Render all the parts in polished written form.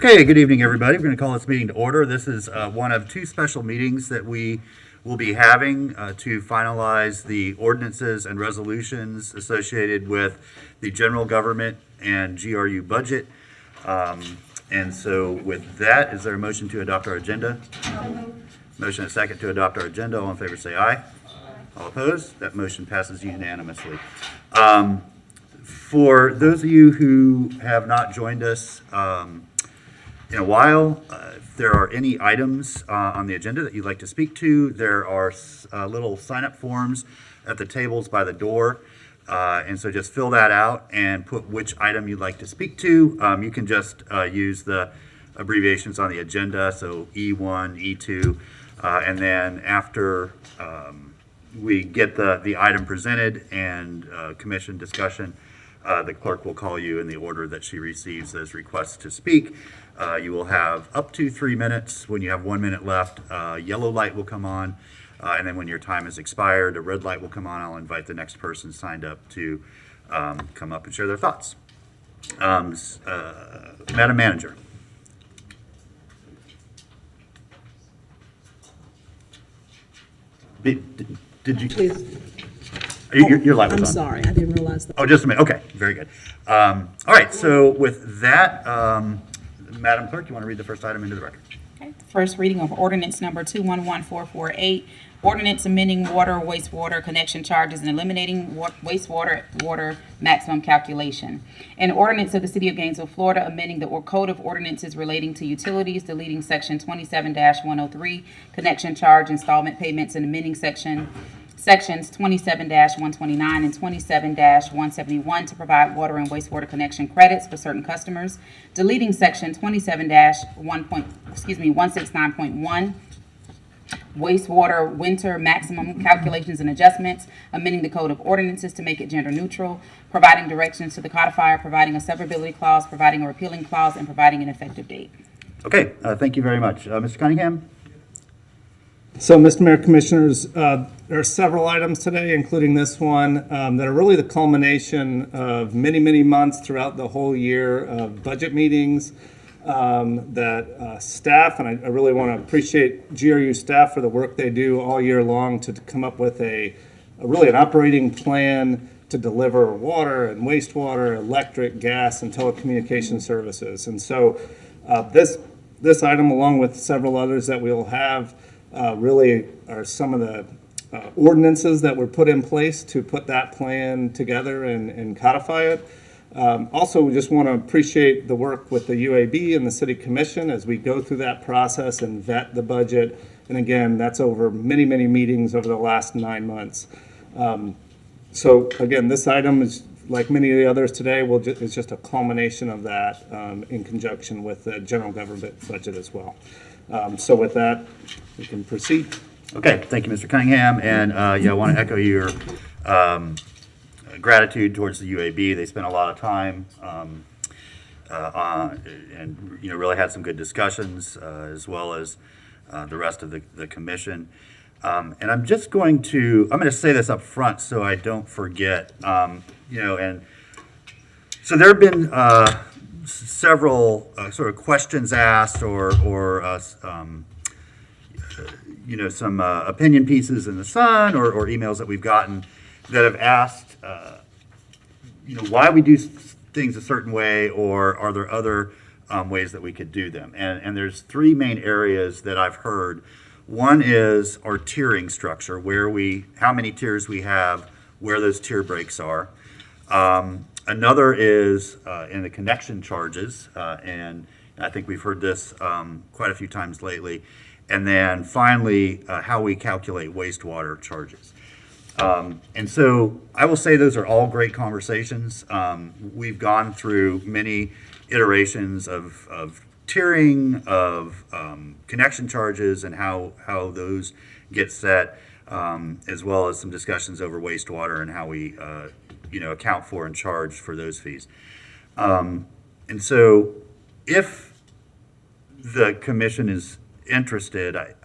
Okay, good evening, everybody. We're going to call this meeting to order. This is one of two special meetings that we will be having to finalize the ordinances and resolutions associated with the general government and GRU budget. And so with that, is there a motion to adopt our agenda? Motion and a second to adopt our agenda. All in favor say aye. All opposed? That motion passes unanimously. For those of you who have not joined us in a while, if there are any items on the agenda that you'd like to speak to, there are little sign-up forms at the tables by the door. And so just fill that out and put which item you'd like to speak to. You can just use the abbreviations on the agenda, so E1, E2, and then after we get the item presented and commission discussion, the clerk will call you in the order that she receives those requests to speak. You will have up to 3 minutes. When you have 1 minute left, yellow light will come on, and then when your time has expired, a red light will come on. I'll invite the next person signed up to come up and share their thoughts. Madam Manager. Did you? Please. Your light was on. I'm sorry, I didn't realize that. Oh, just a minute. Okay, very good. All right, so with that, Madam Clerk, you want to read the first item into the record? Okay. First reading of ordinance number 211448, ordinance amending water wastewater connection charges and eliminating water maximum calculation. An ordinance of the City of Gainesville, Florida, amending the Code of Ordinances relating to utilities, deleting section 27-103, connection charge installment payments, and amending sections 27-129 and 27-171 to provide water and wastewater connection credits for certain customers, deleting section 27-169.1, wastewater winter maximum calculations and adjustments, amending the Code of Ordinances to make it gender neutral, providing directions to the codifier, providing a severability clause, providing a repealing clause, and providing an effective date. Okay, thank you very much. Mr. Cunningham? So, Mr. Mayor, Commissioners, there are several items today, including this one, that are really the culmination of many, many months throughout the whole year of budget meetings that staff, and I really want to appreciate GRU staff for the work they do all year long to come up with really an operating plan to deliver water and wastewater, electric, gas, and telecommunication services. And so this item, along with several others that we'll have, really are some of the ordinances that were put in place to put that plan together and codify it. Also, we just want to appreciate the work with the UAB and the City Commission as we go through that process and vet the budget. And again, that's over many, many meetings over the last 9 months. So again, this item is, like many of the others today, is just a culmination of that in conjunction with the general government budget as well. So with that, we can proceed. Okay, thank you, Mr. Cunningham. And I want to echo your gratitude towards the UAB. They spent a lot of time and really had some good discussions, as well as the rest of the commission. And I'm going to say this up front so I don't forget. And so there have been several sort of questions asked or some opinion pieces in the Sun or emails that we've gotten that have asked, why we do things a certain way, or are there other ways that we could do them? And there's three main areas that I've heard. One is our tiering structure, how many tiers we have, where those tier breaks are. Another is in the connection charges, and I think we've heard this quite a few times lately. And then finally, how we calculate wastewater charges. And so I will say those are all great conversations. We've gone through many iterations of tiering, of connection charges, and how those get set, as well as some discussions over wastewater and how we account for and charge for those fees. And so if the commission is interested, I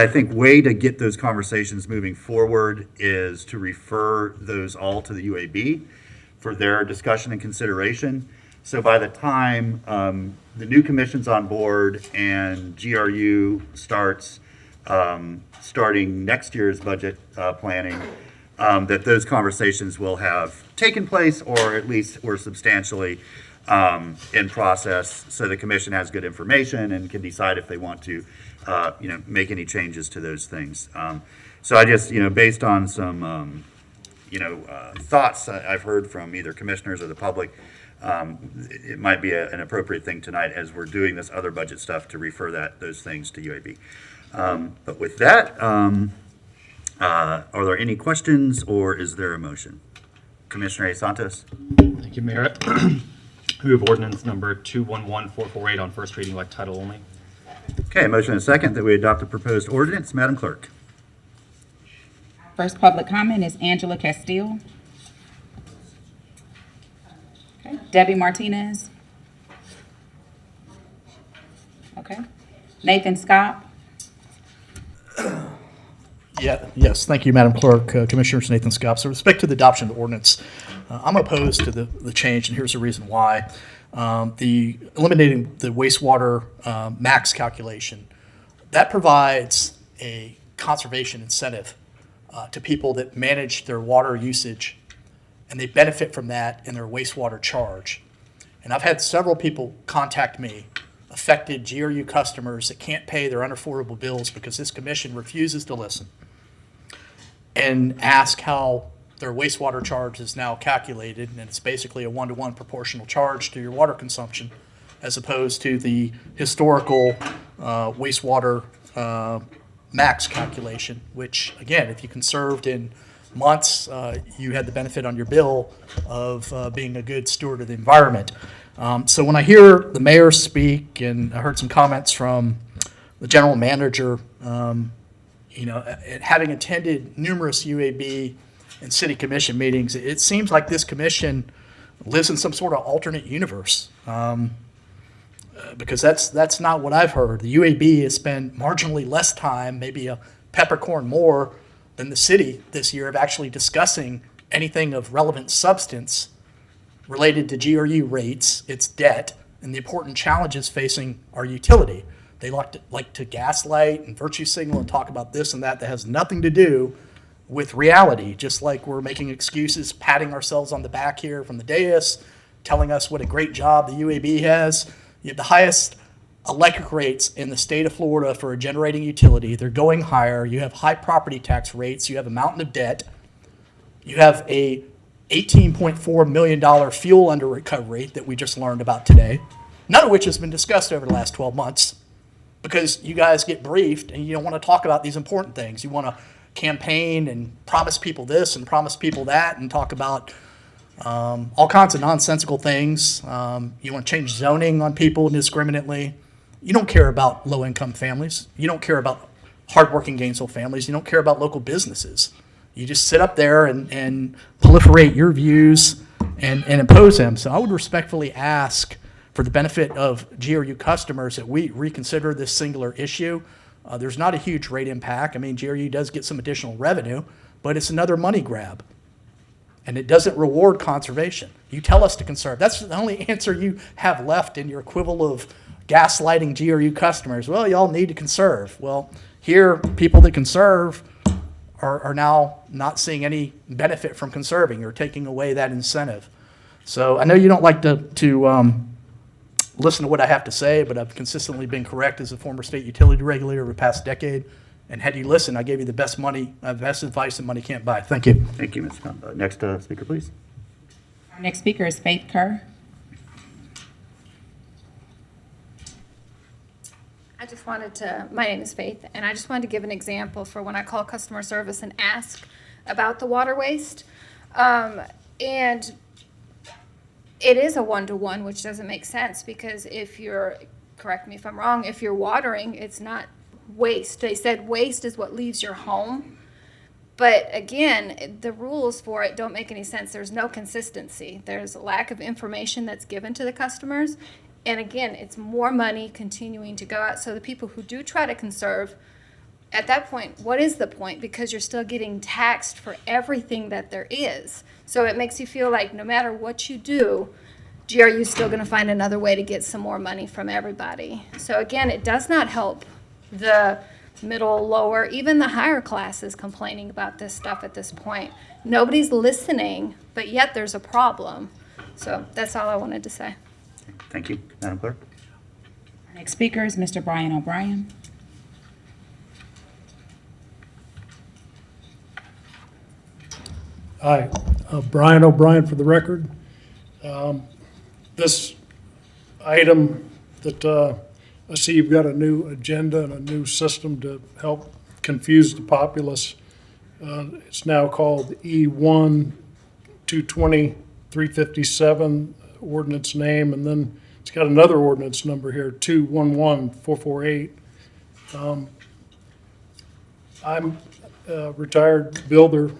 think way to get those conversations moving forward is to refer those all to the UAB for their discussion and consideration. So by the time the new commission's on board and GRU starts, starting next year's budget planning, that those conversations will have taken place, or at least were substantially in process, so the commission has good information and can decide if they want to, make any changes to those things. So I just, based on some, thoughts I've heard from either commissioners or the public, it might be an appropriate thing tonight, as we're doing this other budget stuff, to refer those things to UAB. But with that, are there any questions, or is there a motion? Commissioner A. Santos? Thank you, Mayor. Move ordinance number 211448 on first reading by title only. Okay, motion and a second that we adopt the proposed ordinance. Madam Clerk? First public comment is Angela Castile. Okay, Debbie Martinez. Okay, Nathan Scott. Yes, thank you, Madam Clerk. Commissioners, Nathan Scott. So with respect to the adoption of the ordinance, I'm opposed to the change, and here's the reason why. The eliminating the wastewater max calculation, that provides a conservation incentive to people that manage their water usage, and they benefit from that in their wastewater charge. And I've had several people contact me, affected GRU customers that can't pay their unaffordable bills because this commission refuses to listen, and ask how their wastewater charge is now calculated, and it's basically a one-to-one proportional charge to your water consumption, as opposed to the historical wastewater max calculation, which, again, if you conserved in months, you had the benefit on your bill of being a good steward of the environment. So when I hear the mayor speak, and I heard some comments from the general manager, having attended numerous UAB and city commission meetings, it seems like this commission lives in some sort of alternate universe, because that's not what I've heard. The UAB has spent marginally less time, maybe a peppercorn more, than the city this year of actually discussing anything of relevant substance related to GRU rates, its debt, and the important challenges facing our utility. They like to gaslight and virtue signal and talk about this and that has nothing to do with reality, just like we're making excuses, patting ourselves on the back here from the dais, telling us what a great job the UAB has. You have the highest electric rates in the state of Florida for a generating utility. They're going higher. You have high property tax rates. You have a mountain of debt. You have a $18.4 million fuel under recovery that we just learned about today, none of which has been discussed over the last 12 months because you guys get briefed and you don't want to talk about these important things. You want to campaign and promise people this and promise people that and talk about all kinds of nonsensical things. You want to change zoning on people indiscriminately. You don't care about low-income families. You don't care about hardworking Gainesville families. You don't care about local businesses. You just sit up there and proliferate your views and impose them. So I would respectfully ask, for the benefit of GRU customers, that we reconsider this singular issue. There's not a huge rate impact. I mean, GRU does get some additional revenue, but it's another money grab. And it doesn't reward conservation. You tell us to conserve. That's the only answer you have left in your quibble of gaslighting GRU customers. Well, y'all need to conserve. Well, here, people that conserve are now not seeing any benefit from conserving. You're taking away that incentive. So I know you don't like to listen to what I have to say, but I've consistently been correct as a former state utility regulator over the past decade. And had you listened, I gave you the best advice that money can't buy. Thank you. Thank you, Ms. Scott. Next speaker, please. Our next speaker is Faith Kerr. My name is Faith, and I just wanted to give an example for when I call customer service and ask about the water waste. And it is a one-to-one, which doesn't make sense, because if you're, correct me if I'm wrong, if you're watering, it's not waste. They said waste is what leaves your home. But again, the rules for it don't make any sense. There's no consistency. There's a lack of information that's given to the customers. And again, it's more money continuing to go out. So the people who do try to conserve at that point, what is the point? Because you're still getting taxed for everything that there is. So it makes you feel like no matter what you do, GRU is still going to find another way to get some more money from everybody. So again, it does not help the middle, lower, even the higher classes complaining about this stuff at this point. Nobody's listening, but yet there's a problem. So that's all I wanted to say. Thank you, Madam Clerk. Our next speaker is Mr. Brian O'Brien. Hi, Brian O'Brien for the record. This item that I see you've got a new agenda and a new system to help confuse the populace. It's now called E1 220-357 ordinance name, and then it's got another ordinance number here, 211-448. I'm a retired builder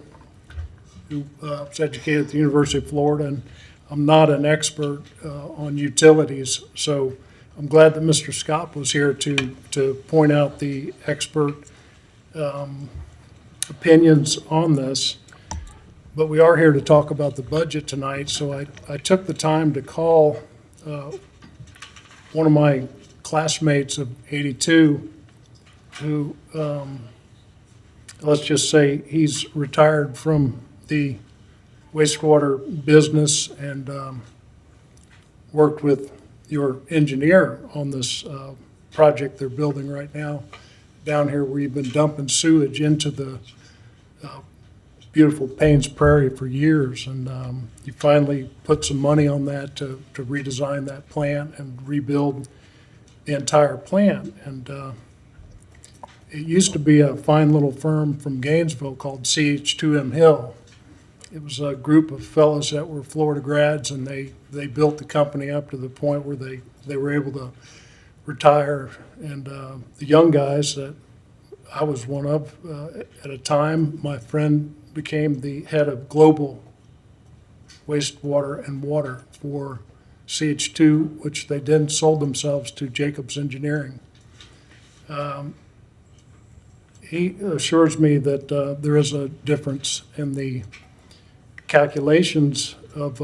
who was educated at the University of Florida, and I'm not an expert on utilities, so I'm glad that Mr. Scott was here to point out the expert opinions on this. But we are here to talk about the budget tonight, so I took the time to call one of my classmates of '82 who, let's just say he's retired from the wastewater business and worked with your engineer on this project they're building right now down here where you've been dumping sewage into the beautiful Paynes Prairie for years. And you finally put some money on that to redesign that plant and rebuild the entire plant. And it used to be a fine little firm from Gainesville called CH2M Hill. It was a group of fellows that were Florida grads, and they built the company up to the point where they were able to retire. And the young guys that I was one of at a time, my friend became the head of global wastewater and water for CH2, which they then sold themselves to Jacobs Engineering. He assures me that there is a difference in the calculations of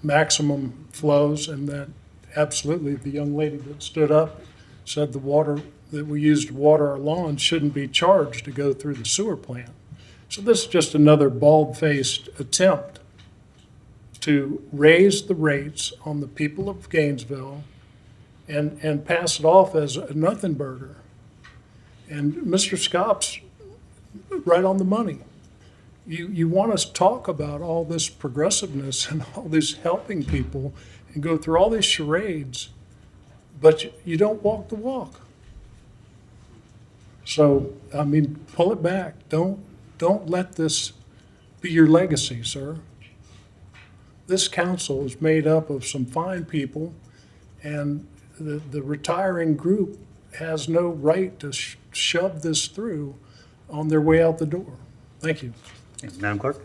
maximum flows, and that absolutely the young lady that stood up said the water that we use to water our lawns shouldn't be charged to go through the sewer plant. So this is just another bald-faced attempt to raise the rates on the people of Gainesville and pass it off as a nothing burger. And Mr. Scott's right on the money. You want us to talk about all this progressiveness and all this helping people and go through all these charades, but you don't walk the walk. So, I mean, pull it back. Don't let this be your legacy, sir. This council is made up of some fine people, and the retiring group has no right to shove this through on their way out the door. Thank you. Thanks, Madam Clerk.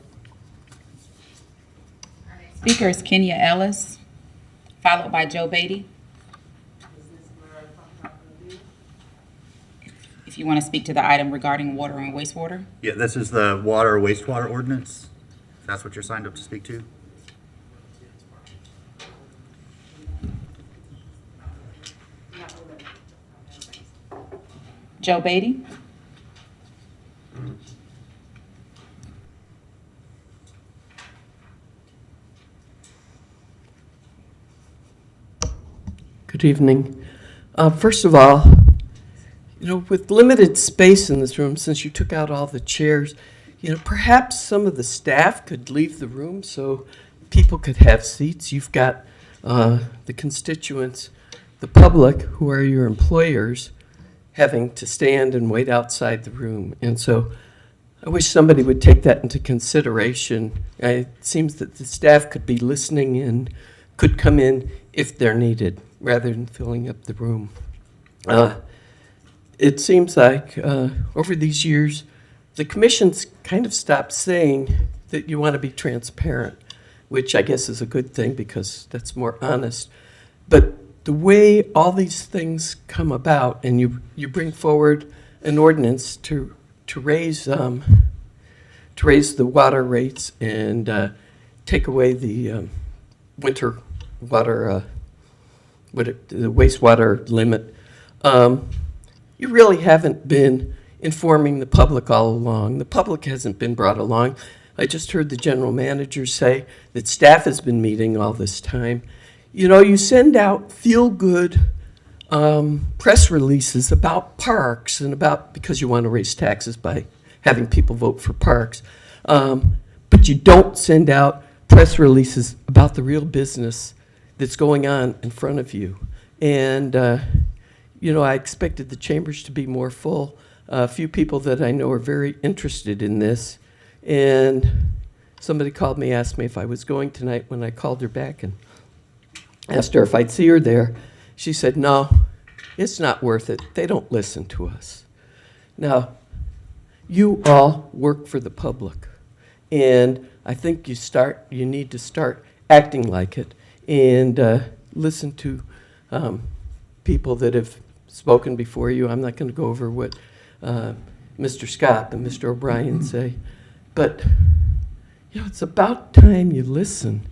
Speaker is Kenya Ellis, followed by Joe Beatty. If you want to speak to the item regarding water and wastewater. Yeah, this is the water wastewater ordinance. That's what you're signed up to speak to? Joe Beatty. Good evening. First of all, with limited space in this room, since you took out all the chairs, perhaps some of the staff could leave the room so people could have seats. You've got the constituents, the public, who are your employers, having to stand and wait outside the room. And so I wish somebody would take that into consideration. It seems that the staff could be listening in, could come in if they're needed, rather than filling up the room. It seems like over these years, the commission's kind of stopped saying that you want to be transparent, which I guess is a good thing because that's more honest. But the way all these things come about, and you bring forward an ordinance to raise the water rates and take away the winter water, the wastewater limit. You really haven't been informing the public all along. The public hasn't been brought along. I just heard the general manager say that staff has been meeting all this time. You know, you send out feel-good press releases about parks and because you want to raise taxes by having people vote for parks. But you don't send out press releases about the real business that's going on in front of you. And, I expected the chambers to be more full. A few people that I know are very interested in this. And somebody called me, asked me if I was going tonight. When I called her back and asked her if I'd see her there, she said, no, it's not worth it. They don't listen to us. Now, you all work for the public. And I think you need to start acting like it and listen to people that have spoken before you. I'm not going to go over what Mr. Scott and Mr. O'Brien say, but it's about time you listen.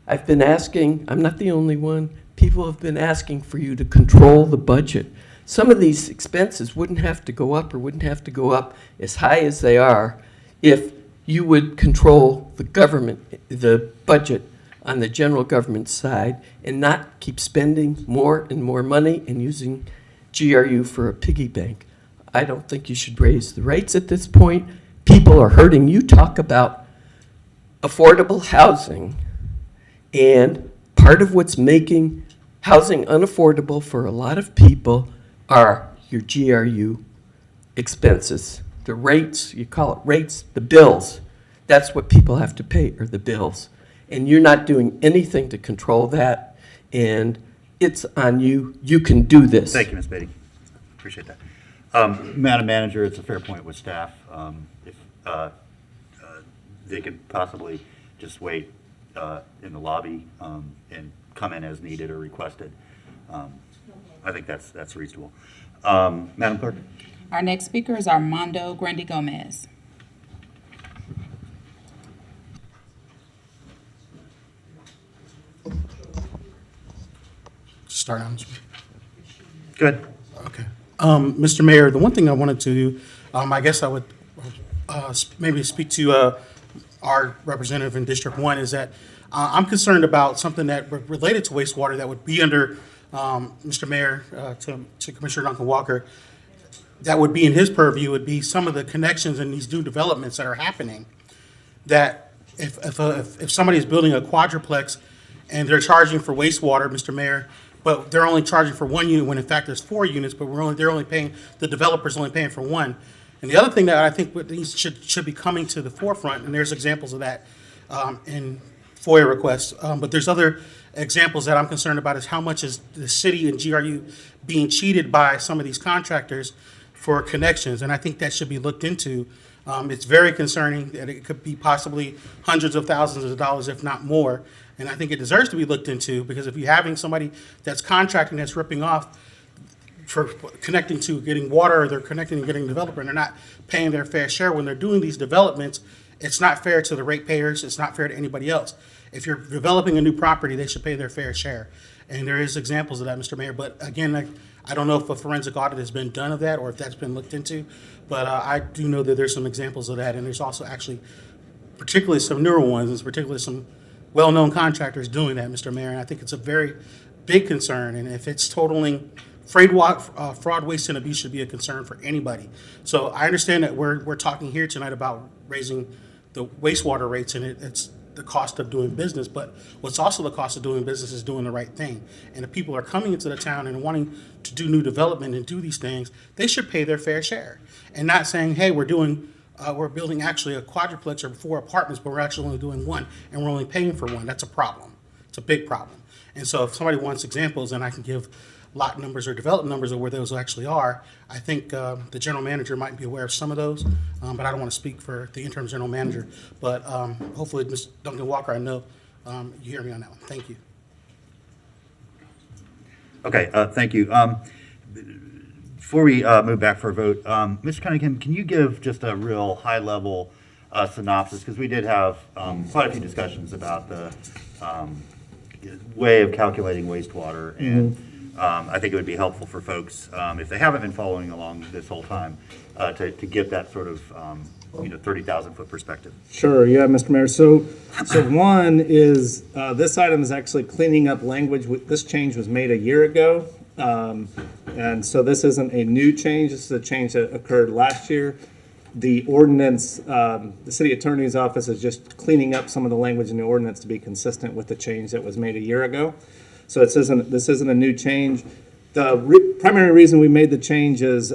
I've been asking, I'm not the only one, people have been asking for you to control the budget. Some of these expenses wouldn't have to go up or wouldn't have to go up as high as they are if you would control the budget on the general government side and not keep spending more and more money and using GRU for a piggy bank. I don't think you should raise the rates at this point. People are hurting. You talk about affordable housing, and part of what's making housing unaffordable for a lot of people are your GRU expenses. The rates, you call it rates, the bills. That's what people have to pay, are the bills. And you're not doing anything to control that, and it's on you. You can do this. Thank you, Ms. Beatty. Appreciate that. Madam Manager, it's a fair point with staff. If they could possibly just wait in the lobby and come in as needed or requested, I think that's reasonable. Madam Clerk? Our next speaker is Armando Grande Gomez. Start on. Good. Okay. Mr. Mayor, the one thing I wanted to do, I guess I would maybe speak to our representative in District 1, is that I'm concerned about something that related to wastewater that would be under Mr. Mayor, to Commissioner Duncan Walker, that would be in his purview, would be some of the connections in these new developments that are happening. That if somebody is building a quadruplex and they're charging for wastewater, Mr. Mayor, but they're only charging for one unit when in fact there's 4 units, but they're only paying, the developer's only paying for one. And the other thing that I think should be coming to the forefront, and there's examples of that in FOIA requests, but there's other examples that I'm concerned about, is how much is the city and GRU being cheated by some of these contractors for connections, and I think that should be looked into. It's very concerning that it could be possibly hundreds of thousands of dollars, if not more. And I think it deserves to be looked into, because if you're having somebody that's contracting, that's ripping off for connecting to getting water, or they're connecting and getting a developer, and they're not paying their fair share when they're doing these developments, it's not fair to the ratepayers. It's not fair to anybody else. If you're developing a new property, they should pay their fair share. And there is examples of that, Mr. Mayor. But again, I don't know if a forensic audit has been done of that or if that's been looked into. But I do know that there's some examples of that. And there's also actually particularly some newer ones, and particularly some well-known contractors doing that, Mr. Mayor. And I think it's a very big concern. And if it's totaling fraud, waste, and abuse should be a concern for anybody. So I understand that we're talking here tonight about raising the wastewater rates, and it's the cost of doing business. But what's also the cost of doing business is doing the right thing. And if people are coming into the town and wanting to do new development and do these things, they should pay their fair share. And not saying, hey, we're building actually a quadruplex or 4 apartments, but we're actually only doing 1 and we're only paying for 1. That's a problem. It's a big problem. And so if somebody wants examples, and I can give lot numbers or development numbers of where those actually are, I think the general manager might be aware of some of those, but I don't want to speak for the interim general manager. But hopefully, Ms. Duncan Walker, I know you hear me on that one. Thank you. Okay, thank you. Before we move back for a vote, Mr. Cunningham, can you give just a real high-level synopsis? Because we did have quite a few discussions about the way of calculating wastewater, and I think it would be helpful for folks, if they haven't been following along this whole time, to get that sort of 30,000-foot perspective. Sure, yeah, Mr. Mayor. So one is, this item is actually cleaning up language. This change was made a year ago. And so this isn't a new change. This is a change that occurred last year. The ordinance, the city attorney's office is just cleaning up some of the language in the ordinance to be consistent with the change that was made a year ago. So this isn't a new change. The primary reason we made the change is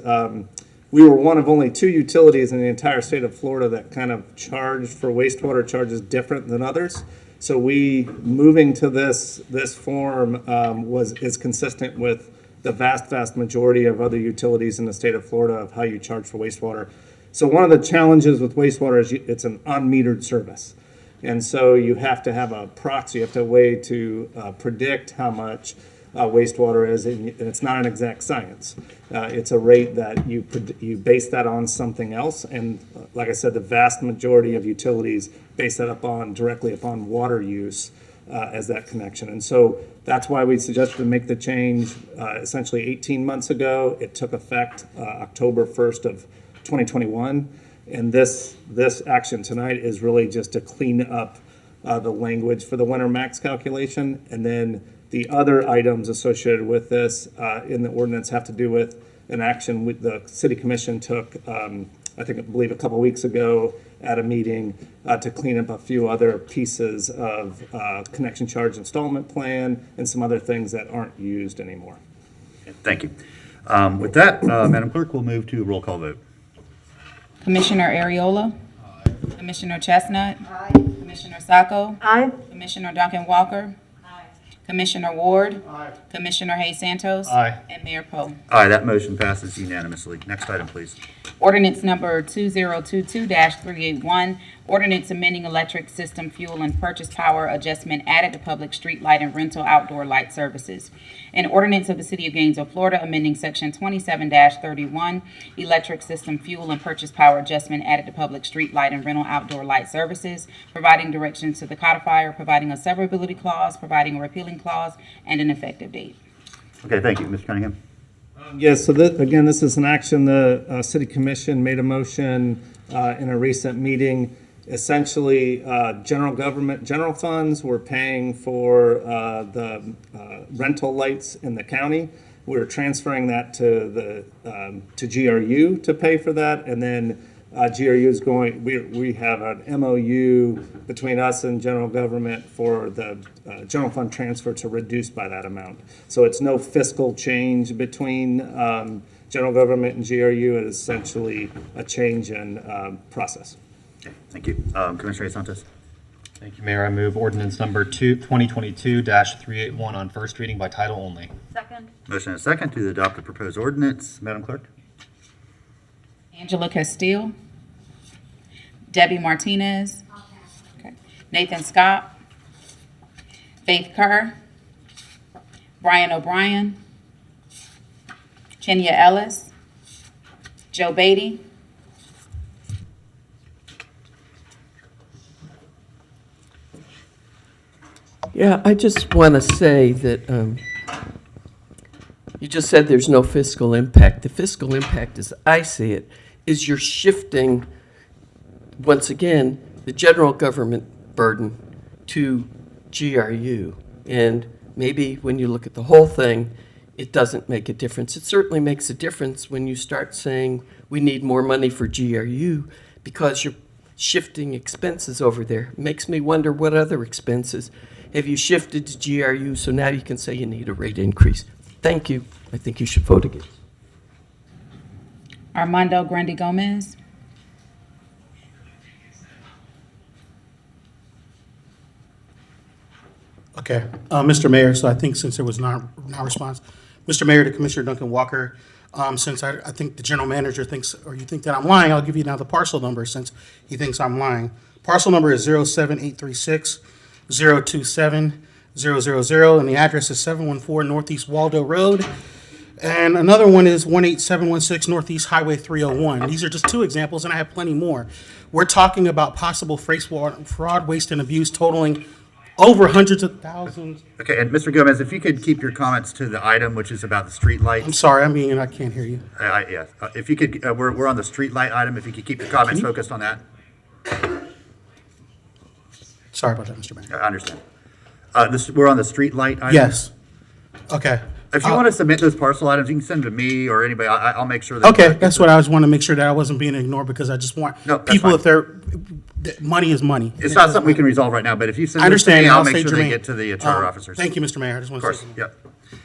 we were one of only 2 utilities in the entire state of Florida that kind of charged for wastewater charges different than others. So moving to this form is consistent with the vast majority of other utilities in the state of Florida of how you charge for wastewater. So one of the challenges with wastewater is it's an unmetered service. And so you have to have a proxy, you have to have a way to predict how much wastewater is, and it's not an exact science. It's a rate that you base that on something else, and like I said, the vast majority of utilities base that directly upon water use as that connection. And so that's why we suggested to make the change essentially 18 months ago. It took effect October 1st of 2021, and this action tonight is really just to clean up the language for the winter max calculation, and then the other items associated with this in the ordinance have to do with an action the city commission took, I believe a couple weeks ago at a meeting to clean up a few other pieces of connection charge installment plan and some other things that aren't used anymore. Thank you. With that, Madam Clerk, we'll move to roll call vote. Commissioner Ariola. Aye. Commissioner Chestnut. Aye. Commissioner Sacco. Aye. Commissioner Duncan Walker. Aye. Commissioner Ward. Aye. Commissioner Hayes Santos. Aye. And Mayor Poe. Aye, that motion passes unanimously. Next item, please. Ordinance number 2022-381, ordinance amending electric system fuel and purchase power adjustment added to public street light and rental outdoor light services. An ordinance of the City of Gainesville, Florida, amending section 27-31, electric system fuel and purchase power adjustment added to public street light and rental outdoor light services, providing directions to the codifier, providing a severability clause, providing a repealing clause, and an effective date. Okay, thank you. Mr. Cunningham? Yes, so this is an action the City Commission made a motion in a recent meeting. Essentially, general funds were paying for the rental lights in the county. We're transferring that to GRU to pay for that, and then GRU is going. We have an MOU between us and general government for the general fund transfer to reduce by that amount. So it's no fiscal change between general government and GRU. It is essentially a change in process. Okay, thank you. Commissioner Santos? Thank you, Mayor. I move ordinance number 2022-381 on first reading by title only. Second. Motion and a second to adopt the proposed ordinance. Madam Clerk? Angela Castile. Debbie Martinez. Okay. Nathan Scott. Faith Kerr. Brian O'Brien. Kenya Ellis. Joe Beatty. Yeah, I just want to say that you just said there's no fiscal impact. The fiscal impact, as I see it, is you're shifting, once again, the general government burden to GRU. And maybe when you look at the whole thing, it doesn't make a difference. It certainly makes a difference when you start saying we need more money for GRU because you're shifting expenses over there. It makes me wonder what other expenses have you shifted to GRU so now you can say you need a rate increase. Thank you. I think you should vote against. Armando Grande Gomez. Okay, Mr. Mayor, so I think since there was not response, Mr. Mayor to Commissioner Duncan Walker, since I think the general manager thinks, or you think that I'm lying, I'll give you now the parcel number since he thinks I'm lying. Parcel number is 07836 027 000, and the address is 714 Northeast Waldo Road, And another one is 18716 Northeast Highway 301. These are just two examples, and I have plenty more. We're talking about possible fraud, waste, and abuse totaling over hundreds of thousands. Okay, and Mr. Gomez, if you could keep your comments to the item, which is about the street I'm lights. sorry, I can't hear you. Yes, if you could, we're on the street light item, if you could keep your comments focused on that. Sorry about that, Mr. Mayor. I understand. We're on the street light item? Yes. Okay. If you want to submit those parcel items, you can send them to me or anybody. I'll make sure that. Okay, that's what I was want to make sure that I wasn't being ignored, because I just want No, that's people, fine. if they're, money is money. It's not something we can resolve right now, but if you send I them to understand. me, I'll I'll make stay sure they germane. get to the charter officers. Thank you, Mr. Mayor. I just want Of to say course, something. yep.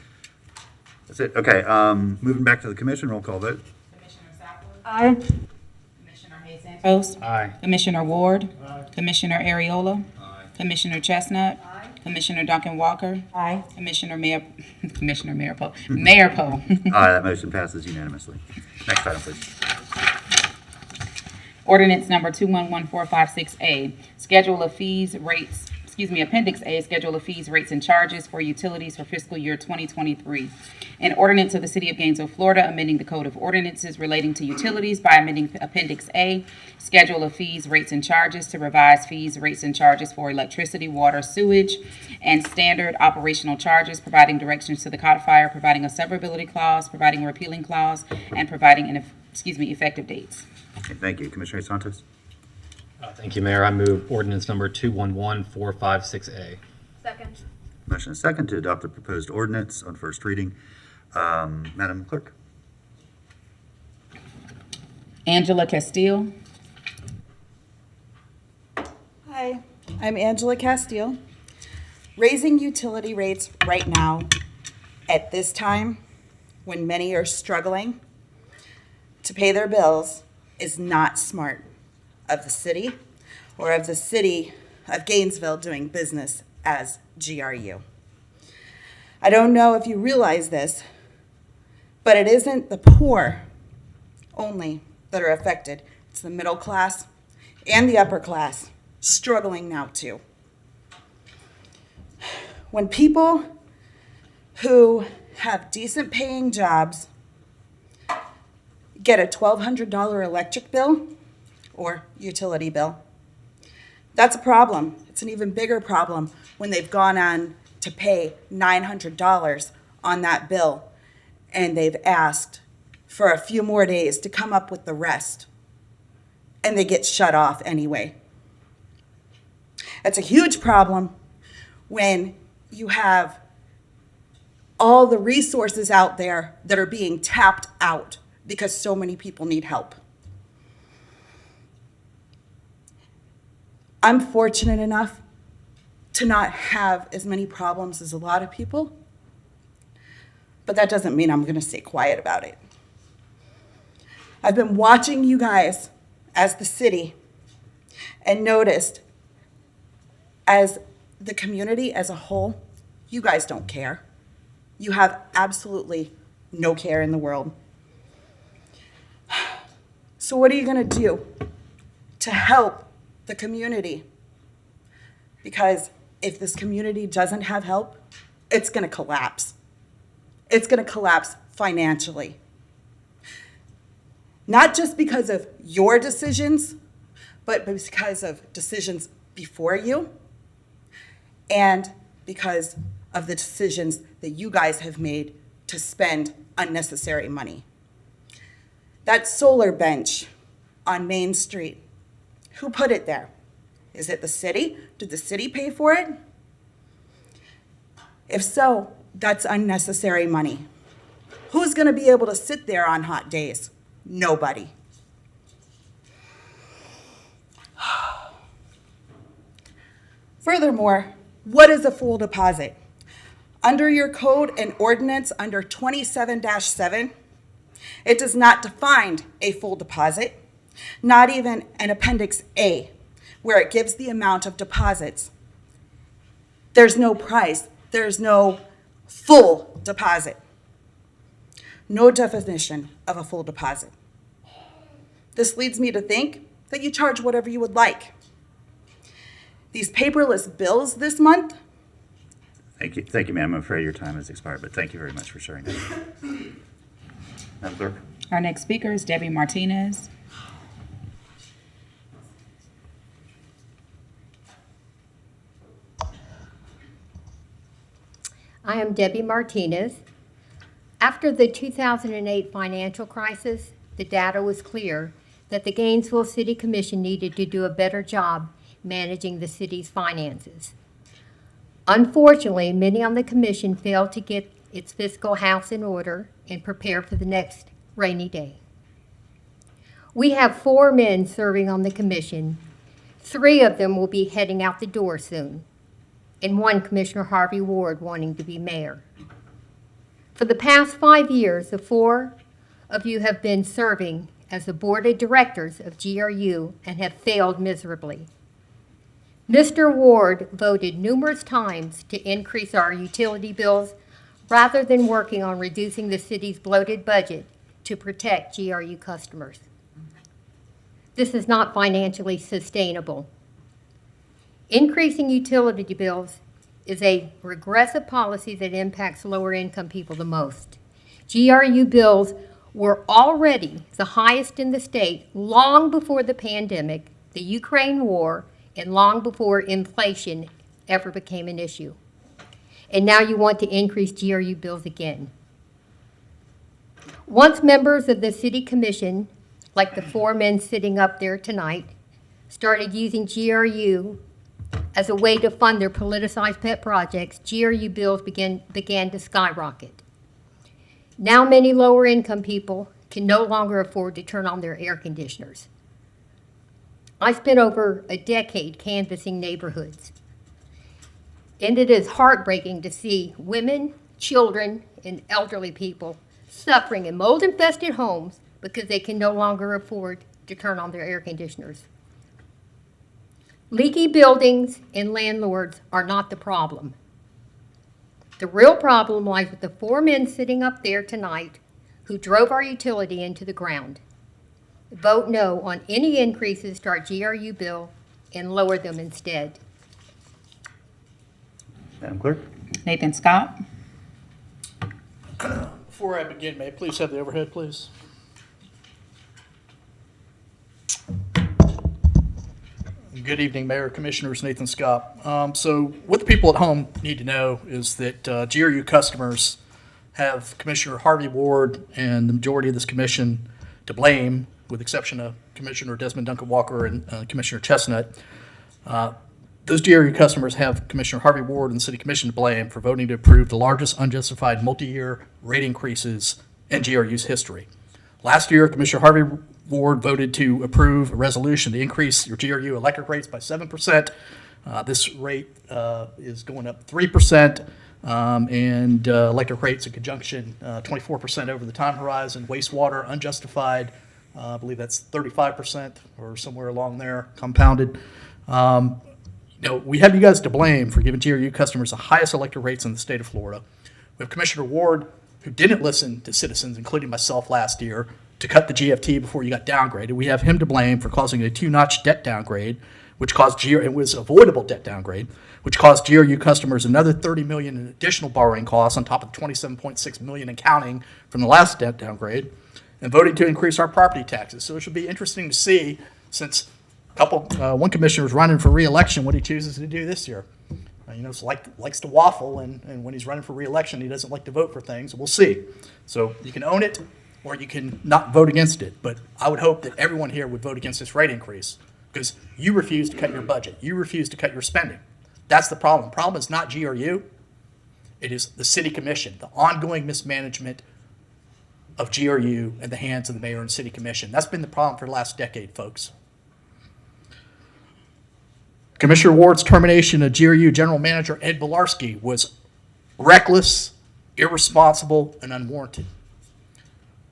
That's it. Okay, moving back to the commission, roll call vote. Commissioner Sackley? Aye. Commissioner Hayes Santos? Aye. Commissioner Ward? Commissioner Ariola? Commissioner Chestnut? Commissioner Duncan Walker? Aye. Mayor Poe. Aye, that motion passes unanimously. Next item, please. Ordinance number 211456A, Schedule of Fees, Rates, Appendix A, Schedule of Fees, Rates, and Charges for Utilities for Fiscal Year 2023. An ordinance of the City of Gainesville, Florida, amending the Code of Ordinances relating to utilities by amending Appendix A, Schedule of Fees, Rates, and Charges to revise fees, rates, and charges for electricity, water, sewage, and standard operational charges, providing directions to the codifier, providing a severability clause, providing a repealing clause, and providing effective dates. Okay, thank you. Commissioner Santos? Thank you, Mayor. I move ordinance number 211456A. Second. Motion is second to adopt the proposed ordinance on first reading. Madam Clerk? Angela Castile? Hi, I'm Angela Castile. Raising utility rates right now, at this time, when many are struggling to pay their bills, is not smart of the city or of the city of Gainesville doing business as GRU. I don't know if you realize this, but it isn't the poor only that are affected. It's the middle class and the upper class struggling now too. When people who have decent paying jobs get a $1,200 electric bill or utility bill, that's a problem. It's an even bigger problem when they've gone on to pay $900 on that bill and they've asked for a few more days to come up with the rest, and they get shut off anyway. It's a huge problem when you have all the resources out there that are being tapped out because so many people need help. I'm fortunate enough to not have as many problems as a lot of people, but that doesn't mean I'm going to stay quiet about it. I've been watching you guys as the city and noticed as the community as a whole, you guys don't care. You have absolutely no care in the world. So what are you going to do to help the community? Because if this community doesn't have help, it's going to collapse. It's going to collapse financially. Not just because of your decisions, but because of decisions before you, and because of the decisions that you guys have made to spend unnecessary money. That solar bench on Main Street, who put it there? Is it the city? Did the city pay for it? If so, that's unnecessary money. Who's going to be able to sit there on hot days? Nobody. Furthermore, what is a full deposit? Under your code and ordinance under 27-7, it does not define a full deposit, not even an Appendix A, where it gives the amount of deposits. There's no price. There's no full deposit. No definition of a full deposit. This leads me to think that you charge whatever you would like. These paperless bills this month, Thank you, ma'am. I'm afraid your time has expired, but thank you very much for sharing that. Madam Clerk? Our next speaker is Debbie Martinez. I am Debbie Martinez. After the 2008 financial crisis, the data was clear that the Gainesville City Commission needed to do a better job managing the city's finances. Unfortunately, many on the commission failed to get its fiscal house in order and prepare for the next rainy day. We have 4 men serving on the commission. 3 of them will be heading out the door soon, and 1 Commissioner Harvey Ward wanting to be mayor. For the past 5 years, the 4 of you have been serving as the board of directors of GRU and have failed miserably. Mr. Ward voted numerous times to increase our utility bills rather than working on reducing the city's bloated budget to protect GRU customers. This is not financially sustainable. Increasing utility bills is a regressive policy that impacts lower income people the most. GRU bills were already the highest in the state long before the pandemic, the Ukraine war, and long before inflation ever became an issue. And now you want to increase GRU bills again. Once members of the city commission, like the 4 men sitting up there tonight, started using GRU as a way to fund their politicized pet projects, GRU bills began to skyrocket. Now many lower income people can no longer afford to turn on their air conditioners. I spent over a decade canvassing neighborhoods, and it is heartbreaking to see women, children, and elderly people suffering in mold-infested homes because they can no longer afford to turn on their air conditioners. Leaky buildings and landlords are not the problem. The real problem lies with the 4 men sitting up there tonight who drove our utility into the ground. Vote no on any increases to our GRU bill and lower them instead. Madam Clerk? Nathan Scott. Before I begin, may I please have the overhead, please? Good evening, Mayor, Commissioners, Nathan Scott. So what the people at home need to know is that GRU customers have Commissioner Harvey Ward and the majority of this commission to blame, with the exception of Commissioner Desmond Duncan Walker and Commissioner Chestnut. Those GRU customers have Commissioner Harvey Ward and the City Commission to blame for voting to approve the largest unjustified multi-year rate increases in GRU's history. Last year, Commissioner Harvey Ward voted to approve a resolution to increase your GRU electric rates by 7%. This rate is going up 3%, and electric rates in conjunction 24% over the time horizon. Wastewater unjustified, I believe that's 35% or somewhere along there, compounded. We have you guys to blame for giving GRU customers the highest electric rates in the state of Florida. We have Commissioner Ward, who didn't listen to citizens, including myself last year, to cut the GFT before you got downgraded. We have him to blame for causing a 2-notch debt downgrade, which caused it was avoidable debt downgrade, which caused GRU customers another $30 million in additional borrowing costs on top of $27.6 million in counting from the last debt downgrade, and voting to increase our property taxes. So it should be interesting to see, since one commissioner is running for re-election, what he chooses to do this year. Likes to waffle, and when he's running for re-election, he doesn't like to vote for things. We'll see. So you can own it, or you can not vote against it. But I would hope that everyone here would vote against this rate increase, because you refuse to cut your budget. You refuse to cut your spending. That's the problem. The problem is not GRU. It is the City Commission, the ongoing mismanagement of GRU in the hands of the mayor and City Commission. That's been the problem for the last decade, folks. Commissioner Ward's termination of GRU General Manager Ed Bilarski was reckless, irresponsible, and unwarranted.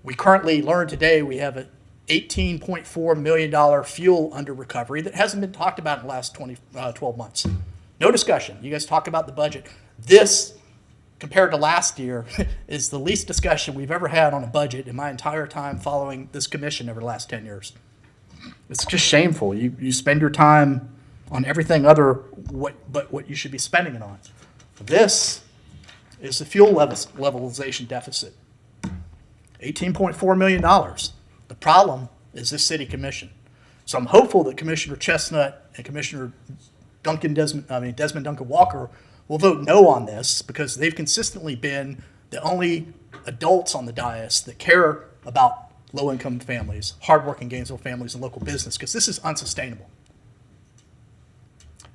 We currently learned today we have an $18.4 million fuel under recovery that hasn't been talked about in the last 12 months. No discussion. You guys talk about the budget. This, compared to last year, is the least discussion we've ever had on a budget in my entire time following this commission over the last 10 years. It's just shameful. You spend your time on everything but what you should be spending it on. This is the fuel levelization deficit. $18.4 million. The problem is this city commission. So I'm hopeful that Commissioner Chestnut and Commissioner Desmond Duncan Walker will vote no on this, because they've consistently been the only adults on the dais that care about low-income families, hardworking Gainesville families, and local business, because this is unsustainable.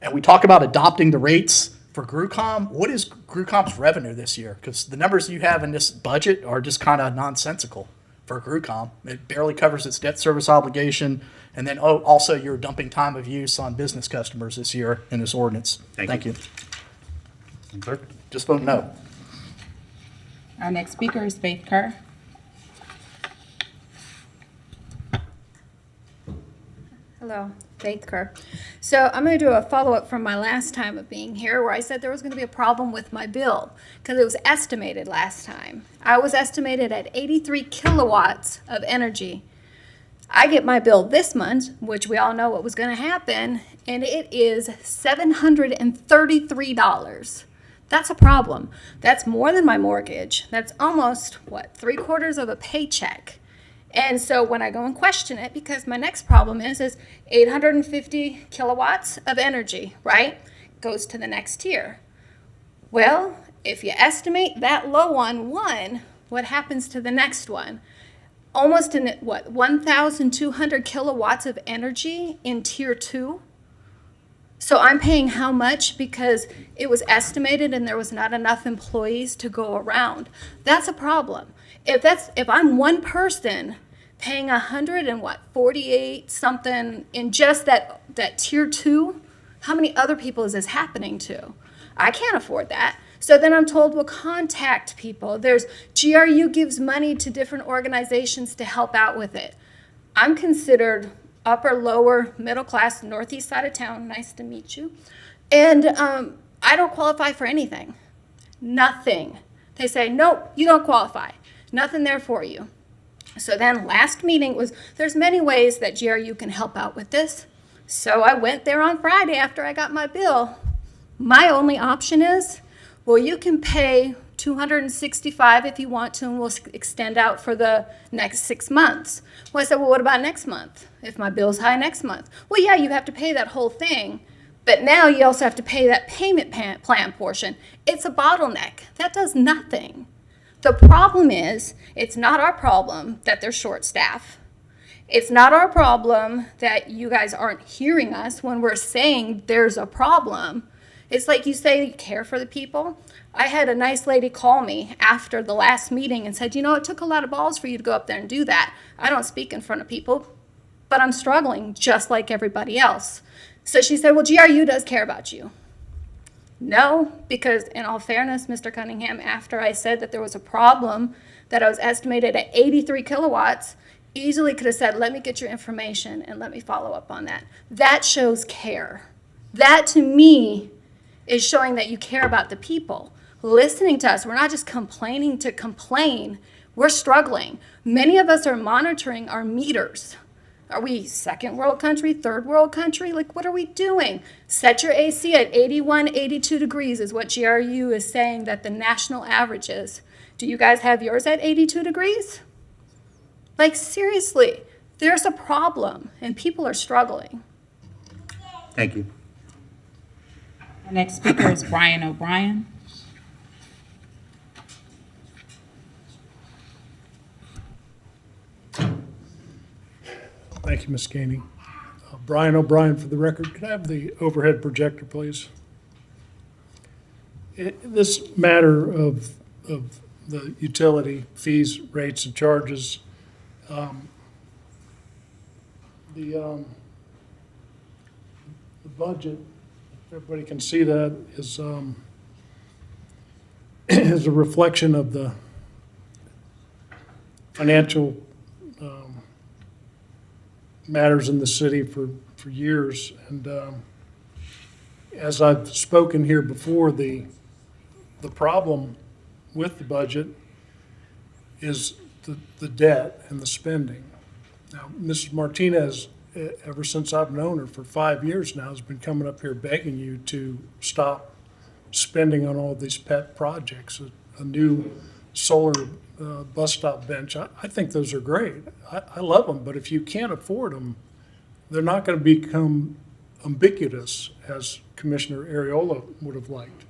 And we talk about adopting the rates for GRUCOM. What is GRUCOM's revenue this year? Because the numbers you have in this budget are just kind of nonsensical for GRUCOM. It barely covers its debt service obligation. And then also you're dumping time of use on business customers this year in this ordinance. Thank you. Clerk? Just vote no. Our next speaker is Faith Kerr. Hello, Faith Kerr. So I'm going to do a follow-up from my last time of being here, where I said there was going to be a problem with my bill because it was estimated last time. I was estimated at 83 kilowatts of energy. I get my bill this month, which we all know what was going to happen, and it is $733. That's a problem. That's more than my mortgage. That's almost, what, 3/4 of a paycheck. And so when I go and question it, because my next problem is 850 kilowatts of energy, right? Goes to the next tier. Well, if you estimate that low on one, what happens to the next one? Almost 1,200 kilowatts of energy in tier 2. So I'm paying how much because it was estimated and there was not enough employees to go around. That's a problem. If I'm one person paying 148 something in just that tier 2, how many other people is this happening to? I can't afford that. So then I'm told, well, contact people. There's GRU gives money to different organizations to help out with it. I'm considered upper, lower, middle class, northeast side of town. Nice to meet you. And I don't qualify for anything. Nothing. They say, nope, you don't qualify. Nothing there for you. So then last meeting there's many ways that GRU can help out with this. So I went there on Friday after I got my bill. My only option is, well, you can pay $265 if you want to, and we'll extend out for the next 6 months. Well, I said, well, what about next month? If my bill's high next month? Well, yeah, you have to pay that whole thing, but now you also have to pay that payment plan portion. It's a bottleneck. That does nothing. The problem is, it's not our problem that they're short staff. It's not our problem that you guys aren't hearing us when we're saying there's a problem. It's like you say you care for the people. I had a nice lady call me after the last meeting and said, you know, it took a lot of balls for you to go up there and do that. I don't speak in front of people, but I'm struggling just like everybody else. So she said, well, GRU does care about you. No, because in all fairness, Mr. Cunningham, after I said that there was a problem, that I was estimated at 83 kilowatts, easily could have said, let me get your information and let me follow up on that. That shows care. That to me is showing that you care about the people. Listening to us, we're not just complaining to complain, we're struggling. Many of us are monitoring our meters. Are we second world country, third world country? Like, what are we doing? Set your AC at 81, 82 degrees is what GRU is saying that the national average is. Do you guys have yours at 82 degrees? Like, seriously, there's a problem and people are struggling. Thank you. Our next speaker is Brian O'Brien. Thank you, Ms. Gainey. Brian O'Brien for the record. Could I have the overhead projector, please? This matter of the utility fees, rates, and charges, the budget, if everybody can see that, is is a reflection of the financial matters in the city for years. And as I've spoken here before, the problem with the budget is the debt and the spending. Now, Mrs. Martinez, ever since I've known her for 5 years now, has been coming up here begging you to stop spending on all these pet projects, a new solar bus stop bench. I think those are great. I love them, but if you can't afford them, they're not going to become ubiquitous as Commissioner Ariola would have liked.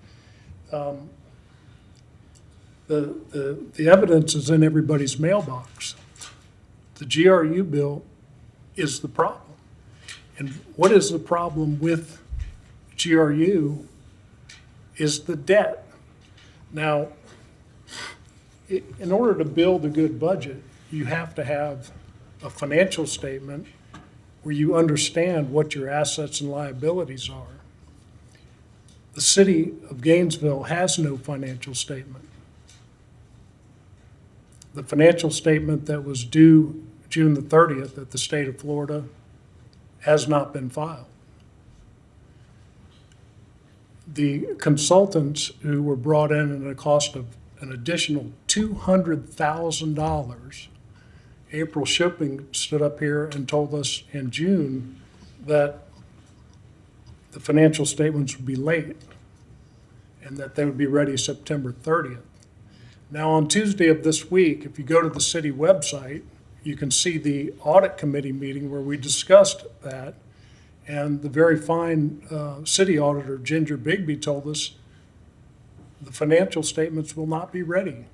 The evidence is in everybody's mailbox. The GRU bill is the problem. And what is the problem with GRU is the debt. Now, in order to build a good budget, you have to have a financial statement where you understand what your assets and liabilities are. The city of Gainesville has no financial statement. The financial statement that was due June the 30th at the state of Florida has not been filed. The consultants who were brought in at a cost of an additional $200,000, April Shipping stood up here and told us in June that the financial statements would be late and that they would be ready September 30th. Now, on Tuesday of this week, if you go to the city website, you can see the audit committee meeting where we discussed that. And the very fine city auditor, Ginger Bigby, told us the financial statements will not be ready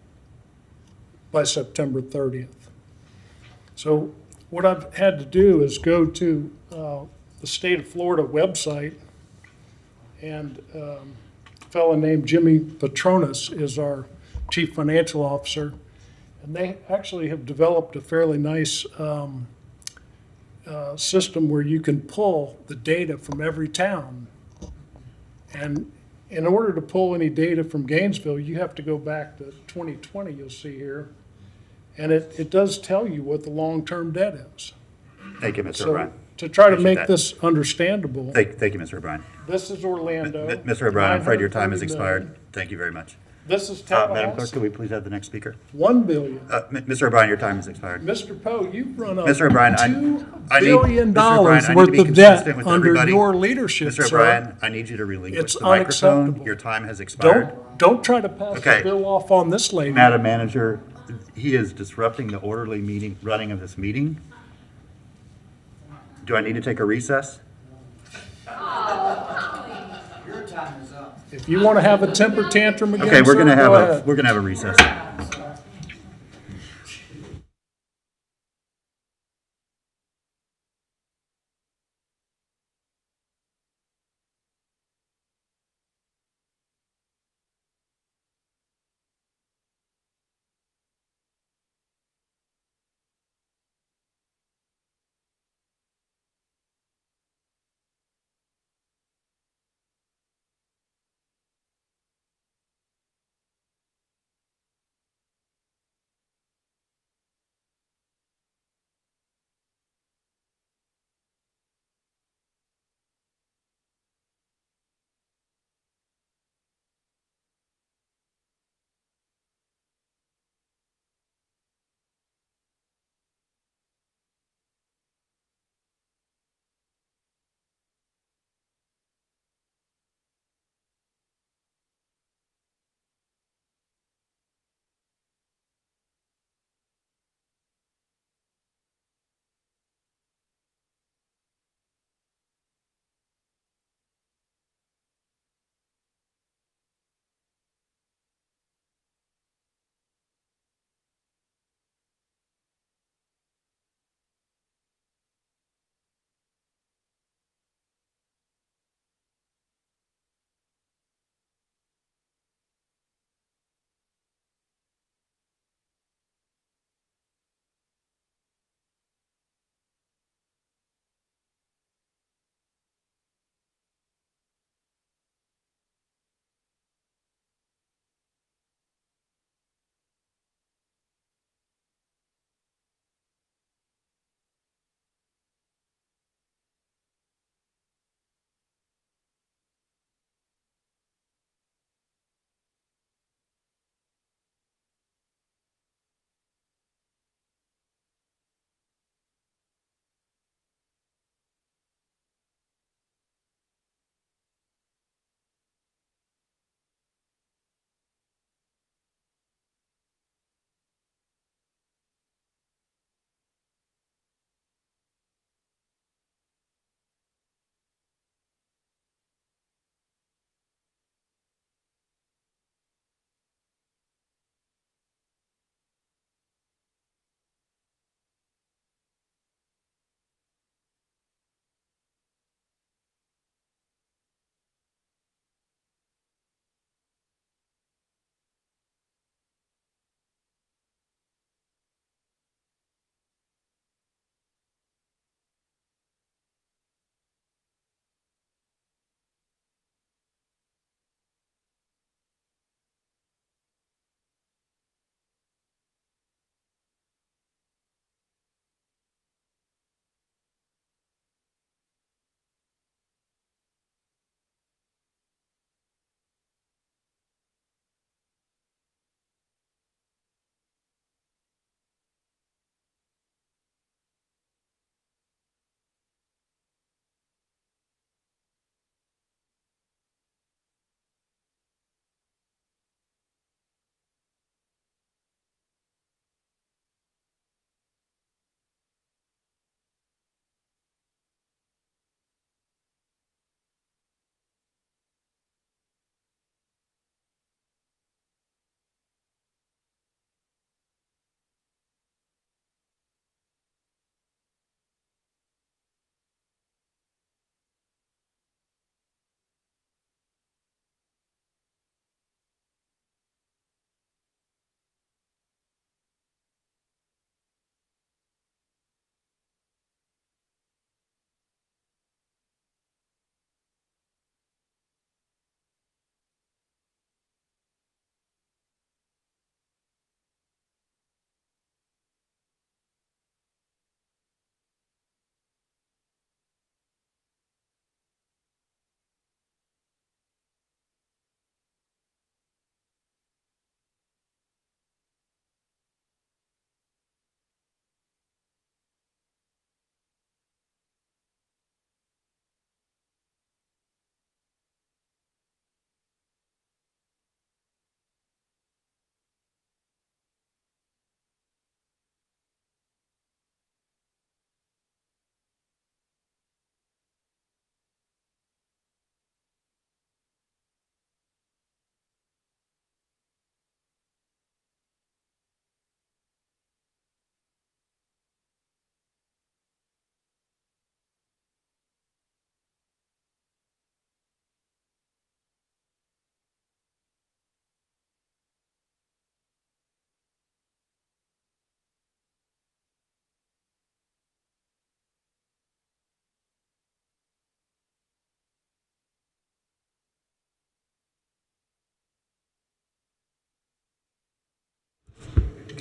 by September 30th. So what I've had to do is go to the state of Florida website, and a fellow named Jimmy Petronas is our chief financial officer, and they actually have developed a fairly nice system where you can pull the data from every town. And in order to pull any data from Gainesville, you have to go back to 2020, you'll see here, and it does tell you what the long-term debt is. Thank you, Mr. So O'Brien. to try to Appreciate make that. this understandable, Thank you, Mr. O'Brien. this is Orlando. Mr. O'Brien, I'm afraid your time has $930 million. expired. Thank you very much. This is Madam Clerk, Tallahassee, could we please have the next speaker? $1 billion. Mr. O'Brien, your time has expired. Mr. Poe, you've run up Mr. O'Brien, $2 I need- billion Mr. O'Brien, I need to worth be of debt consistent with under everybody. your leadership, Mr. sir. O'Brien, I need you to relinquish It's the microphone. unacceptable. Your time has expired. Don't try to pass Okay. the bill off on this lady. Madam Manager, he is disrupting the orderly meeting, running of this meeting. Do I need to take a recess? If you want to have a temper tantrum again, Okay, we're sir, gonna go have ahead. we're gonna have a recess.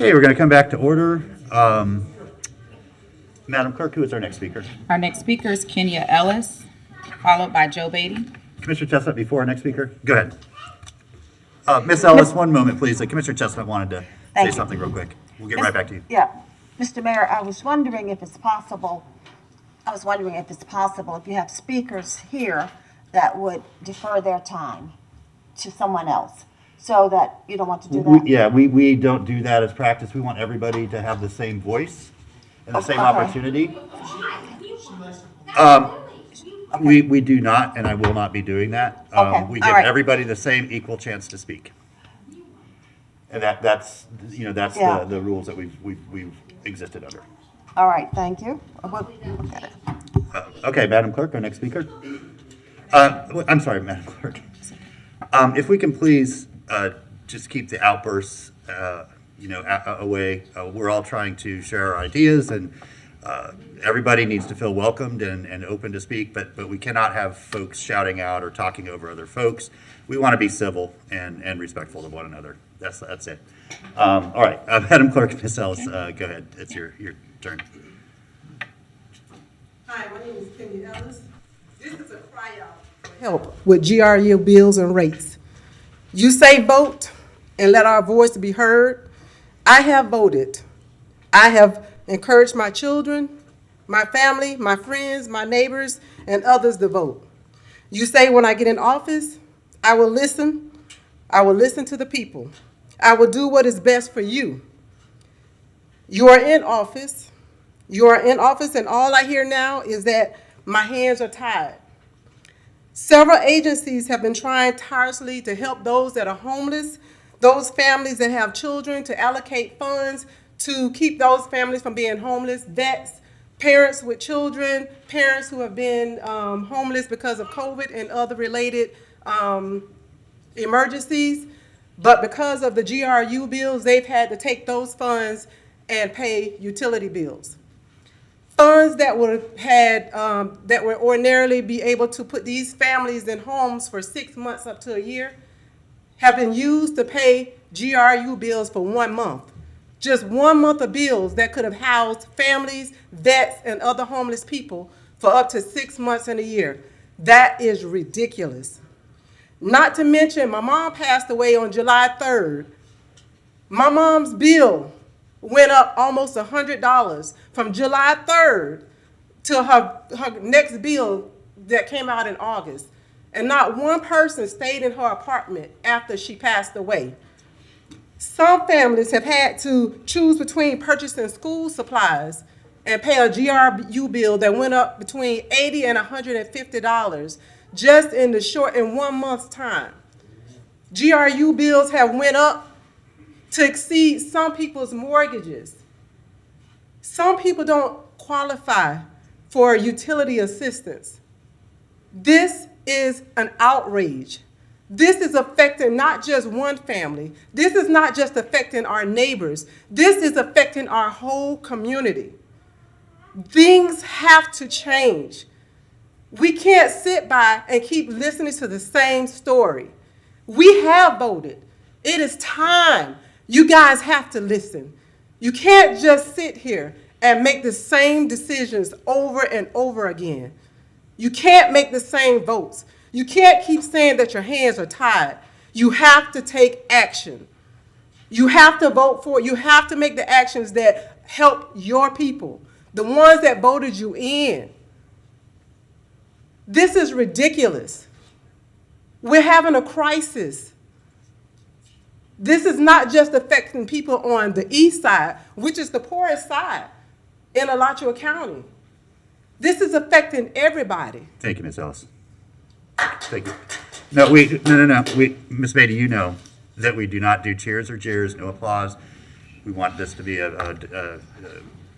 Okay, we're going to come back to order. Madam Clerk, who is our next speaker? Our next speaker is Kenya Ellis, followed by Joe Beatty. Commissioner Chestnut before our next speaker? Go ahead. Ms. Ellis, one moment, please. Commissioner Chestnut wanted to say Thank you. something real quick. We'll get right back to you. Yeah, Mr. Mayor, I was wondering if it's possible, if you have speakers here that would defer their time to someone else, so that you don't want to do that? Yeah, we don't do that as practice. We want everybody to have the same voice and the same Okay. opportunity. We do not, and I will not be doing that. Okay, We all give right. everybody the same equal chance to speak. And that's Yeah. the rules that we've existed under. All right, thank you. We'll look at it. Okay, Madam Clerk, our next speaker. I'm sorry, Madam Clerk. If we can please just keep the outbursts, away. We're all trying to share our ideas, and everybody needs to feel welcomed and open to speak, but we cannot have folks shouting out or talking over other folks. We want to be civil and respectful of one another. That's it. All right, Madam Clerk, Ms. Ellis, go ahead. It's your turn. Hi, my name is Kenya Ellis. This is a cry out for help with GRU bills and rates. You say vote and let our voice be heard. I have voted. I have encouraged my children, my family, my friends, my neighbors, and others to vote. You say when I get in office, I will listen. I will listen to the people. I will do what is best for you. You are in office. You are in office, and all I hear now is that my hands are tied. Several agencies have been trying tirelessly to help those that are homeless, those families that have children, to allocate funds to keep those families from being homeless, vets, parents with children, parents who have been homeless because of COVID and other related emergencies. But because of the GRU bills, they've had to take those funds and pay utility bills. Funds that would ordinarily be able to put these families in homes for 6 months up to a year have been used to pay GRU bills for 1 month. Just 1 month of bills that could have housed families, vets, and other homeless people for up to 6 months in a year. That is ridiculous. Not to mention, my mom passed away on July 3rd. My mom's bill went up almost $100 from July 3rd to her next bill that came out in August. And not one person stayed in her apartment after she passed away. Some families have had to choose between purchasing school supplies and pay a GRU bill that went up between $80 and $150 just in 1 month's time. GRU bills have went up to exceed some people's mortgages. Some people don't qualify for utility assistance. This is an outrage. This is affecting not just one family. This is not just affecting our neighbors. This is affecting our whole community. Things have to change. We can't sit by and keep listening to the same story. We have voted. It is time. You guys have to listen. You can't just sit here and make the same decisions over and over again. You can't make the same votes. You can't keep saying that your hands are tied. You have to take action. You have to vote for it. You have to make the actions that help your people, the ones that voted you in. This is ridiculous. We're having a crisis. This is not just affecting people on the east side, which is the poorest side in Alachua County. This is affecting everybody. Thank you, Ms. Ellis. Thank you. No. Ms. Beatty, you know that we do not do cheers or jeers, no applause. We want this to be a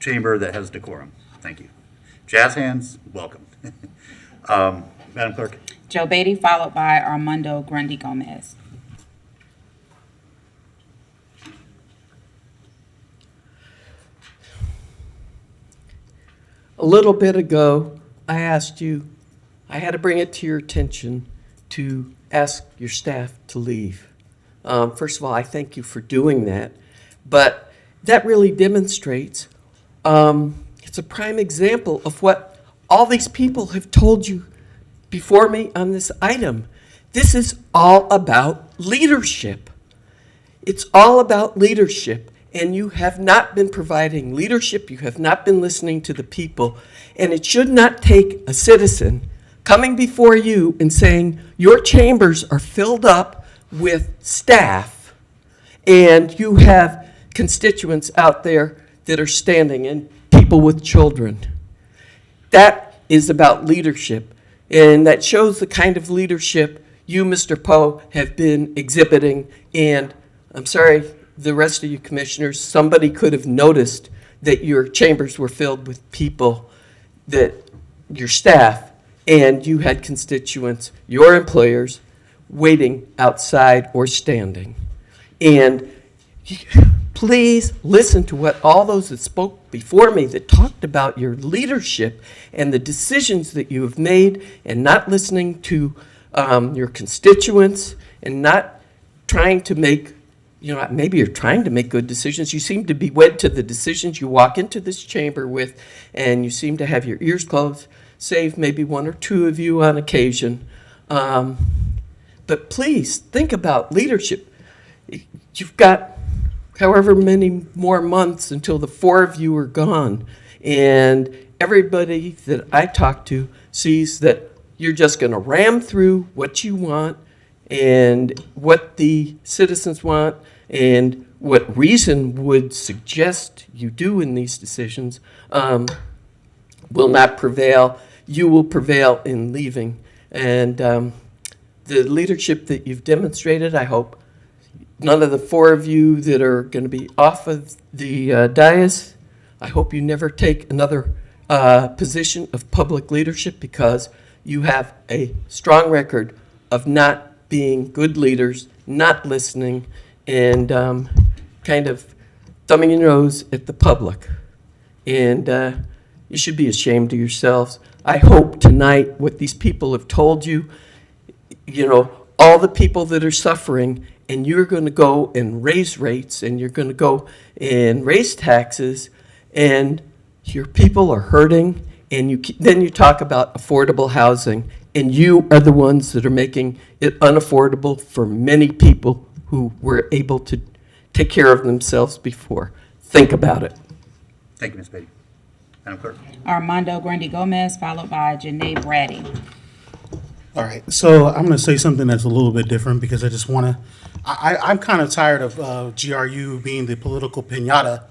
chamber that has decorum. Thank you. Jazz hands, welcome. Madam Clerk. Joe Beatty, followed by Armando Grundy Gomez. A little bit ago, I asked you, I had to bring it to your attention to ask your staff to leave. First of all, I thank you for doing that. But that really demonstrates, it's a prime example of what all these people have told you before me on this item. This is all about leadership. It's all about leadership, and you have not been providing leadership. You have not been listening to the people, and it should not take a citizen coming before you and saying your chambers are filled up with staff, and you have constituents out there that are standing, and people with children. That is about leadership, and that shows the kind of leadership you, Mr. Poe, have been exhibiting. And I'm sorry, the rest of you commissioners, somebody could have noticed that your chambers were filled with people, that your staff, and you had constituents, your employers, waiting outside or standing. And please listen to what all those that spoke before me that talked about your leadership and the decisions that you have made, and not listening to your constituents, and not trying to make, maybe you're trying to make good decisions. You seem to be wed to the decisions you walk into this chamber with, and you seem to have your ears closed, save maybe one or two of you on occasion. But please think about leadership. You've got however many more months until the four of you are gone, and everybody that I talk to sees that you're just going to ram through what you want and what the citizens want and what reason would suggest you do in these decisions will not prevail. You will prevail in leaving. And the leadership that you've demonstrated, I hope none of the four of you that are going to be off of the dais, I hope you never take another position of public leadership, because you have a strong record of not being good leaders, not listening, and kind of thumbing your nose at the public. And you should be ashamed of yourselves. I hope tonight what these people have told you, all the people that are suffering, and you're going to go and raise rates, and you're going to go and raise taxes, and your people are hurting, and then you talk about affordable housing, and you are the ones that are making it unaffordable for many people who were able to take care of themselves before. Think about it. Thank you, Ms. Beatty. Madam Clerk. Armando Grandi Gomez, followed by Janae Braddy. All right, so I'm going to say something that's a little bit different, because I just want to, I'm kind of tired of GRU being the political piñata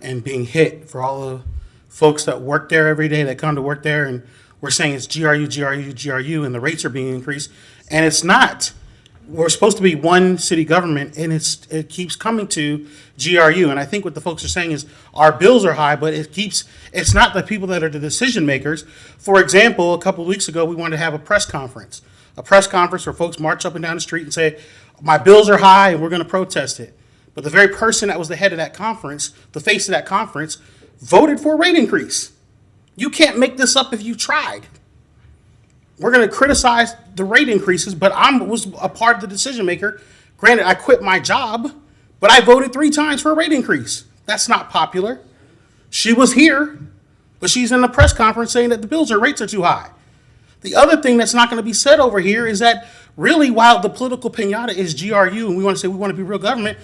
and being hit for all the folks that work there every day, that come to work there, and we're saying it's GRU, GRU, GRU, and the rates are being increased, and it's not. We're supposed to be one city government, and it keeps coming to GRU. And I think what the folks are saying is our bills are high, but it's not the people that are the decision makers. For example, a couple of weeks ago, we wanted to have a press conference where folks march up and down the street and say, my bills are high and we're going to protest it. But the very person that was the head of that conference, the face of that conference, voted for a rate increase. You can't make this up if you tried. We're going to criticize the rate increases, but I was a part of the decision maker. Granted, I quit my job, but I voted 3 times for a rate increase. That's not popular. She was here, but she's in the press conference saying that the rates are too high. The other thing that's not going to be said over here is that really, while the political piñata is GRU, and we want to say we want to be real government,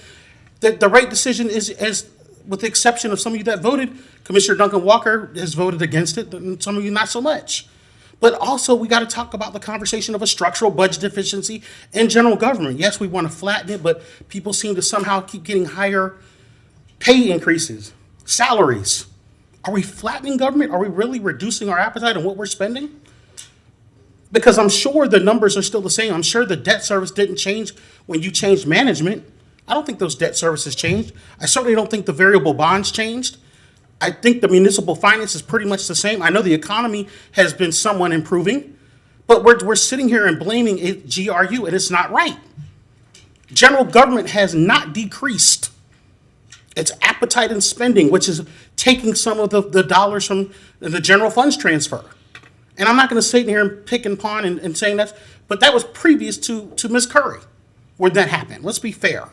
the rate decision is, with the exception of some of you that voted, Commissioner Duncan Walker has voted against it, and some of you not so much. But also, we got to talk about the conversation of a structural budget deficiency in general government. Yes, we want to flatten it, but people seem to somehow keep getting higher pay increases, salaries. Are we flattening government? Are we really reducing our appetite on what we're spending? Because I'm sure the numbers are still the same. I'm sure the debt service didn't change when you changed management. I don't think those debt services changed. I certainly don't think the variable bonds changed. I think the municipal finance is pretty much the same. I know the economy has been somewhat improving, but we're sitting here and blaming it GRU, and it's not right. General government has not decreased its appetite in spending, which is taking some of the dollars from the general funds transfer. And I'm not going to sit here and pick and pawn and saying that, but that was previous to Ms. Curry, where that happened. Let's be fair.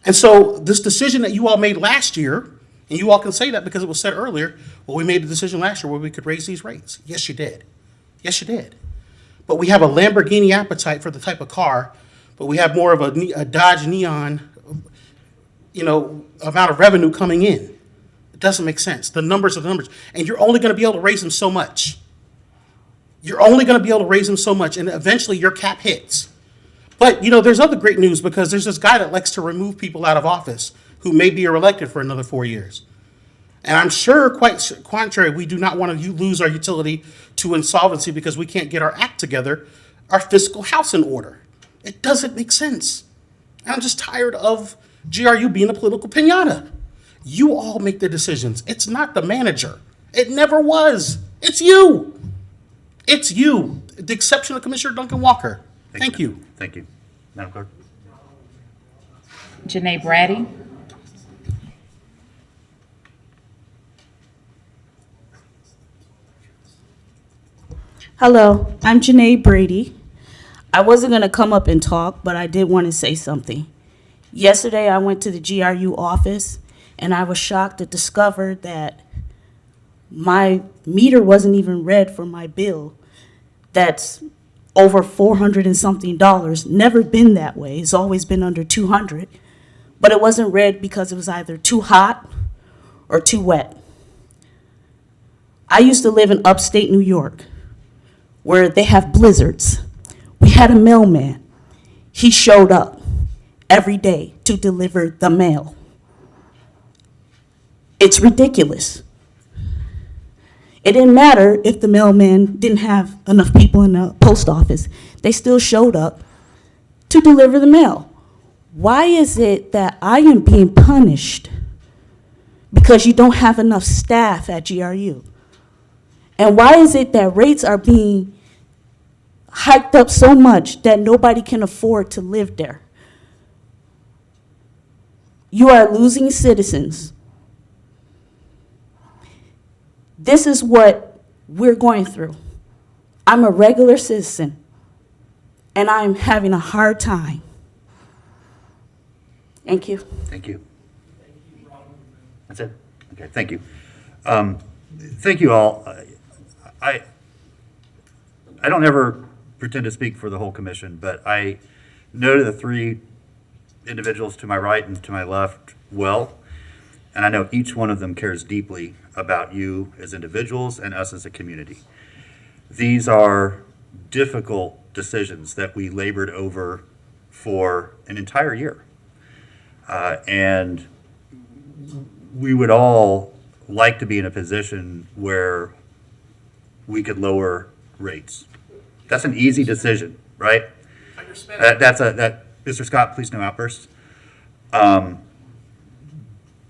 And so this decision that you all made last year, and you all can say that because it was said earlier, well, we made a decision last year where we could raise these rates. Yes, you did. Yes, you did. But we have a Lamborghini appetite for the type of car, but we have more of a Dodge Neon, amount of revenue coming in. It doesn't make sense. The numbers are the numbers. And you're only going to be able to raise them so much. You're only going to be able to raise them so much, and eventually your cap hits. But, there's other great news because there's this guy that likes to remove people out of office who may be reelected for another 4 years. And I'm sure, quite contrary, we do not want to lose our utility to insolvency because we can't get our act together, our fiscal house in order. It doesn't make sense. And I'm just tired of GRU being a political piñata. You all make the decisions. It's not the manager. It never was. It's you. It's you, the exception of Commissioner Duncan Walker. Thank you. Thank you. Madam Clerk? Janae Brady. Hello, I'm Janae Brady. I wasn't going to come up and talk, but I did want to say something. Yesterday, I went to the GRU office, and I was shocked to discover that my meter wasn't even read for my bill. That's over $400 and something. Never been that way. It's always been under 200. But it wasn't read because it was either too hot or too wet. I used to live in upstate New York, where they have blizzards. We had a mailman. He showed up every day to deliver the mail. It's ridiculous. It didn't matter if the mailman didn't have enough people in the post office. They still showed up to deliver the mail. Why is it that I am being punished because you don't have enough staff at GRU? And why is it that rates are being hiked up so much that nobody can afford to live there? You are losing citizens. This is what we're going through. I'm a regular citizen, and I'm having a hard time. Thank you. Thank you. That's it? Okay, thank you. Thank you all. I don't ever pretend to speak for the whole commission, but I know the three individuals to my right and to my left well, and I know each one of them cares deeply about you as individuals and us as a community. These are difficult decisions that we labored over for an entire year. And we would all like to be in a position where we could lower rates. That's an easy decision, right? Mr. Scott, please no outbursts.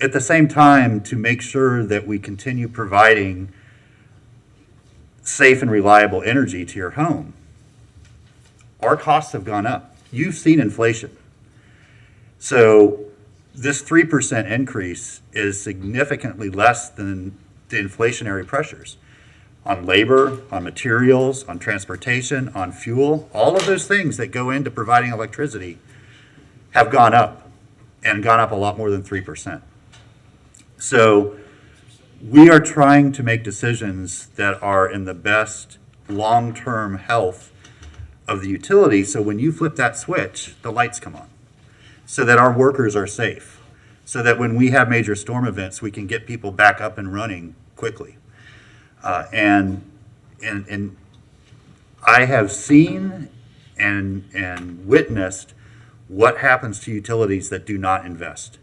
At the same time, to make sure that we continue providing safe and reliable energy to your home, our costs have gone up. You've seen inflation. So this 3% increase is significantly less than the inflationary pressures on labor, on materials, on transportation, on fuel. All of those things that go into providing electricity have gone up, and gone up a lot more than 3%. So we are trying to make decisions that are in the best long-term health of the utility, so when you flip that switch, the lights come on, so that our workers are safe, so that when we have major storm events, we can get people back up and running quickly. And I have seen and witnessed what happens to utilities that do not invest.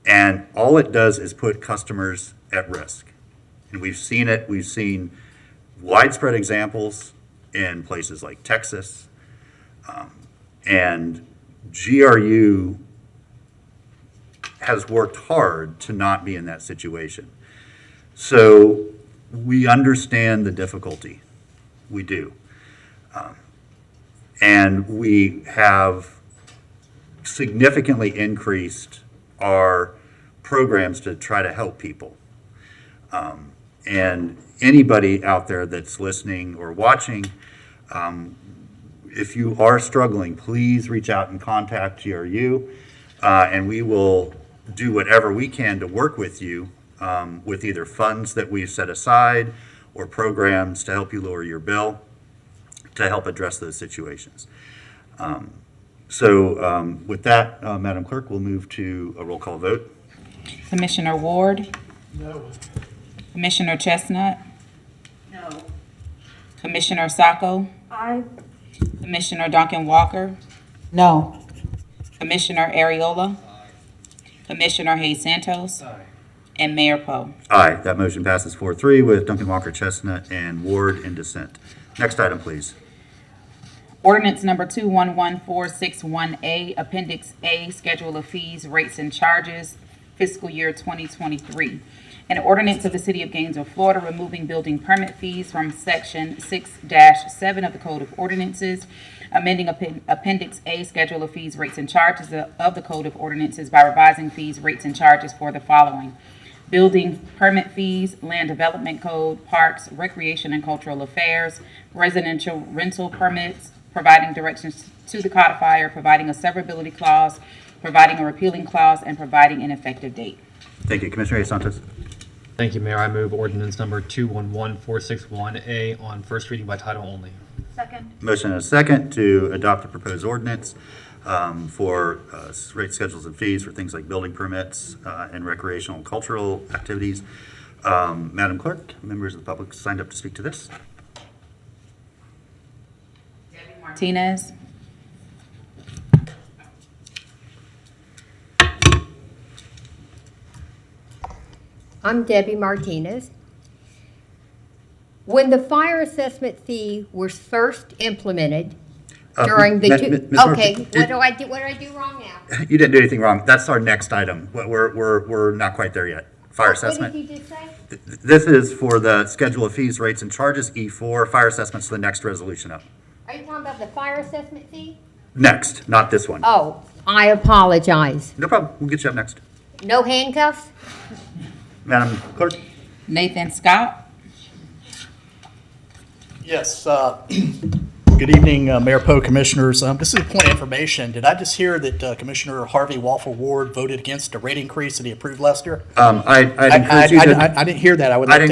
And all it does is put customers at risk. And we've seen it. We've seen widespread examples in places like Texas. And GRU has worked hard to not be in that situation. So we understand the difficulty. We do. And we have significantly increased our programs to try to help people. And anybody out there that's listening or watching, if you are struggling, please reach out and contact GRU. And we will do whatever we can to work with you with either funds that we've set aside or programs to help you lower your bill to help address those situations. So with that, Madam Clerk, we'll move to a roll call vote. Commissioner Ward? No. Commissioner Chestnut? No. Commissioner Sacco? Aye. Commissioner Duncan Walker? No. Commissioner Ariola? Commissioner Hayes Santos? And Mayor Poe. Aye, that motion passes 4-3 with Duncan Walker, Chestnut, and Ward in dissent. Next item, please. Ordinance number 211461A, Appendix A, Schedule of Fees, Rates, and Charges, fiscal year 2023. An ordinance of the City of Gainesville, Florida, removing building permit fees from Section 6-7 of the Code of Ordinances, amending Appendix A, Schedule of Fees, Rates, and Charges of the Code of Ordinances by revising fees, rates, and charges for the following: building permit fees, land development code, parks, recreation and cultural affairs, residential rental permits, providing directions to the codifier, providing a severability clause, providing a repealing clause, and providing an effective date. Thank you. Commissioner Hayes Santos. Thank you, Mayor. I move ordinance number 211461A on first reading by title only. Second. Motion and a second to adopt the proposed ordinance for rate schedules and fees for things like building permits and recreational and cultural activities. Madam Clerk, members of the public signed up to speak to this. Martinez. I'm Debbie Martinez. When the fire assessment fee was first implemented during the okay, what did I do wrong now? You didn't do anything wrong. That's our next item. We're not quite there yet. Fire assessment. What did you just say? This is for the schedule of fees, rates, and charges, E4. Fire assessment's the next resolution up. Are you talking about the fire assessment fee? Next, not this one. Oh, I apologize. No problem. We'll get you up next. No handcuffs? Madam Clerk. Nathan Scott. Yes, good evening, Mayor Poe, Commissioners. This is a point of information. Did I just hear that Commissioner Harvey Waffle Ward voted against a rate increase that he approved last year? I didn't hear that.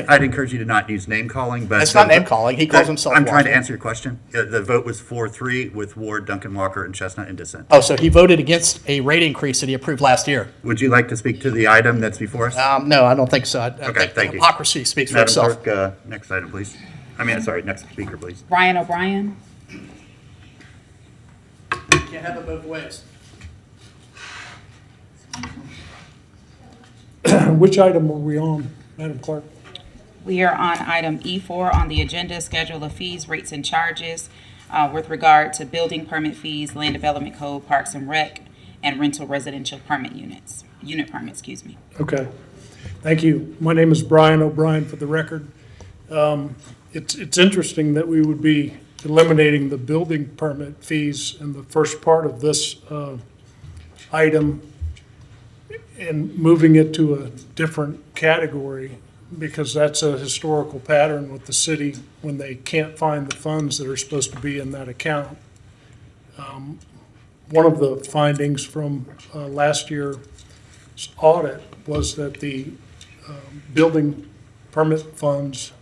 I'd encourage you to not use name calling, but It's not name calling. He calls himself I'm trying to Waffle. answer your question. The vote was 4-3 with Ward, Duncan Walker, and Chestnut in dissent. Oh, so he voted against a rate increase that he approved last year? Would you like to speak to the item that's before us? No, I don't think so. I Okay, think thank you. hypocrisy speaks for Madam itself. Clerk, next item, please. Next speaker, please. Brian O'Brien. Can't have it both ways. Which item are we on, Madam Clerk? We are on item E4 on the agenda, Schedule of Fees, Rates, and Charges with regard to building permit fees, land development code, parks and rec, and rental residential unit permits, excuse me. Okay. Thank you. My name is Brian O'Brien for the record. It's interesting that we would be eliminating the building permit fees in the first part of this item and moving it to a different category, because that's a historical pattern with the city when they can't find the funds that are supposed to be in that account. One of the findings from last year's audit was that the building permit funds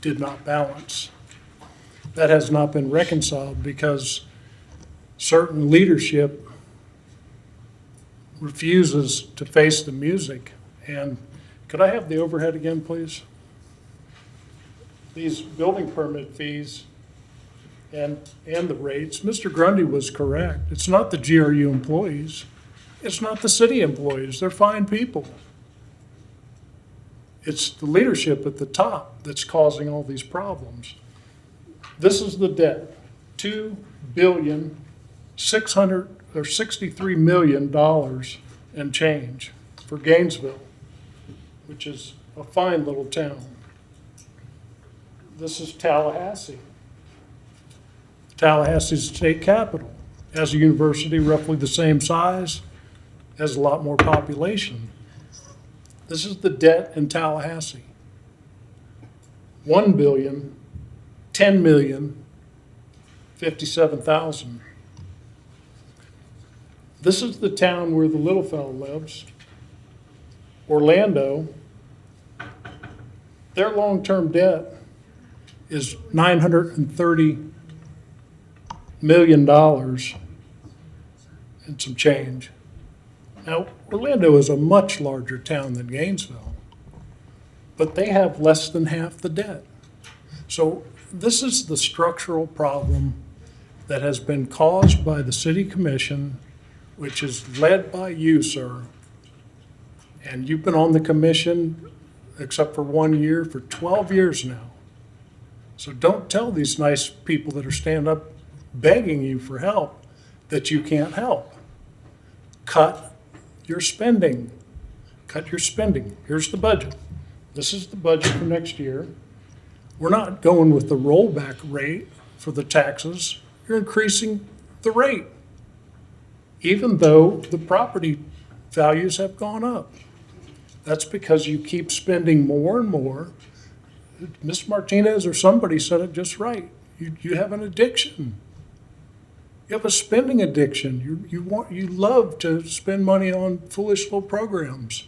did not balance. That has not been reconciled because certain leadership refuses to face the music. And could I have the overhead again, please? These building permit fees and the rates, Mr. Grundy was correct. It's not the GRU employees. It's not the city employees. They're fine people. It's the leadership at the top that's causing all these problems. This is the debt, $2,663 million and change for Gainesville, which is a fine little town. This is Tallahassee. Tallahassee's the state capital, has a university roughly the same size, has a lot more population. This is the debt in Tallahassee. $1 billion, $10 million, 57,000. This is the town where the little fellow lives. Orlando, their long-term debt is $930 million and some change. Now, Orlando is a much larger town than Gainesville, but they have less than half the debt. So this is the structural problem that has been caused by the city commission, which is led by you, sir. And you've been on the commission, except for 1 year, for 12 years now. So don't tell these nice people that are standing up begging you for help that you can't help. Cut your spending. Cut your spending. Here's the budget. This is the budget for next year. We're not going with the rollback rate for the taxes. You're increasing the rate, even though the property values have gone up. That's because you keep spending more and more. Ms. Martinez or somebody said it just right. You have an addiction. You have a spending addiction. You love to spend money on foolish little programs.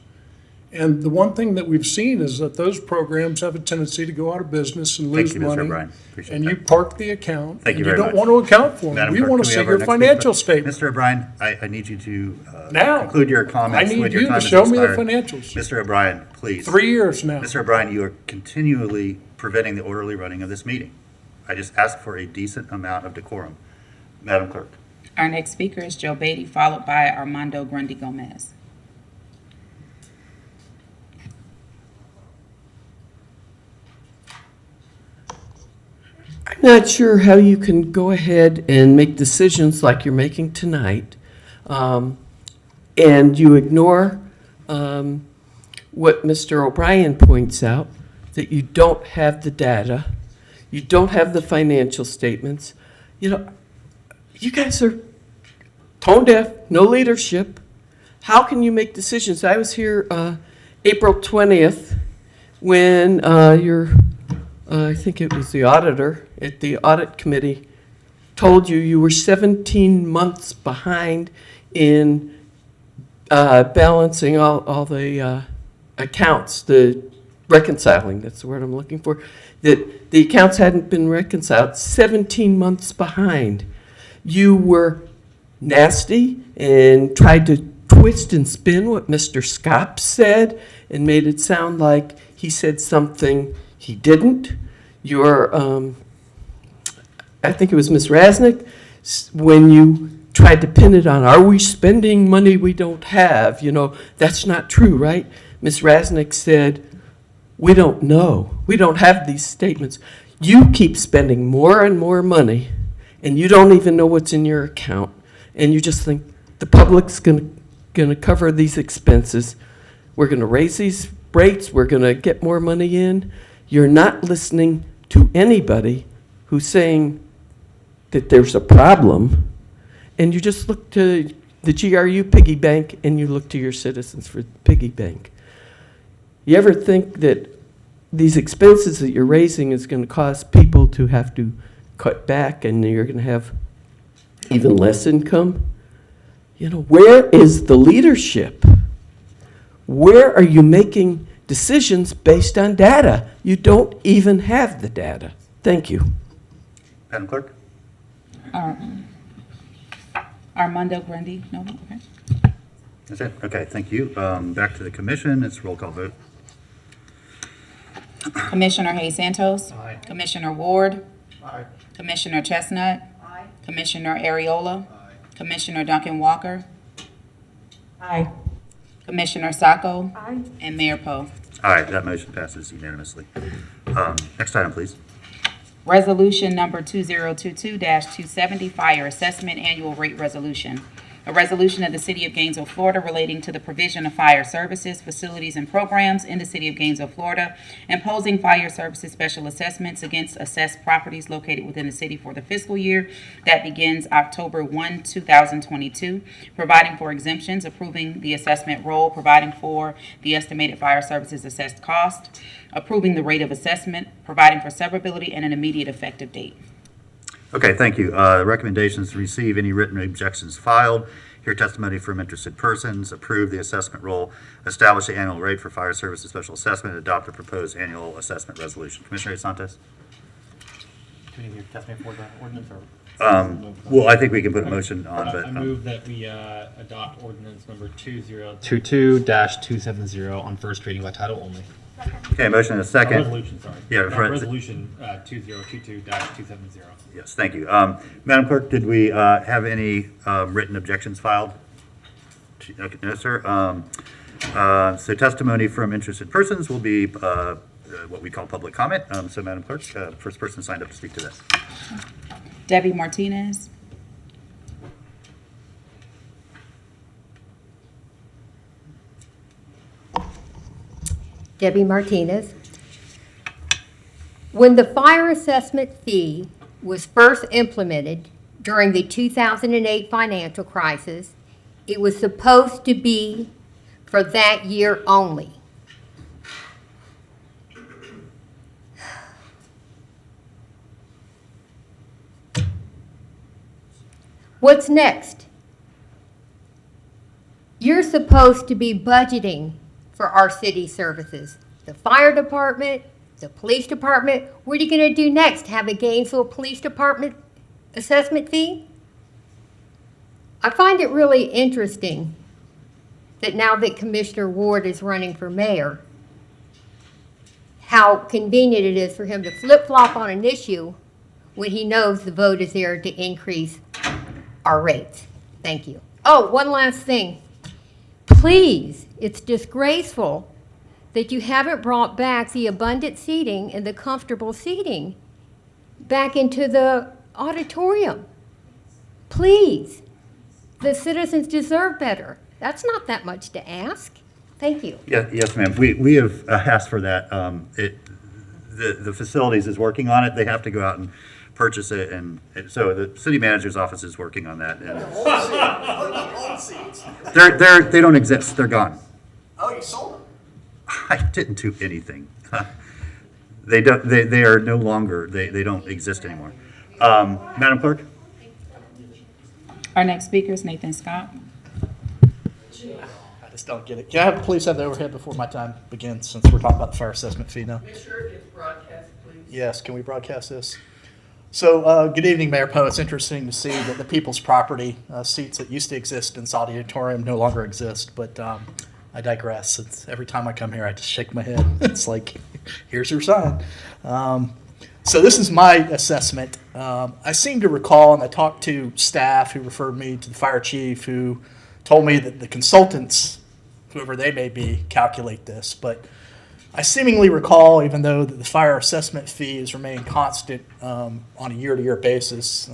And the one thing that we've seen is that those programs have a tendency to go out of business and lose Thank you, Mr. money. O'Brien. Appreciate And that. you park the account. Thank you and very you don't much. want to account for them. Madam We Clerk, want can to see have our your next financial speaker? statement. Mr. O'Brien, I need you to Now. conclude your comments I need when your you time to has show me the expired. financials. Mr. O'Brien, please. 3 years now. Mr. O'Brien, you are continually preventing the orderly running of this meeting. I just ask for a decent amount of decorum. Madam Clerk. Our next speaker is Joe Beatty, followed by Armando Grundy Gomez. I'm not sure how you can go ahead and make decisions like you're making tonight, and you ignore what Mr. O'Brien points out, that you don't have the data, you don't have the financial statements. You know, you guys are tone deaf, no leadership. How can you make decisions? I was here April 20th when I think it was the auditor at the audit committee told you were 17 months behind in balancing all the accounts, the reconciling, that's the word I'm looking for, that the accounts hadn't been reconciled, 17 months behind. You were nasty and tried to twist and spin what Mr. Scott said and made it sound like he said something he didn't. I think it was Ms. Rasnick, when you tried to pin it on, are we spending money we don't have? You know, that's not true, right? Ms. Rasnick said, we don't know. We don't have these statements. You keep spending more and more money, and you don't even know what's in your account, and you just think the public's going to cover these expenses. We're going to raise these rates. We're going to get more money in. You're not listening to anybody who's saying that there's a problem, and you just look to the GRU piggy bank and you look to your citizens for piggy bank. You ever think that these expenses that you're raising is going to cause people to have to cut back and you're going to have even less income? You know, where is the leadership? Where are you making decisions based on data? You don't even have the data. Thank you. Madam Clerk. Armando Grundy, no, okay. That's it. Okay, thank you. Back to the commission. It's roll call vote. Commissioner Hayes Santos. Aye. Commissioner Ward. Aye. Commissioner Chestnut. Commissioner Ariola. Commissioner Duncan Walker. Aye. Commissioner Sacco. And Mayor Poe. Aye, that motion passes unanimously. Next item, please. Resolution number 2022-270, Fire Assessment Annual Rate Resolution. A resolution of the City of Gainesville, Florida relating to the provision of fire services, facilities, and programs in the City of Gainesville, Florida, imposing fire services special assessments against assessed properties located within the city for the fiscal year that begins October 1, 2022, providing for exemptions, approving the assessment roll, providing for the estimated fire services assessed cost, approving the rate of assessment, providing for severability and an immediate effective date. Okay, thank you. Recommendations to receive any written objections filed hear testimony from interested persons, approve the assessment roll, establish the annual rate for fire services special assessment, adopt the proposed annual assessment resolution. Commissioner Santos? Do we need to hear testimony for the ordinance or? Well, I think we can put a motion on, but. I move that we adopt ordinance number 2022-270 on first reading by title only. Okay, motion and a second. Resolution, sorry. Yeah, Resolution 2022-270. Yes, thank you. Madam Clerk, did we have any written objections filed? Okay, no, sir. So testimony from interested persons will be what we call public comment. So Madam Clerk, first person signed up to speak to this. Debbie Martinez. Debbie Martinez. When the fire assessment fee was first implemented during the 2008 financial crisis, it was supposed to be for that year only. What's next? You're supposed to be budgeting for our city services. The fire department, the police department. What are you going to do next? Have a Gainesville Police Department assessment fee? I find it really interesting that now that Commissioner Ward is running for mayor, how convenient it is for him to flip-flop on an issue when he knows the vote is there to increase our rates. Thank you. Oh, one last thing. Please, it's disgraceful that you haven't brought back the abundant seating and the comfortable seating back into the auditorium. Please. The citizens deserve better. That's not that much to ask. Thank you. Yeah, yes, ma'am. We have asked for that. The facilities is working on it. They have to go out and purchase it, and so the city manager's office is working on that. And they don't exist. They're gone. Oh, you sold them? I didn't do anything. They don't. They are no longer. They don't exist anymore. Madam Clerk. Our next speaker is Nathan Scott. I just don't get it. Can I have, please have the overhead before my time begins, since we're talking about the fire assessment fee now? Make sure it gets broadcast, please. Yes, can we broadcast this? So, good evening, Mayor Poe. It's interesting to see that the People's Property seats that used to exist in this auditorium no longer exist, but I digress. Every time I come here, I just shake my head. It's like, here's your sign. So this is my assessment. I seem to recall, and I talked to staff who referred me to the fire chief, who told me that the consultants, whoever they may be, calculate this. But I seemingly recall, even though the fire assessment fee has remained constant on a year-to-year basis,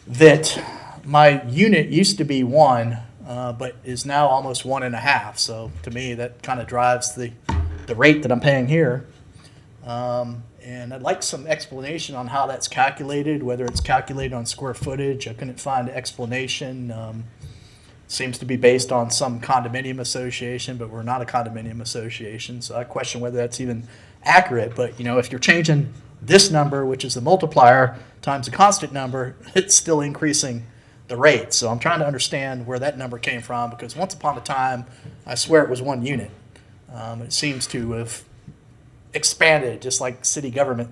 that my unit used to be 1, but is now almost 1.5. So to me, that kind of drives the rate that I'm paying here. And I'd like some explanation on how that's calculated, whether it's calculated on square footage. I couldn't find an explanation. Seems to be based on some condominium association, but we're not a condominium association, so I question whether that's even accurate. But, you know, if you're changing this number, which is the multiplier, times a constant number, it's still increasing the rate. So I'm trying to understand where that number came from, because once upon a time, I swear it was 1 unit. It seems to have expanded, just like city government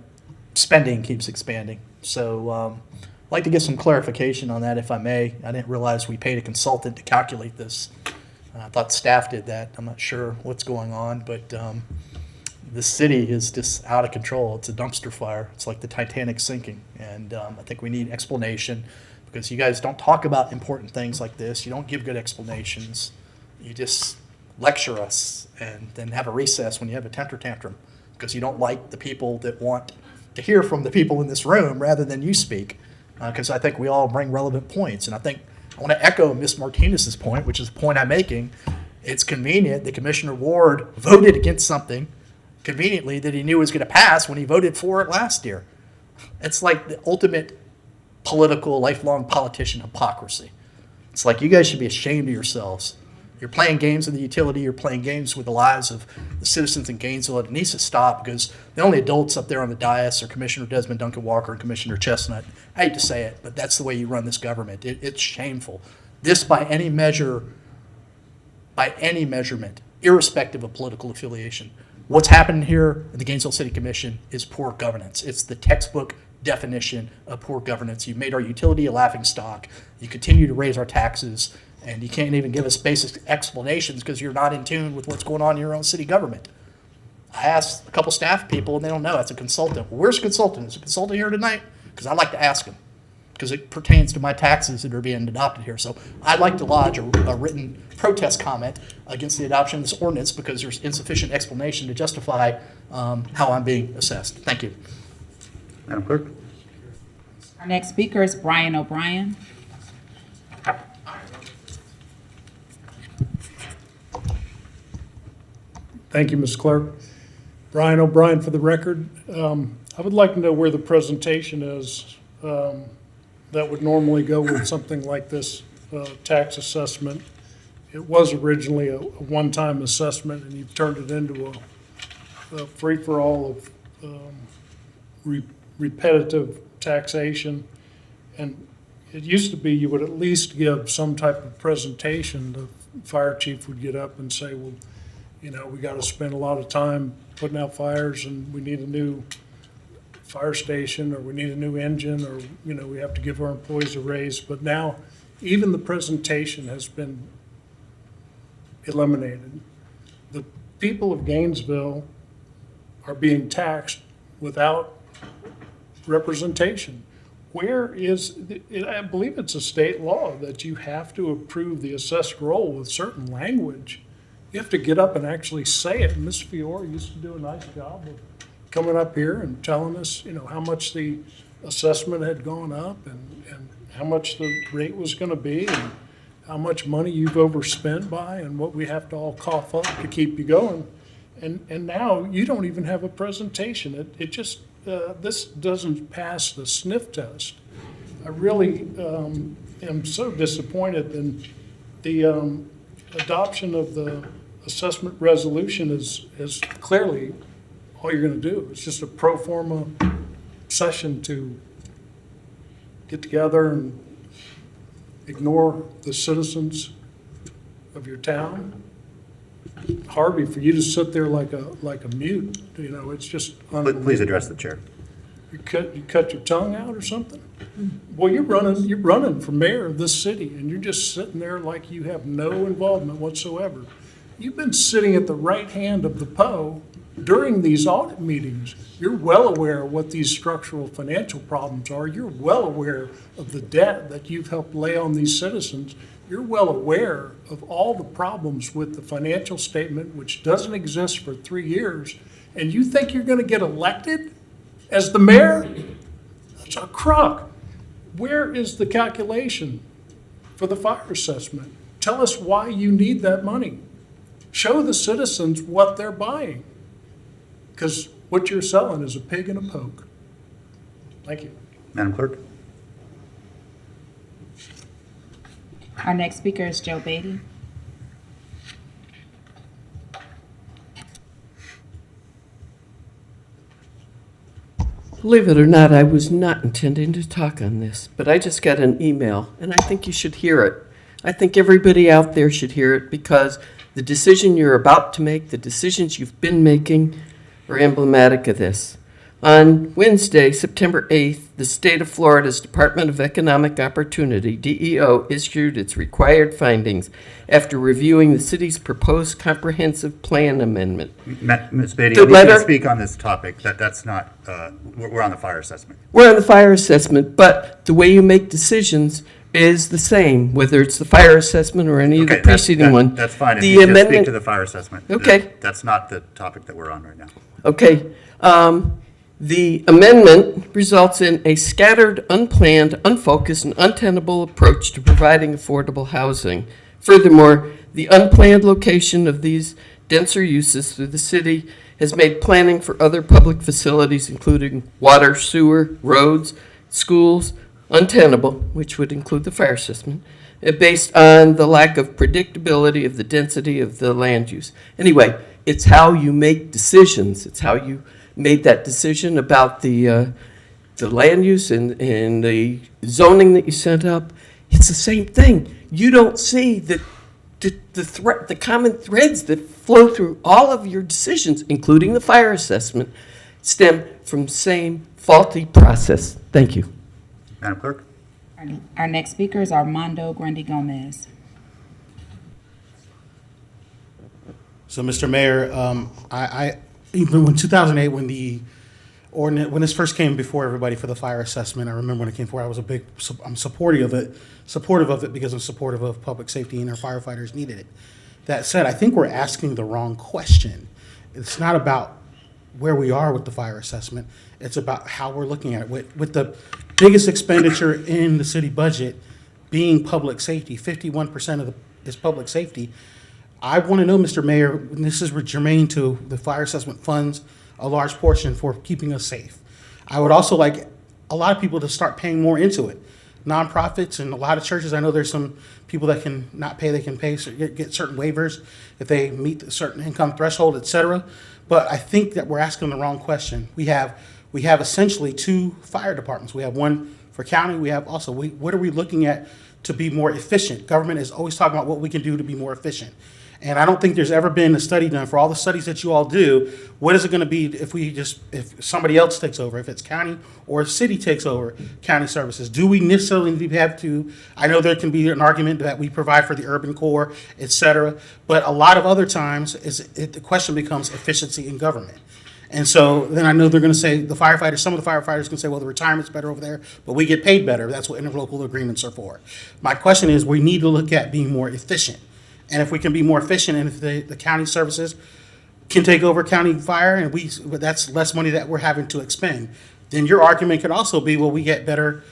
spending keeps expanding. So I'd like to get some clarification on that, if I may. I didn't realize we paid a consultant to calculate this. I thought staff did that. I'm not sure what's going on, but the city is just out of control. It's a dumpster fire. It's like the Titanic sinking, and I think we need explanation, because you guys don't talk about important things like this. You don't give good explanations. You just lecture us and then have a recess when you have a temper tantrum, because you don't like the people that want to hear from the people in this room rather than you speak. Because I think we all bring relevant points. And I think I want to echo Ms. Martinez's point, which is the point I'm making. It's convenient that Commissioner Ward voted against something conveniently that he knew was going to pass when he voted for it last year. It's like the ultimate political, lifelong politician hypocrisy. It's like, you guys should be ashamed of yourselves You're playing games with the utility, you're playing games with the lives of the citizens in Gainesville, and it needs to stop because the only adults up there on the dais are Commissioner Desmond Duncan Walker and Commissioner Chestnut. I hate to say it, but that's the way you run this government. It's shameful. This, by any measure, by any measurement, irrespective of political affiliation, what's happened here at the Gainesville City Commission is poor governance. It's the textbook definition of poor governance. You made our utility a laughingstock. You continue to raise our taxes, and you can't even give us basic explanations because you're not in tune with what's going on in your own city government. I asked a couple staff people, and they don't know. That's a consultant. Well, where's a consultant? Is a consultant here tonight? Because I'd like to ask him, because it pertains to my taxes that are being adopted here. So I'd like to lodge a written protest comment against the adoption of this ordinance because there's insufficient explanation to justify how I'm being assessed. Thank you. Madam Clerk? Our next speaker is Brian O'Brien. Thank you, Ms. Clerk. Brian O'Brien for the record. I would like to know where the presentation is that would normally go with something like this tax assessment. It was originally a one-time assessment, and you've turned it into a free-for-all of repetitive taxation. And it used to be you would at least give some type of presentation. The fire chief would get up and say, well, you know, we got to spend a lot of time putting out fires, and we need a new fire station, or we need a new engine, or, you know, we have to give our employees a raise. But now even the presentation has been eliminated. The people of Gainesville are being taxed without representation. Where is, I believe it's a state law that you have to approve the assessed roll with certain language. You have to get up and actually say it. Ms. Fiore used to do a nice job of coming up here and telling us, you know, how much the assessment had gone up and how much the rate was going to be and how much money you've overspent by and what we have to all cough up to keep you going. And now you don't even have a presentation. It just, this doesn't pass the sniff test. I really am so disappointed. And the adoption of the assessment resolution is clearly all you're going to do. It's just a pro forma session to get together and ignore the citizens of your town. Harvey, for you to sit there like a mute, you know, it's just unbelievable. Please address the chair. You cut your tongue out or something? Well, you're running for mayor of this city, and you're just sitting there like you have no involvement whatsoever. You've been sitting at the right hand of the PO during these audit meetings. You're well aware of what these structural financial problems are. You're well aware of the debt that you've helped lay on these citizens. You're well aware of all the problems with the financial statement, which doesn't exist for 3 years, and you think you're going to get elected as the mayor? That's a crock. Where is the calculation for the fire assessment? Tell us why you need that money. Show the citizens what they're buying, because what you're selling is a pig in a poke. Thank you. Madam Clerk? Our next speaker is Joe Beatty. Believe it or not, I was not intending to talk on this, but I just got an email, and I think you should hear it. I think everybody out there should hear it because the decision you're about to make, the decisions you've been making, are emblematic of this. On Wednesday, September 8th, the state of Florida's Department of Economic Opportunity, DEO, issued its required findings after reviewing the city's proposed comprehensive plan amendment. Ms. Beatty, The I need you letter- to speak on this topic. That's not, we're on the fire assessment. We're on the fire assessment, but the way you make decisions is the same, whether it's the fire assessment or any of the Okay, that's- preceding one. That's fine. If The you just speak amendment- to the fire assessment. Okay. That's not the topic that we're on right now. Okay. The amendment results in a scattered, unplanned, unfocused, and untenable approach to providing affordable housing. Furthermore, the unplanned location of these denser uses through the city has made planning for other public facilities, including water, sewer, roads, schools, untenable, which would include the fire assessment, based on the lack of predictability of the density of the land use. Anyway, it's how you make decisions. It's how you made that decision about the land use and the zoning that you sent up. It's the same thing. You don't see the common threads that flow through all of your decisions, including the fire assessment, stem from the same faulty process. Thank you. Madam Clerk? Our next speaker is Armando Grande Gomez. So, Mr. Mayor, I even when 2008, when the ordinance, when this first came before everybody for the fire assessment, I remember when it came forward, I'm supportive of it because I'm supportive of public safety and our firefighters needed it. That said, I think we're asking the wrong question. It's not about where we are with the fire assessment. It's about how we're looking at it. With the biggest expenditure in the city budget being public safety, 51% of is public safety. I want to know, Mr. Mayor, and this is germane to the fire assessment funds, a large portion for keeping us safe. I would also like a lot of people to start paying more into it. Nonprofits and a lot of churches, I know there's some people that can not pay, they can pay, so get certain waivers if they meet a certain income threshold, et cetera. But I think that we're asking the wrong question. We have essentially two fire departments. We have one for county. We have also, what are we looking at to be more efficient? Government is always talking about what we can do to be more efficient. And I don't think there's ever been a study done for all the studies that you all do. What is it going to be if somebody else takes over, if it's county or if city takes over county services? Do we necessarily have to? I know there can be an argument that we provide for the urban core, et cetera, but a lot of other times the question becomes efficiency in government. And so then I know they're going to say some of the firefighters can say, well, the retirement's better over there, but we get paid better. That's what interlocal agreements are for. My question is, we need to look at being more efficient. And if we can be more efficient, and if the county services can take over county fire, and that's less money that we're having to expend, then your argument could also be, well, we get better,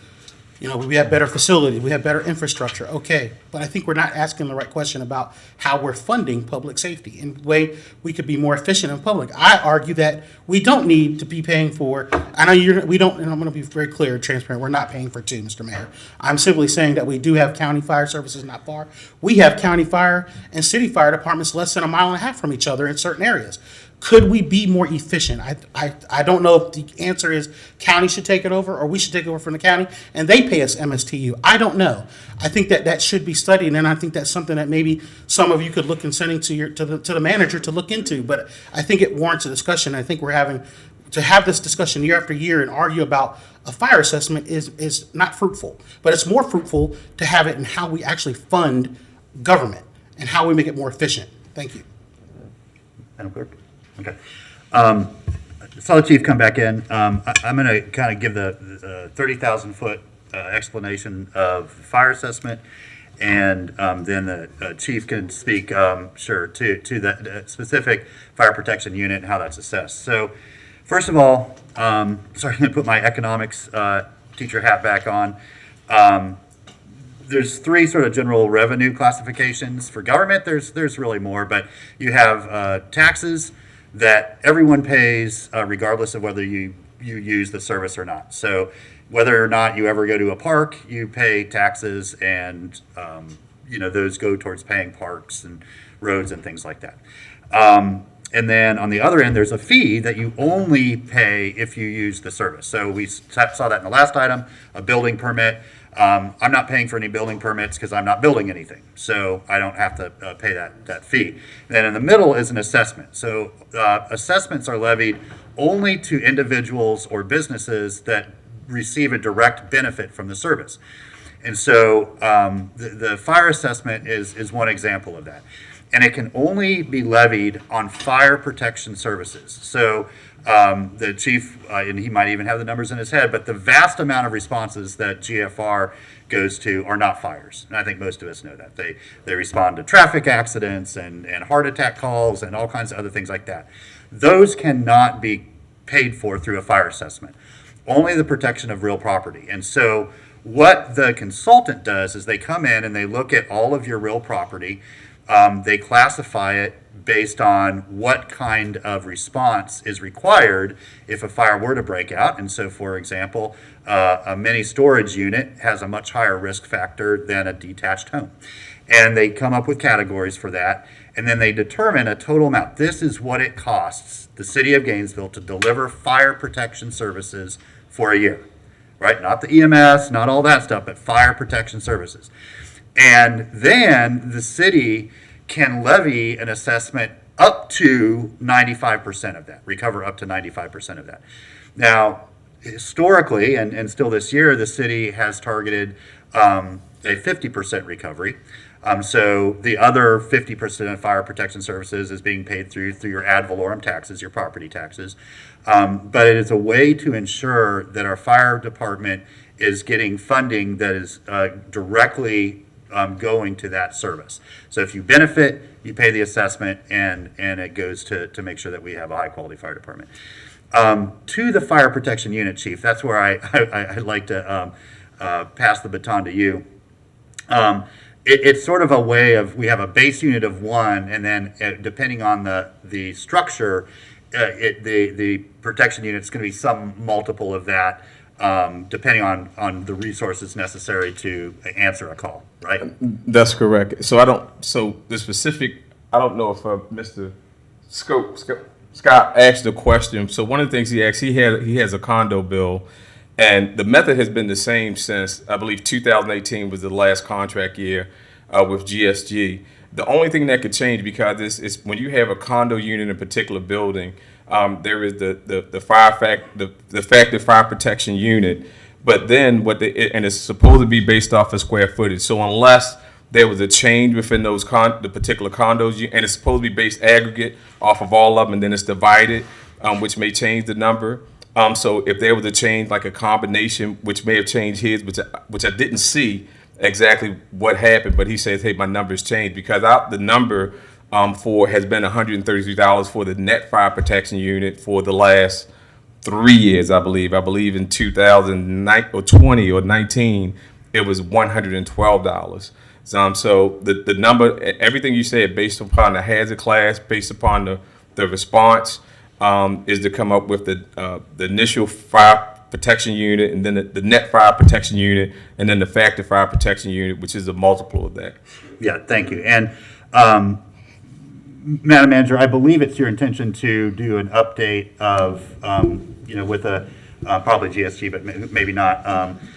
we have better facilities, we have better infrastructure. Okay, but I think we're not asking the right question about how we're funding public safety in the way we could be more efficient in public. I argue that we don't need to be paying for. I know we don't, and I'm going to be very clear, transparent. We're not paying for two, Mr. Mayor. I'm simply saying that we do have county fire services not far. We have county fire and city fire departments less than a mile and a half from each other in certain areas. Could we be more efficient? I don't know if the answer is county should take it over or we should take it over from the county and they pay us MSTU. I don't know. I think that should be studied, and I think that's something that maybe some of you could look in sending to the manager to look into. But I think it warrants a discussion. I think we're having to have this discussion year after year and argue about a fire assessment is not fruitful. But it's more fruitful to have it in how we actually fund government and how we make it more efficient. Thank you. Madam Clerk? Okay. Saw the chief come back in. I'm going to kind of give the 30,000-foot explanation of fire assessment, and then the chief can speak, sure, to that specific fire protection unit and how that's assessed. So, first of all, sorry, I'm going to put my economics teacher hat back on. There's three sort of general revenue classifications. For government, there's really more, but you have taxes that everyone pays regardless of whether you use the service or not. So whether or not you ever go to a park, you pay taxes, and those go towards paying parks and roads and things like that. And then on the other end, there's a fee that you only pay if you use the service. So we saw that in the last item, a building permit. I'm not paying for any building permits because I'm not building anything, so I don't have to pay that fee. And then in the middle is an assessment. So assessments are levied only to individuals or businesses that receive a direct benefit from the service. And so the fire assessment is one example of that. And it can only be levied on fire protection services. So the chief, and he might even have the numbers in his head, but the vast amount of responses that GFR goes to are not fires. And I think most of us know that. They respond to traffic accidents and heart attack calls and all kinds of other things like that. Those cannot be paid for through a fire assessment. Only the protection of real property. And so what the consultant does is they come in and they look at all of your real property. They classify it based on what kind of response is required if a fire were to break out. And so, for example, a mini storage unit has a much higher risk factor than a detached home. And they come up with categories for that, and then they determine a total amount. This is what it costs the city of Gainesville to deliver fire protection services for a year, right? Not the EMS, not all that stuff, but fire protection services. And then the city can levy an assessment up to 95% of that, recover up to 95% of that. Now, historically, and still this year, the city has targeted a 50% recovery. So the other 50% of fire protection services is being paid through your ad valorem taxes, your property taxes. But it is a way to ensure that our fire department is getting funding that is directly going to that service. So if you benefit, you pay the assessment, and it goes to make sure that we have a high quality fire department. To the fire protection unit, Chief, that's where I'd like to pass the baton to you. It's sort of a way of, we have a base unit of one, and then depending on the structure, the protection unit is going to be some multiple of that, depending on the resources necessary to answer a call, right? That's correct. So I don't know if Mr. Scott asked the question. So one of the things he asked, he has a condo bill. And the method has been the same since, I believe, 2018 was the last contract year with GSG. The only thing that could change, because it's when you have a condo unit in a particular building, there is the factor fire protection unit, but then and it's supposed to be based off of square footage. So unless there was a change within those the particular condos, and it's supposed to be based aggregate off of all of them, and then it's divided, which may change the number. So if there was a change, like a combination, which may have changed his, which I didn't see exactly what happened, but he says, hey, my number's changed, because the number has been $133 for the net fire protection unit for the last 3 years, I believe. I believe in 2020 or 19, it was $112. So the number, everything you said, based upon the hazard class, based upon the response, is to come up with the initial fire protection unit, and then the net fire protection unit, and then the factor fire protection unit, which is a multiple of that. Yeah, thank you. And Madam Manager, I believe it's your intention to do an update of, with a probably GSG, but maybe not,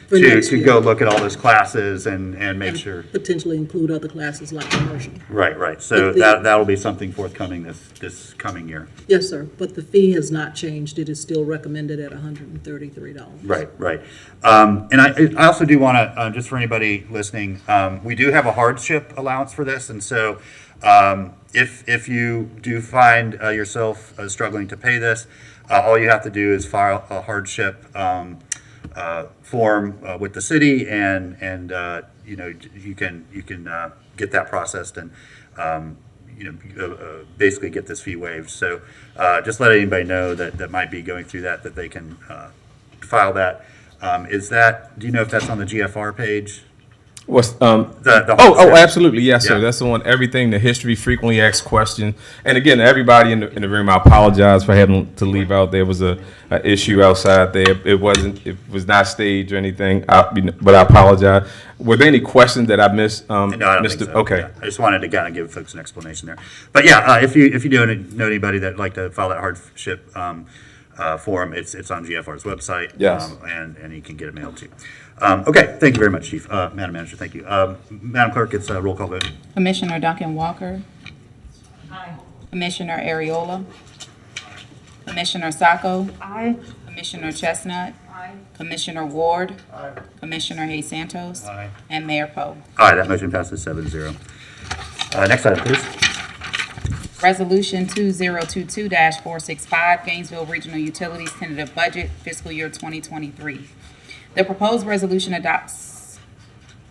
to go look at all those classes and make sure. Potentially include other classes like commercial. Right. So that'll be something forthcoming this coming year. Yes, sir. But the fee has not changed. It is still recommended at $133. Right. And I also do want to, just for anybody listening, we do have a hardship allowance for this. And so if you do find yourself struggling to pay this, all you have to do is file a hardship form with the city, and you can get that processed and basically get this fee waived. So just let anybody know that might be going through that they can file that. Do you know if that's on the GFR page? What's absolutely, yes, sir. That's on everything. The history, frequently asked questions, and again, everybody in the room, I apologize for having to leave out. There was a issue outside there. It was not staged or anything, but I apologize. Were there any questions that I missed? No, I don't think so. Okay, yeah. I just wanted to kind of give folks an explanation there. But yeah, if you do know anybody that'd like to file that hardship form, it's on GFR's website. Yes, and you can get it mailed to you. Okay, thank you very much, Chief. Madam Manager, thank you. Madam Clerk, it's a roll call vote. Commissioner Duncan Walker. Aye. Commissioner Ariola. Commissioner Sacco. Aye. Commissioner Chestnut. Aye. Commissioner Ward. Aye. Commissioner Hayes Santos. Aye. And Mayor Poe. Aye, that motion passes 7-0. Next item, please. Resolution 2022-465, Gainesville Regional Utilities Tentative Budget, Fiscal Year 2023. The proposed resolution adopts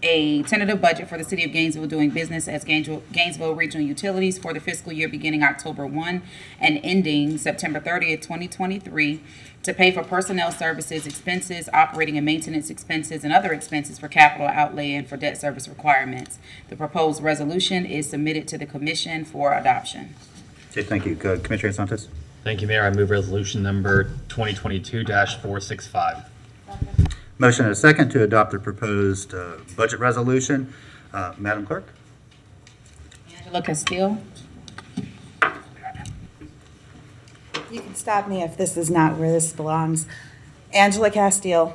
a tentative budget for the City of Gainesville doing business as Gainesville Regional Utilities for the fiscal year beginning October 1 and ending September 30th, 2023, to pay for personnel services, expenses, operating and maintenance expenses, and other expenses for capital outlay and for debt service requirements. The proposed resolution is submitted to the Commission for adoption. Okay, thank you. Commissioner Santos? Thank you, Mayor. I move resolution number 2022-465. Motion and a second to adopt the proposed budget resolution. Madam Clerk? Angela Castile. You can stop me if this is not where this belongs. Angela Castile.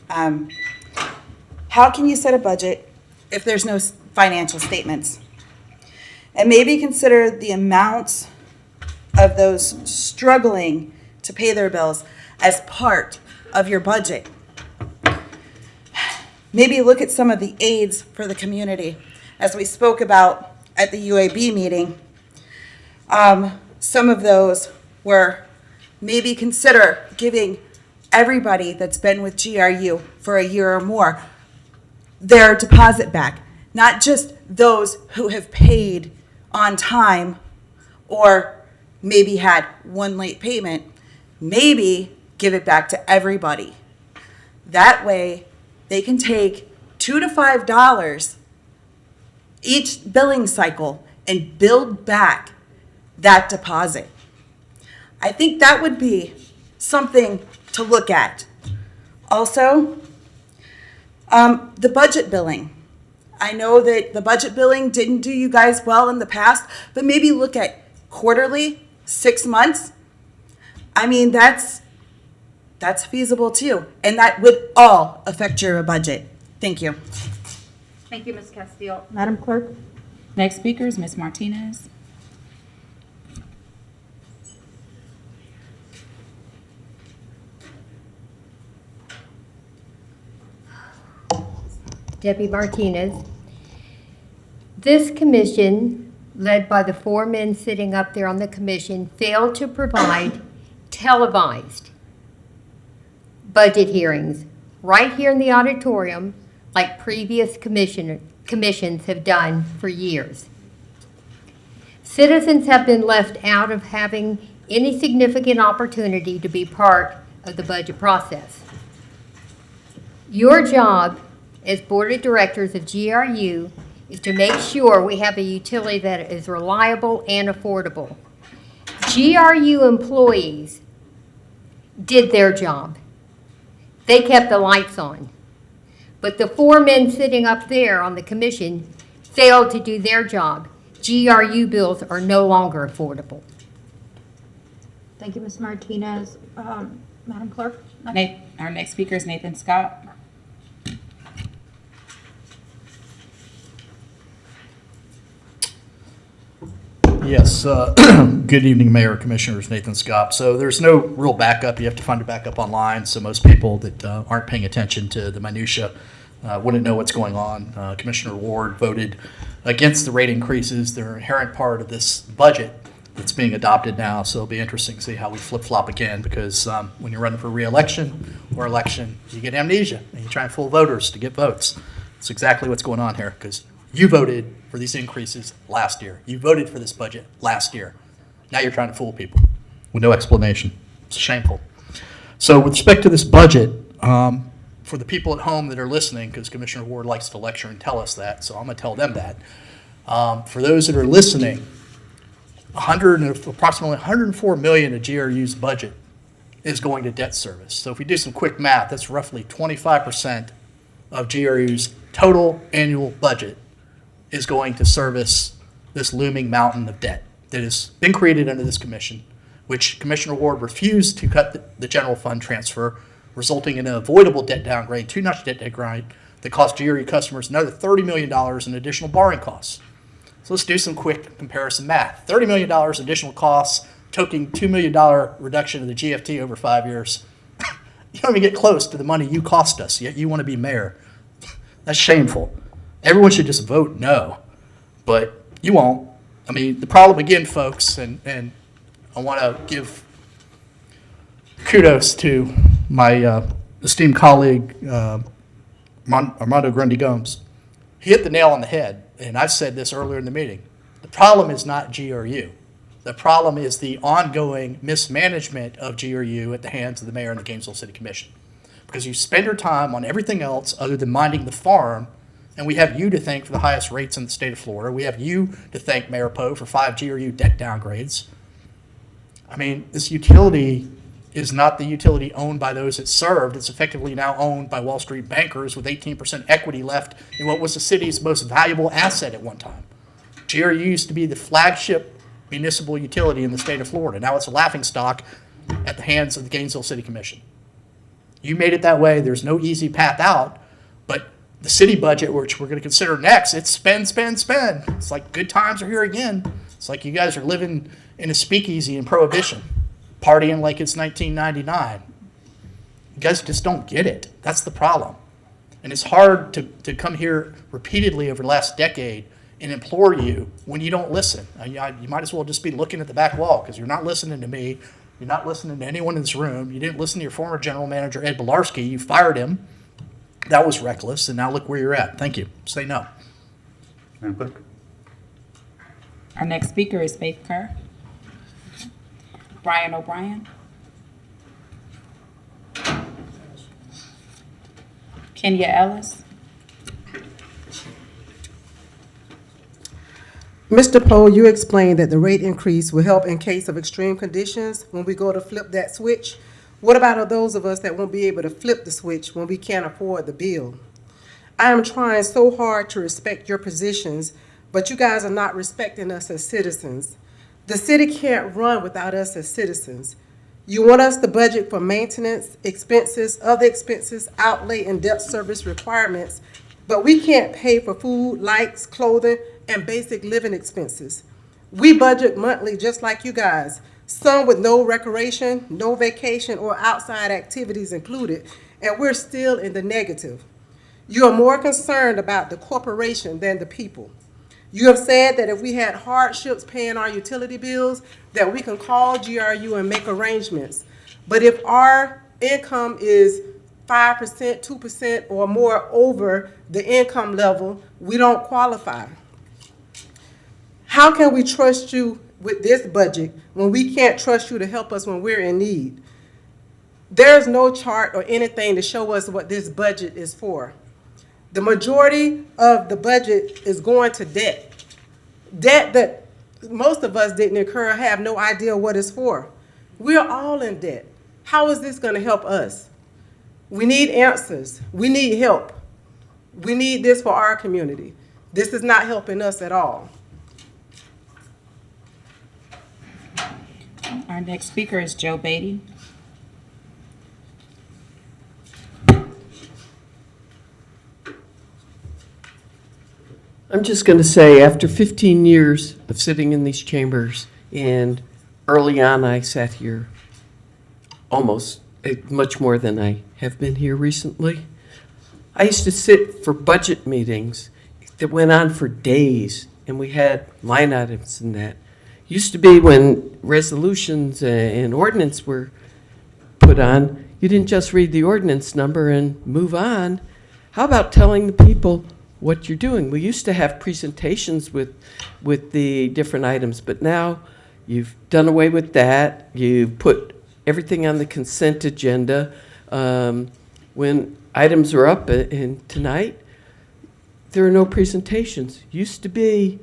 How can you set a budget if there's no financial statements? And maybe consider the amounts of those struggling to pay their bills as part of your budget. Maybe look at some of the aids for the community. As we spoke about at the UAB meeting, some of those were maybe consider giving everybody that's been with GRU for a year or more their deposit back, not just those who have paid on time or maybe had one late payment. Maybe give it back to everybody. That way they can take $2 to $5 each billing cycle and build back that deposit. I think that would be something to look at. Also, the budget billing. I know that the budget billing didn't do you guys well in the past, but maybe look at quarterly, 6 months. I mean, that's feasible too, and that would all affect your budget. Thank you. Thank you, Ms. Castile. Madam Clerk? Next speaker is Ms. Martinez. Debbie Martinez. This commission, led by the 4 men sitting up there on the commission, failed to provide televised budget hearings right here in the auditorium like previous commissions have done for years. Citizens have been left out of having any significant opportunity to be part of the budget process. Your job as Board of Directors of GRU is to make sure we have a utility that is reliable and affordable. GRU employees did their job. They kept the lights on. But the 4 men sitting up there on the commission failed to do their job. GRU bills are no longer affordable. Thank you, Ms. Martinez. Madam Clerk? Our next speaker is Nathan Scott. Yes, good evening, Mayor, Commissioners, Nathan Scott. So there's no real backup. You have to find a backup online. So most people that aren't paying attention to the minutia wouldn't know what's going on. Commissioner Ward voted against the rate increases. They're an inherent part of this budget that's being adopted now. So it'll be interesting to see how we flip-flop again, because when you're running for re-election or election, you get amnesia and you try and fool voters to get votes. That's exactly what's going on here, because you voted for these increases last year. You voted for this budget last year. Now you're trying to fool people with no explanation. It's shameful. So with respect to this budget, for the people at home that are listening, because Commissioner Ward likes to lecture and tell us that, so I'm going to tell them that. For those that are listening, approximately $104 million of GRU's budget is going to debt service. So if we do some quick math, that's roughly 25% of GRU's total annual budget is going to service this looming mountain of debt that has been created under this commission, which Commissioner Ward refused to cut the general fund transfer, resulting in an avoidable debt downgrade, too much debt downgrade that cost GRU customers another $30 million in additional borrowing costs. So let's do some quick comparison math. $30 million additional costs, toking $2 million reduction of the GFT over 5 years. You don't even get close to the money you cost us, yet you want to be mayor. That's shameful. Everyone should just vote no, but you won't. I mean, the problem again, folks, and I want to give kudos to my esteemed colleague, Armando Grundy Gomes. He hit the nail on the head, and I've said this earlier in the meeting. The problem is not GRU. The problem is the ongoing mismanagement of GRU at the hands of the mayor and the Gainesville City Commission. Because you spend your time on everything else other than minding the farm And we have you to thank for the highest rates in the state of Florida. We have you to thank Mayor Poe for 5 GRU debt downgrades. I mean, this utility is not the utility owned by those it served. It's effectively now owned by Wall Street bankers with 18% equity left in what was the city's most valuable asset at one time. GRU used to be the flagship municipal utility in the state of Florida. Now it's a laughingstock at the hands of the Gainesville City Commission. You made it that way. There's no easy path out, but the city budget, which we're going to consider next, it's spend, spend, spend. It's like good times are here again. It's like you guys are living in a speakeasy in Prohibition, partying like it's 1999. You guys just don't get it. That's the problem. And it's hard to come here repeatedly over the last decade and implore you when you don't listen. You might as well just be looking at the back wall, because you're not listening to me. You're not listening to anyone in this room. You didn't listen to your former general manager, Ed Bilarski. You fired him. That was reckless, and now look where you're at. Thank you. Say no. Madam Clerk? Our next speaker is Faith Kerr. Brian O'Brien. Kenya Ellis. Mr. Poe, you explained that the rate increase will help in case of extreme conditions when we go to flip that switch. What about those of us that won't be able to flip the switch when we can't afford the bill? I am trying so hard to respect your positions, but you guys are not respecting us as citizens. The city can't run without us as citizens. You want us to budget for maintenance, expenses, other expenses, outlay, and debt service requirements, but we can't pay for food, lights, clothing, and basic living expenses. We budget monthly just like you guys, some with no recreation, no vacation, or outside activities included, and we're still in the negative. You are more concerned about the corporation than the people. You have said that if we had hardships paying our utility bills, that we can call GRU and make arrangements. But if our income is 5%, 2%, or more over the income level, we don't qualify. How can we trust you with this budget when we can't trust you to help us when we're in need? There's no chart or anything to show us what this budget is for. The majority of the budget is going to debt. Debt that most of us didn't incur, have no idea what it's for. We're all in debt. How is this going to help us? We need answers. We need help. We need this for our community. This is not helping us at all. Our next speaker is Joe Beatty. I'm just going to say, after 15 years of sitting in these chambers, and early on I sat here almost much more than I have been here recently. I used to sit for budget meetings that went on for days, and we had line items in that. Used to be when resolutions and ordinance were put on, you didn't just read the ordinance number and move on. How about telling the people what you're doing? We used to have presentations with the different items, but now you've done away with that. You put everything on the consent agenda. When items are up and tonight, there are no presentations. Used to be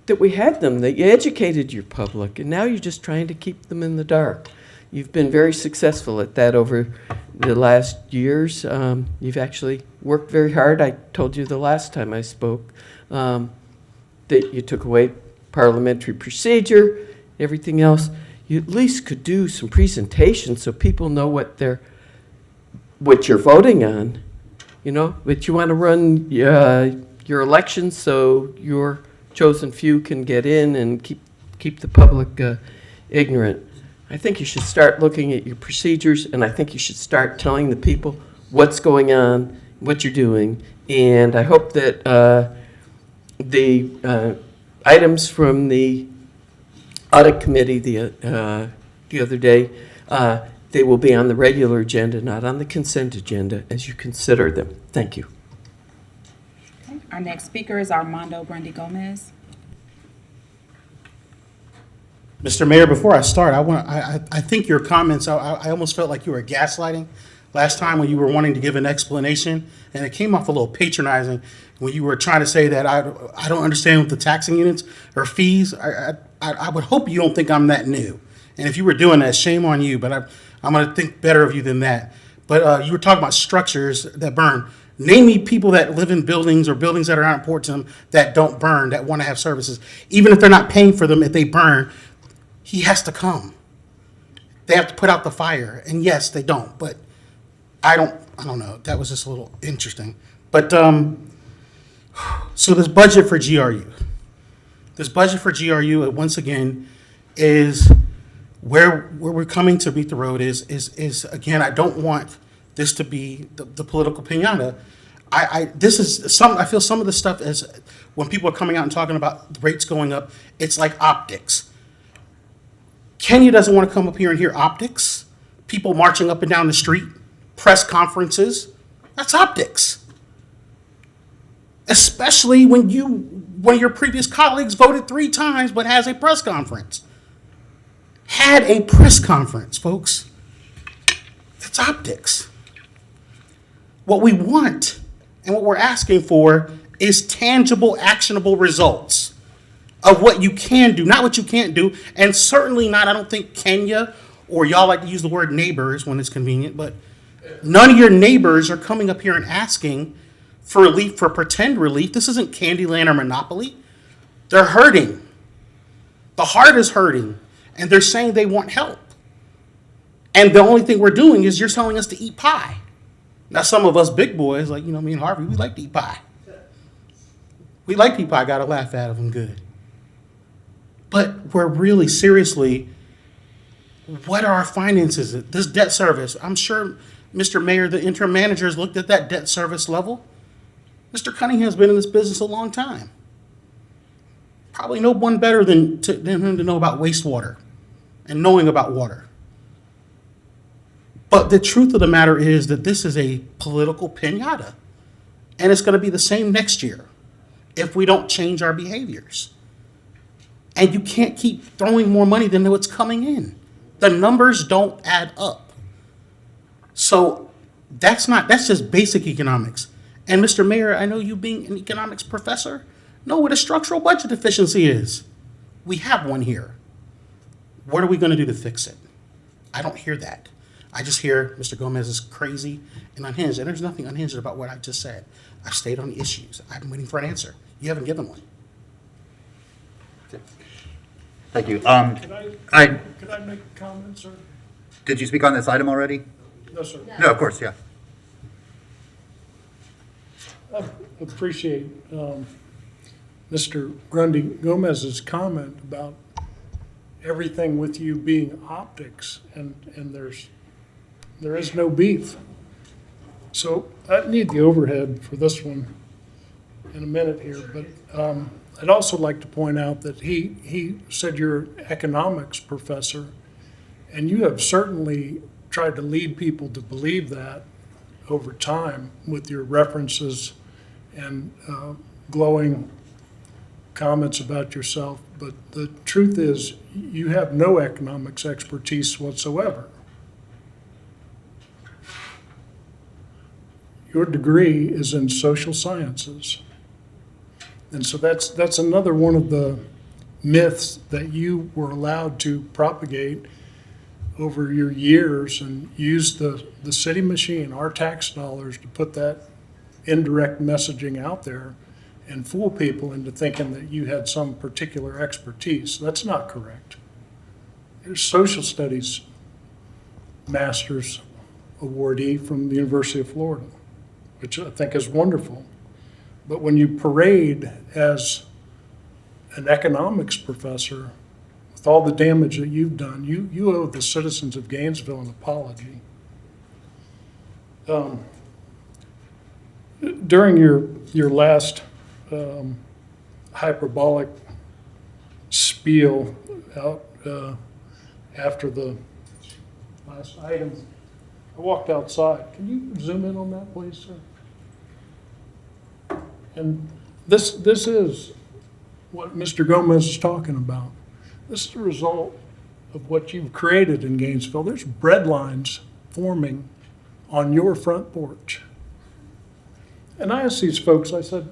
that we had them, that you educated your public, and now you're just trying to keep them in the dark. You've been very successful at that over the last years. You've actually worked very hard. I told you the last time I spoke that you took away parliamentary procedure, everything else. You at least could do some presentations so people know what you're voting on, you know. But you want to run your elections so your chosen few can get in and keep the public ignorant. I think you should start looking at your procedures, and I think you should start telling the people what's going on, what you're doing. And I hope that the items from the audit committee the other day, they will be on the regular agenda, not on the consent agenda, as you consider them. Thank you. Okay. Our next speaker is Armando Brandy Gomez. Mr. Mayor, before I start, I think your comments, I almost felt like you were gaslighting last time when you were wanting to give an explanation, and it came off a little patronizing when you were trying to say that I don't understand what the taxing units or fees. I would hope you don't think I'm that new. And if you were doing that, shame on you, but I'm going to think better of you than that. But you were talking about structures that burn. Name me people that live in buildings or buildings that are not important to them that don't burn, that want to have services. Even if they're not paying for them, if they burn, he has to come. They have to put out the fire. And yes, they don't, but I don't know. That was just a little interesting. But so this budget for GRU. This budget for GRU, once again, is where we're coming to meet the road is again, I don't want this to be the political pinata. I feel some of the stuff is when people are coming out and talking about the rates going up, it's like optics. Kenya doesn't want to come up here and hear optics. People marching up and down the street, press conferences, that's optics. Especially when one of your previous colleagues voted 3 times but has a press conference. Had a press conference, folks. That's optics. What we want and what we're asking for is tangible, actionable results of what you can do, not what you can't do, and certainly not, I don't think Kenya, or y'all like to use the word neighbors when it's convenient, but none of your neighbors are coming up here and asking for relief, for pretend relief. This isn't Candyland or Monopoly. They're hurting. The heart is hurting, and they're saying they want help. And the only thing we're doing is you're telling us to eat pie. Now, some of us big boys, like, me and Harvey, we like to eat pie. We like to eat pie, got to laugh at them good. But we're really, seriously, what are our finances? This debt service, I'm sure, Mr. Mayor, the interim manager has looked at that debt service level. Mr. Cunningham's been in this business a long time. Probably no one better than him to know about wastewater and knowing about water. But the truth of the matter is that this is a political pinata. And it's going to be the same next year if we don't change our behaviors. And you can't keep throwing more money than what's coming in. The numbers don't add up. So that's just basic economics. And Mr. Mayor, I know you being an economics professor, know what a structural budget deficiency is. We have one here. What are we going to do to fix it? I don't hear that. I just hear Mr. Gomez is crazy and unhinged, and there's nothing unhinged about what I just said. I've stayed on the issues. I've been waiting for an answer. You haven't given one. Thank you. Could I make comments, or? Did you speak on this item already? No, sir. No, of course, yeah. I appreciate Mr. Grundy Gomez's comment about everything with you being optics, and there is no beef. So I need the overhead for this one in a minute here, but I'd also like to point out that he said you're an economics professor, and you have certainly tried to lead people to believe that over time with your references and glowing comments about yourself. But the truth is, you have no economics expertise whatsoever. Your degree is in social sciences. And so that's another one of the myths that you were allowed to propagate over your years and use the city machine, our tax dollars, to put that indirect messaging out there and fool people into thinking that you had some particular expertise. That's not correct. You're a social studies master's awardee from the University of Florida, which I think is wonderful. But when you parade as an economics professor, with all the damage that you've done, you owe the citizens of Gainesville an apology. During your last hyperbolic spiel out after the last item, I walked outside. Can you zoom in on that, please, sir? And this is what Mr. Gomez is talking about. This is the result of what you've created in Gainesville. There's bread lines forming on your front porch. And I asked these folks, I said,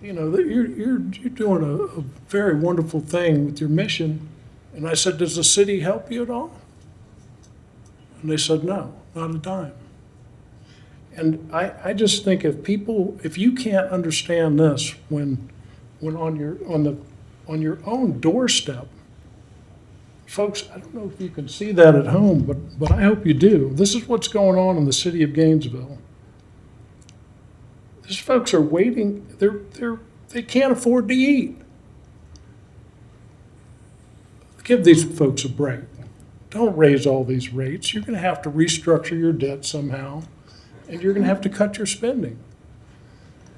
you know, you're doing a very wonderful thing with your mission. And I said, does the city help you at all? And they said, no, not a dime. And I just think if you can't understand this when on your own doorstep, folks, I don't know if you can see that at home, but I hope you do. This is what's going on in the city of Gainesville. These folks are waiting, they can't afford to eat. Give these folks a break. Don't raise all these rates. You're gonna have to restructure your debt somehow, and you're gonna have to cut your spending.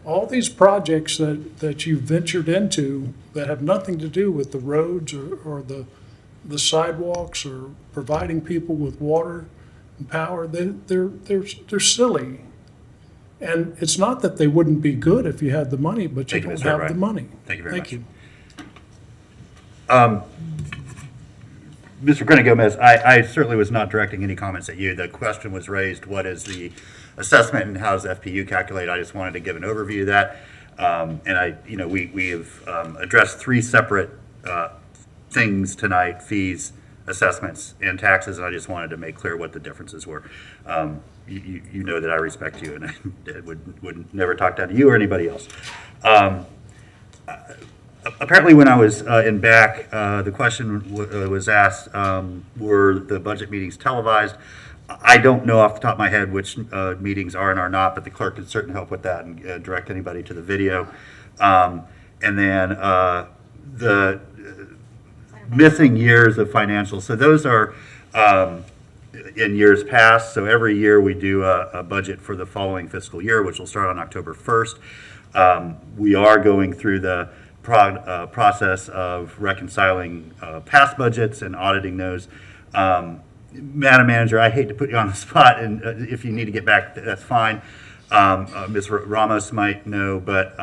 All these projects that you've ventured into that have nothing to do with the roads or the sidewalks or providing people with water and power, they're silly. And it's not that they wouldn't be good if you had the money, but you don't have the money. Thank you very much. Thank you. Mr. Gomez, I certainly was not directing any comments at you. The question was raised, what is the assessment and how is FPU calculated? I just wanted to give an overview of that. And we have addressed three separate things tonight: fees, assessments, and taxes. And I just wanted to make clear what the differences were. You know that I respect you, and I would never talk down to you or anybody else. Apparently, when I was in back, the question was asked, were the budget meetings televised? I don't know off the top of my head which meetings are and are not, but the clerk can certainly help with that and direct anybody to the video. And then the missing years of financials. So those are in years past. So every year we do a budget for the following fiscal year, which will start on October 1st. We are going through the process of reconciling past budgets and auditing those. Madam Manager, I hate to put you on the spot, and if you need to get back, that's fine. Ms. Ramos might know, but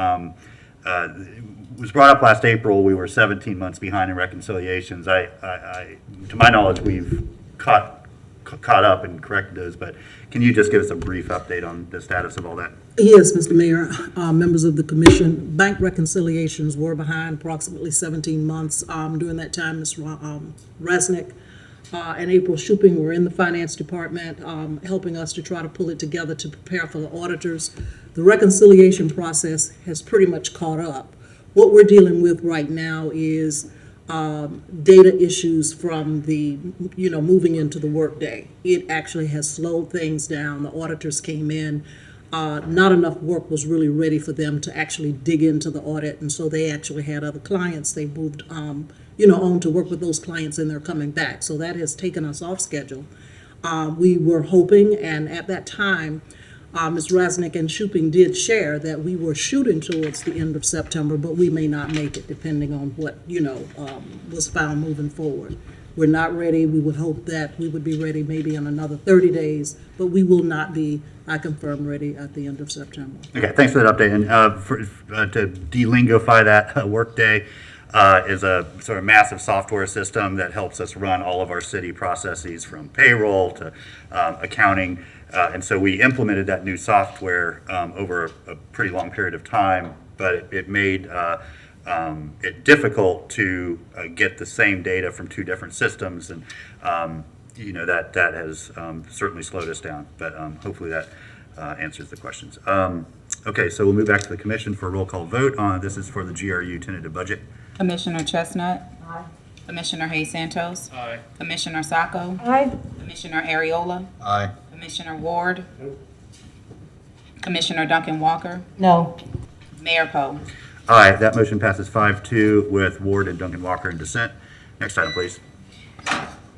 it was brought up last April. We were 17 months behind in reconciliations. To my knowledge, we've caught up and corrected those, but can you just give us a brief update on the status of all that? Yes, Mr. Mayor, members of the commission, bank reconciliations were behind approximately 17 months. During that time, Ms. Resnick and April Shuping were in the finance department, helping us to try to pull it together to prepare for the auditors. The reconciliation process has pretty much caught up. What we're dealing with right now is data issues from the, moving into the workday. It actually has slowed things down. The auditors came in. Not enough work was really ready for them to actually dig into the audit, and so they actually had other clients. They moved, on to work with those clients, and they're coming back. So that has taken us off schedule. We were hoping, and at that time, Ms. Resnick and Shuping did share that we were shooting towards the end of September, but we may not make it depending on what, was found moving forward. We're not ready. We would hope that we would be ready maybe in another 30 days, but we will not be, I confirm, ready at the end of September. Okay, thanks for that update. And to delingofy that, Workday is a sort of massive software system that helps us run all of our city processes from payroll to accounting. And so we implemented that new software over a pretty long period of time, but it made it difficult to get the same data from two different systems, and that has certainly slowed us down. But hopefully that answers the questions. Okay, so we'll move back to the commission for a roll call vote on this. Is for the GRU tentative budget. Commissioner Chestnut. Aye. Commissioner Hayes Santos. Aye. Commissioner Sacco. Aye. Commissioner Ariola. Aye. Commissioner Ward. Commissioner Duncan Walker. No. Mayor Poe. Aye, that motion passes 5-2 with Ward and Duncan Walker in dissent. Next item, please.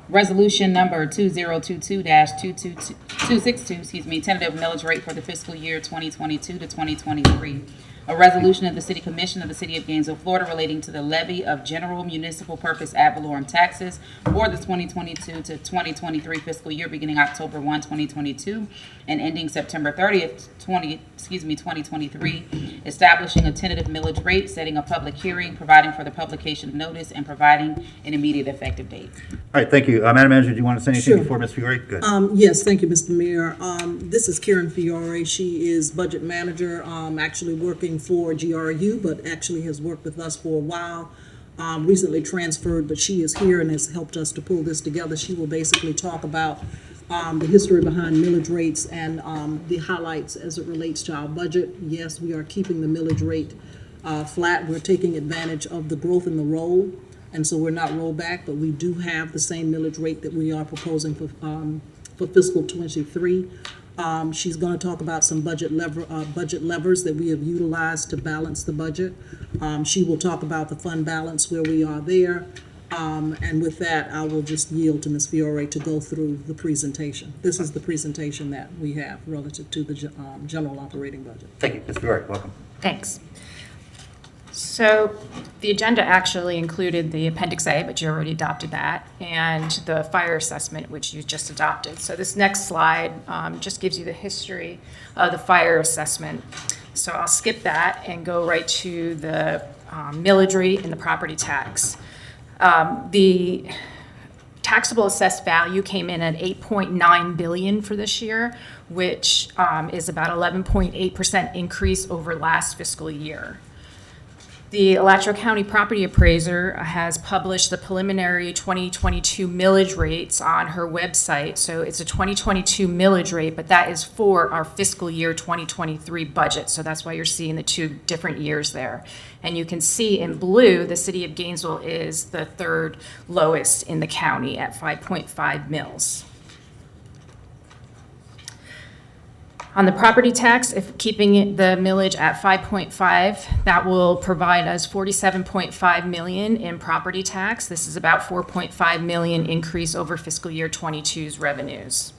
Resolution number 2022-262, tentative millage rate for the fiscal year 2022 to 2023. A resolution of the City Commission of the City of Gainesville, Florida relating to the levy of general municipal purpose ad valorem taxes for the 2022 to 2023 fiscal year beginning October 1, 2022 and ending September 30th, 2023, establishing a tentative millage rate, setting a public hearing, providing for the publication of notice, and providing an immediate effective date. All right, thank you. Madam Manager, do you want to say anything Sure. before Ms. Fiore? Good. Yes, thank you, Mr. Mayor. This is Karen Fiore. She is budget manager, actually working for GRU, but actually has worked with us for a while. Recently transferred, but she is here and has helped us to pull this together. She will basically talk about the history behind millage rates and the highlights as it relates to our budget. Yes, we are keeping the millage rate flat. We're taking advantage of the growth in the roll, and so we're not rollback, but we do have the same millage rate that we are proposing for fiscal '23. She's going to talk about some budget levers that we have utilized to balance the budget. She will talk about the fund balance, where we are there. And with that, I will just yield to Ms. Fiore to go through the presentation. This is the presentation that we have relative to the general operating budget. Thank you. Ms. Fiore, welcome. Thanks. So the agenda actually included the Appendix A, but you already adopted that, and the fire assessment, which you just adopted. So this next slide just gives you the history of the fire assessment. So I'll skip that and go right to the millage rate and the property tax. The taxable assessed value came in at $8.9 billion for this year, which is about 11.8% increase over last fiscal year. The Alachua County Property Appraiser has published the preliminary 2022 millage rates on her website. So it's a 2022 millage rate, but that is for our fiscal year 2023 budget. So that's why you're seeing the two different years there. And you can see in blue, the city of Gainesville is the third lowest in the county at 5.5 mils. On the property tax, if keeping the millage at 5.5, that will provide us $47.5 million in property tax. This is about $4.5 million increase over fiscal year 22's revenues.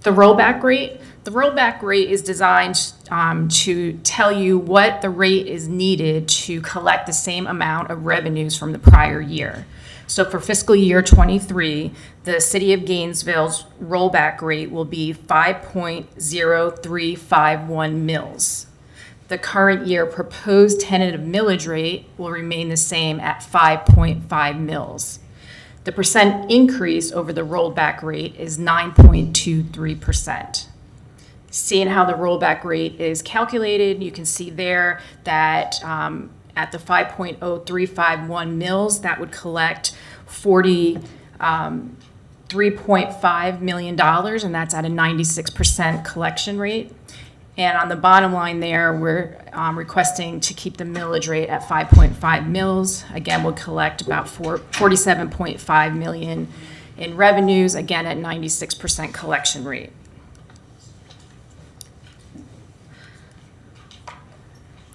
The rollback rate. The rollback rate is designed to tell you what the rate is needed to collect the same amount of revenues from the prior year. So for fiscal year 23, the city of Gainesville's rollback rate will be 5.0351 mils. The current year proposed tentative millage rate will remain the same at 5.5 mils. The percent increase over the rollback rate is 9.23%. Seeing how the rollback rate is calculated, you can see there that at the 5.0351 mils, that would collect $43.5 million, and that's at a 96% collection rate. And on the bottom line there, we're requesting to keep the millage rate at 5.5 mils. Again, we'll collect about $47.5 million in revenues, again at 96% collection rate.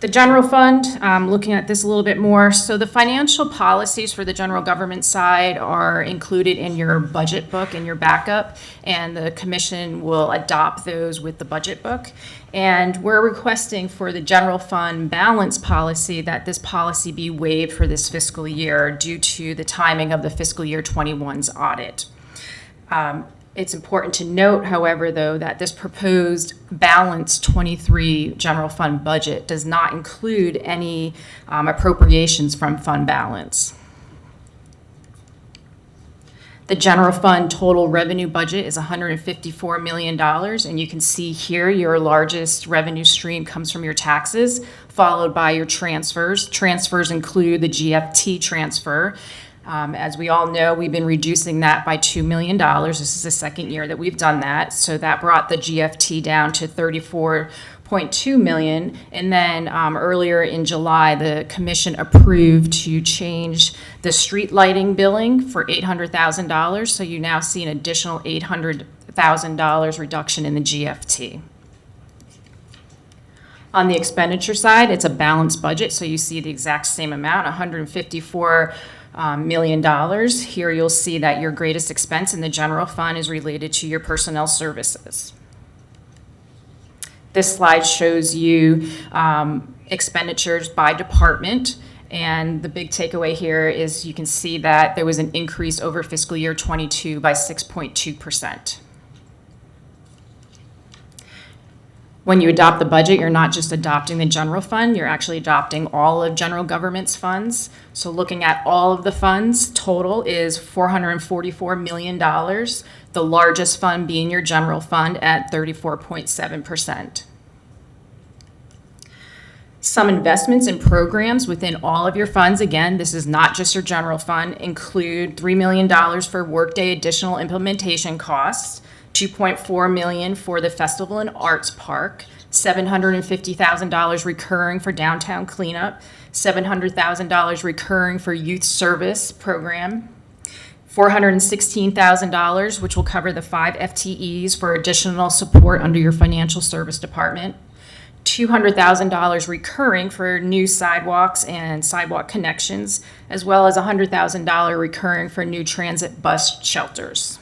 The general fund, looking at this a little bit more. So the financial policies for the general government side are included in your budget book and your backup, and the commission will adopt those with the budget book. And we're requesting for the general fund balance policy that this policy be waived for this fiscal year due to the timing of the fiscal year 21's audit. It's important to note, however, though, that this proposed balanced 23 general fund budget does not include any appropriations from fund balance. The general fund total revenue budget is $154 million, and you can see here your largest revenue stream comes from your taxes, followed by your transfers. Transfers include the GFT transfer. As we all know, we've been reducing that by $2 million. This is the second year that we've done that. So that brought the GFT down to $34.2 million. And then earlier in July, the commission approved to change the street lighting billing for $800,000. So you now see an additional $800,000 reduction in the GFT. On the expenditure side, it's a balanced budget. So you see the exact same amount, $154 million. Here you'll see that your greatest expense in the general fund is related to your personnel services. This slide shows you expenditures by department. And the big takeaway here is you can see that there was an increase over fiscal year 22 by 6.2%. When you adopt the budget, you're not just adopting the general fund, you're actually adopting all of general government's funds. So looking at all of the funds, total is $444 million, the largest fund being your general fund at 34.7%. Some investments and programs within all of your funds, again, this is not just your general fund, include $3 million for Workday additional implementation costs, $2.4 million for the Festival and Arts Park, $750,000 recurring for downtown cleanup, $700,000 recurring for youth service program, $416,000, which will cover the 5 FTEs for additional support under your financial service department, $200,000 recurring for new sidewalks and sidewalk connections, as well as $100,000 recurring for new transit bus shelters.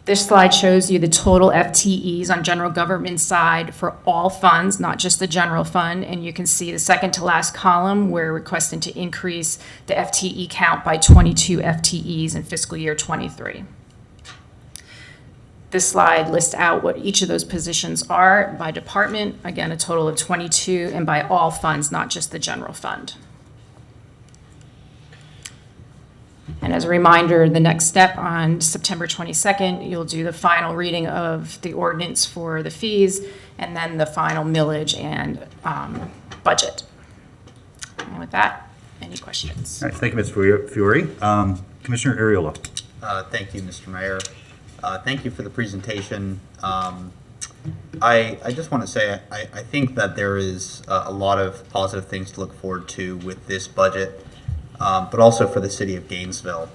This slide shows you the total FTEs on general government side for all funds, not just the general fund. And you can see the second to last column, we're requesting to increase the FTE count by 22 FTEs in fiscal year 23. This slide lists out what each of those positions are by department, again, a total of 22, and by all funds, not just the general fund. And as a reminder, the next step on September 22nd, you'll do the final reading of the ordinance for the fees, and then the final millage and budget. And with that, any questions? All right, thank you, Ms. Fiore. Commissioner Ariola. Thank you, Mr. Mayor. Thank you for the presentation. I just want to say I think that there is a lot of positive things to look forward to with this budget, but also for the city of Gainesville.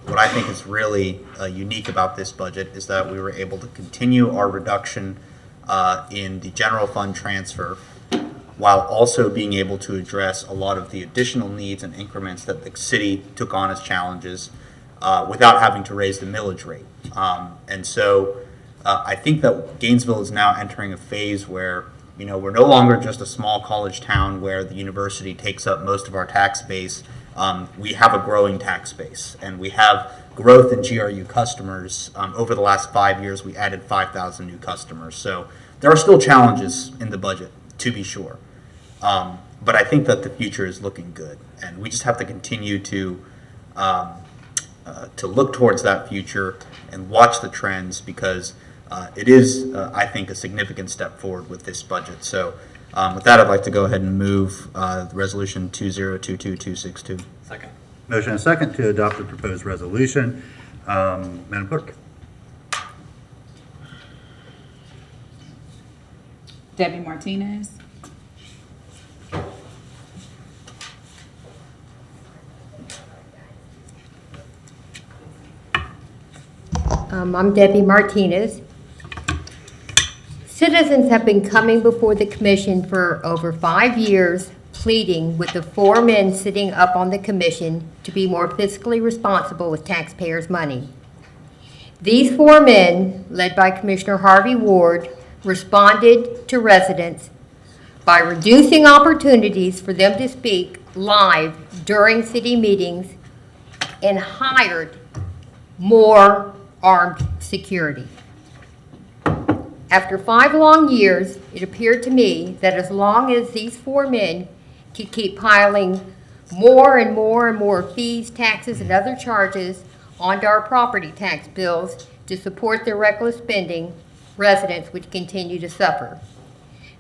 What I think is really unique about this budget is that we were able to continue our reduction in the general fund transfer while also being able to address a lot of the additional needs and increments that the city took on as challenges without having to raise the millage rate. And so I think that Gainesville is now entering a phase where, you know, we're no longer just a small college town where the university takes up most of our tax base. We have a growing tax base, and we have growth in GRU customers. Over the last 5 years, we added 5,000 new customers. So there are still challenges in the budget, to be sure. But I think that the future is looking good, and we just have to continue to look towards that future and watch the trends, because it is, I think, a significant step forward with this budget. So with that, I'd like to go ahead and move Resolution 2022262. Second. Motion and second to adopt the proposed resolution. Madam Clerk. Debbie Martinez. I'm Debbie Martinez. Citizens have been coming before the commission for over 5 years, pleading with the 4 men sitting up on the commission to be more fiscally responsible with taxpayers' money. These 4 men, led by Commissioner Harvey Ward, responded to residents by reducing opportunities for them to speak live during city meetings and hired more armed security. After 5 long years, it appeared to me that as long as these 4 men could keep piling more and more and more fees, taxes, and other charges onto our property tax bills to support their reckless spending, residents would continue to suffer.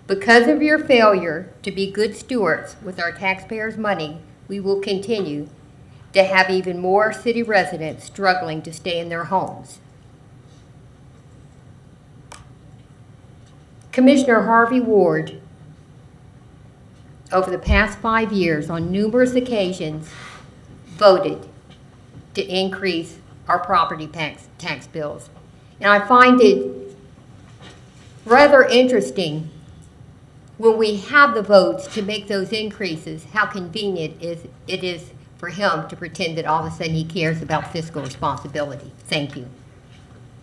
Because of your failure to be good stewards with our taxpayers' money, we will continue to have even more city residents struggling to stay in their homes. Commissioner Harvey Ward, over the past 5 years, on numerous occasions, voted to increase our property tax bills. And I find it rather interesting when we have the votes to make those increases, how convenient it is for him to pretend that all of a sudden he cares about fiscal responsibility. Thank you.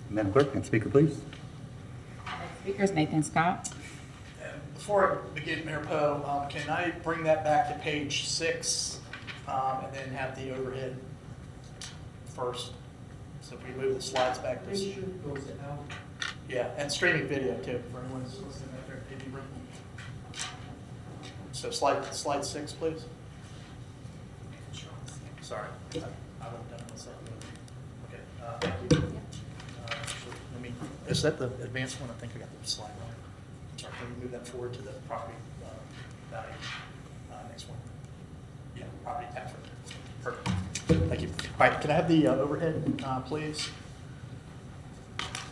Madam Clerk, next speaker, please. Speakers, Nathan Scott. Before I begin, Mayor Poe, can I bring that back to page 6 and then have the overhead first? So if we move the slides back to. Yeah, and streaming video too, for anyone who's listening out there in the room. So slide 6, please. Sorry, I would have done it myself. Okay, thank you. Let me, is that the advanced one? I think I got the slide wrong. Sorry, can we move that forward to the property value? Next one. Yeah, property tax rate. Perfect. Thank you. All right, can I have the overhead, please?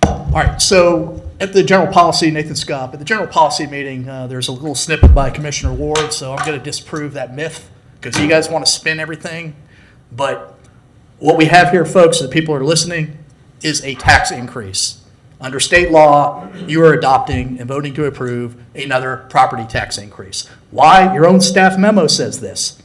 All right, so at the general policy, Nathan Scott, at the general policy meeting, there's a little snippet by Commissioner Ward, so I'm going to disprove that myth because you guys want to spin everything. But what we have here, folks, that people are listening, is a tax increase. Under state law, you are adopting and voting to approve another property tax increase. Why? Your own staff memo says this.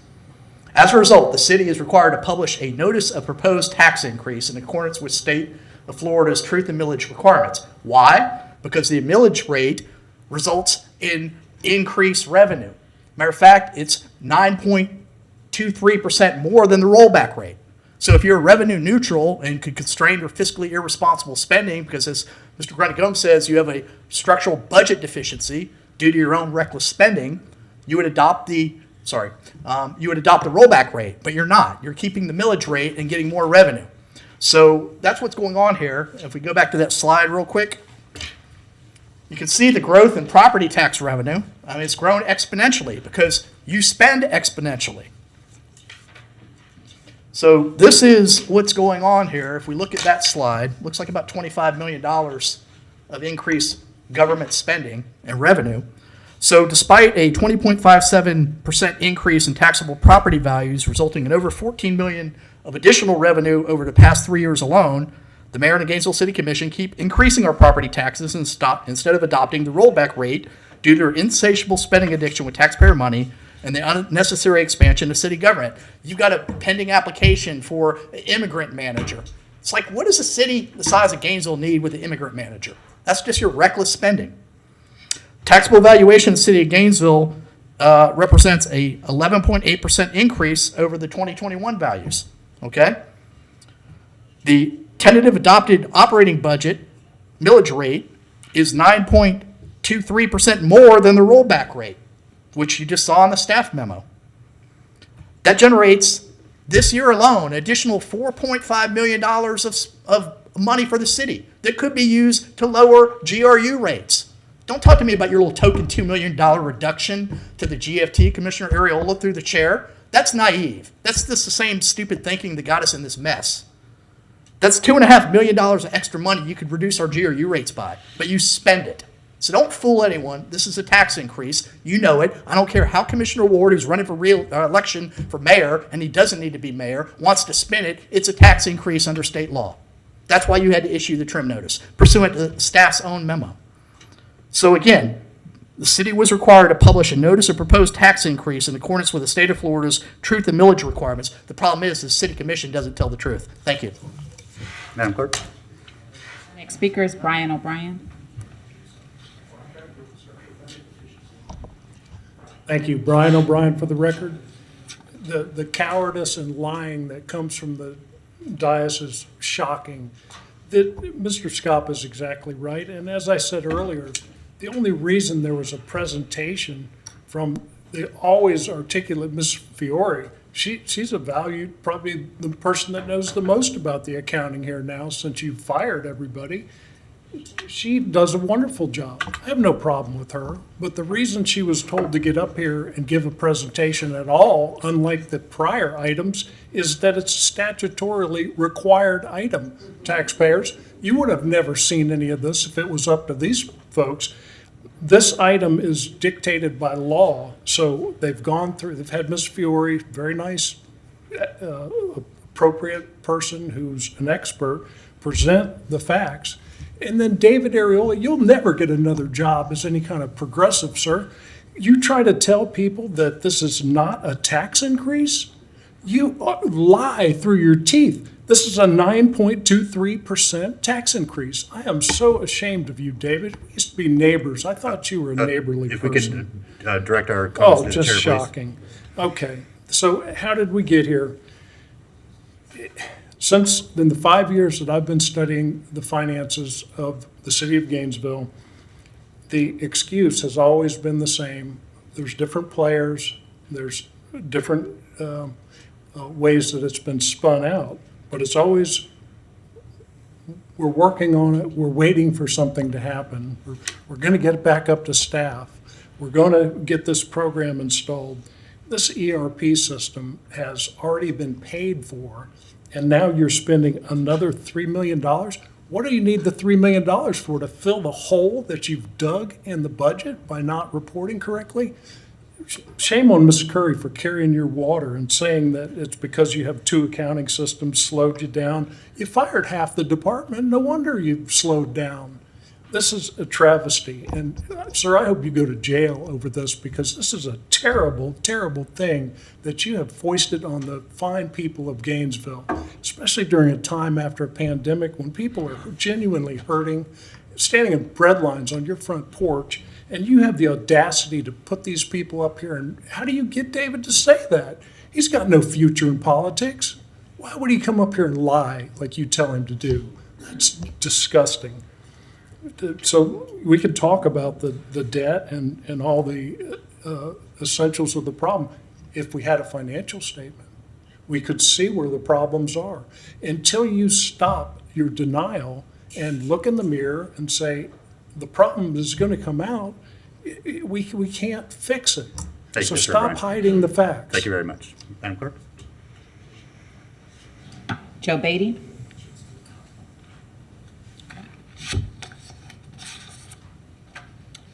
As a result, the city is required to publish a notice of proposed tax increase in accordance with state of Florida's truth and millage requirements. Why? Because the millage rate results in increased revenue. Matter of fact, it's 9.23% more than the rollback rate. So if you're revenue neutral and could constrain your fiscally irresponsible spending, because as Mr. Grenagome says, you have a structural budget deficiency due to your own reckless spending, you would adopt the rollback rate, but you're not. You're keeping the millage rate and getting more revenue. So that's what's going on here. If we go back to that slide real quick, you can see the growth in property tax revenue. I mean, it's grown exponentially because you spend exponentially. So this is what's going on here. If we look at that slide, looks like about $25 million of increased government spending and revenue. So despite a 20.57% increase in taxable property values, resulting in over $14 million of additional revenue over the past 3 years alone, the mayor and the Gainesville City Commission keep increasing our property taxes instead of adopting the rollback rate due to their insatiable spending addiction with taxpayer money and the unnecessary expansion of city government. You've got a pending application for an immigrant manager. It's like, what does a city the size of Gainesville need with an immigrant manager? That's just your reckless spending. Taxable valuation in the city of Gainesville represents a 11.8% increase over the 2021 values. Okay? The tentative adopted operating budget millage rate is 9.23% more than the rollback rate, which you just saw in the staff memo. That generates, this year alone, additional $4.5 million of money for the city that could be used to lower GRU rates. Don't talk to me about your little token $2 million reduction to the GFT, Commissioner Ariola, through the chair. That's naive. That's just the same stupid thinking that got us in this mess. That's $2.5 million of extra money you could reduce our GRU rates by, but you spend it. So don't fool anyone. This is a tax increase. You know it. I don't care how Commissioner Ward, who's running for election for mayor, and he doesn't need to be mayor, wants to spin it. It's a tax increase under state law. That's why you had to issue the trim notice, pursuant to the staff's own memo. So again, the city was required to publish a notice of proposed tax increase in accordance with the state of Florida's truth and millage requirements. The problem is the city commission doesn't tell the truth. Thank you. Madam Clerk. Next speaker is Brian O'Brien. Thank you. Brian O'Brien for the record. The cowardice and lying that comes from the dais is shocking. Mr. Scott is exactly right. And as I said earlier, the only reason there was a presentation from the always articulate Ms. Fiore, she's a valued, probably the person that knows the most about the accounting here now since you fired everybody. She does a wonderful job. I have no problem with her, but the reason she was told to get up here and give a presentation at all, unlike the prior items, is that it's a statutorily required item. Taxpayers, you would have never seen any of this if it was up to these folks. This item is dictated by law, so they've gone through, they've had Ms. Fiore, very nice, appropriate person who's an expert, present the facts. And then David Ariola, you'll never get another job as any kind of progressive, sir. You try to tell people that this is not a tax increase, you lie through your teeth. This is a 9.23% tax increase. I am so ashamed of you, David. We used to be neighbors. I thought you were a neighborly If we person. could direct our comments Oh, to the just chair, please. shocking. Okay, so how did we get here? Since in the 5 years that I've been studying the finances of the city of Gainesville, the excuse has always been the same. There's different players, there's different ways that it's been spun out, but it's always, we're working on it, we're waiting for something to happen. We're going to get it back up to staff. We're going to get this program installed. This ERP system has already been paid for, and now you're spending another $3 million? What do you need the $3 million for? To fill the hole that you've dug in the budget by not reporting correctly? Shame on Ms. Curry for carrying your water and saying that it's because you have 2 accounting systems slowed you down. You fired half the department. No wonder you've slowed down. This is a travesty. And sir, I hope you go to jail over this, because this is a terrible, terrible thing that you have foisted on the fine people of Gainesville, especially during a time after a pandemic when people are genuinely hurting, standing in bread lines on your front porch, and you have the audacity to put these people up here. And how do you get David to say that? He's got no future in politics. Why would he come up here and lie like you tell him to do? That's disgusting. So we could talk about the debt and all the essentials of the problem if we had a financial statement. We could see where the problems are. Until you stop your denial and look in the mirror and say, the problem is going to come out, we can't fix it. Thank So you, Mr. stop O'Brien. hiding the facts. Thank you very much. Madam Clerk? Joe Beatty?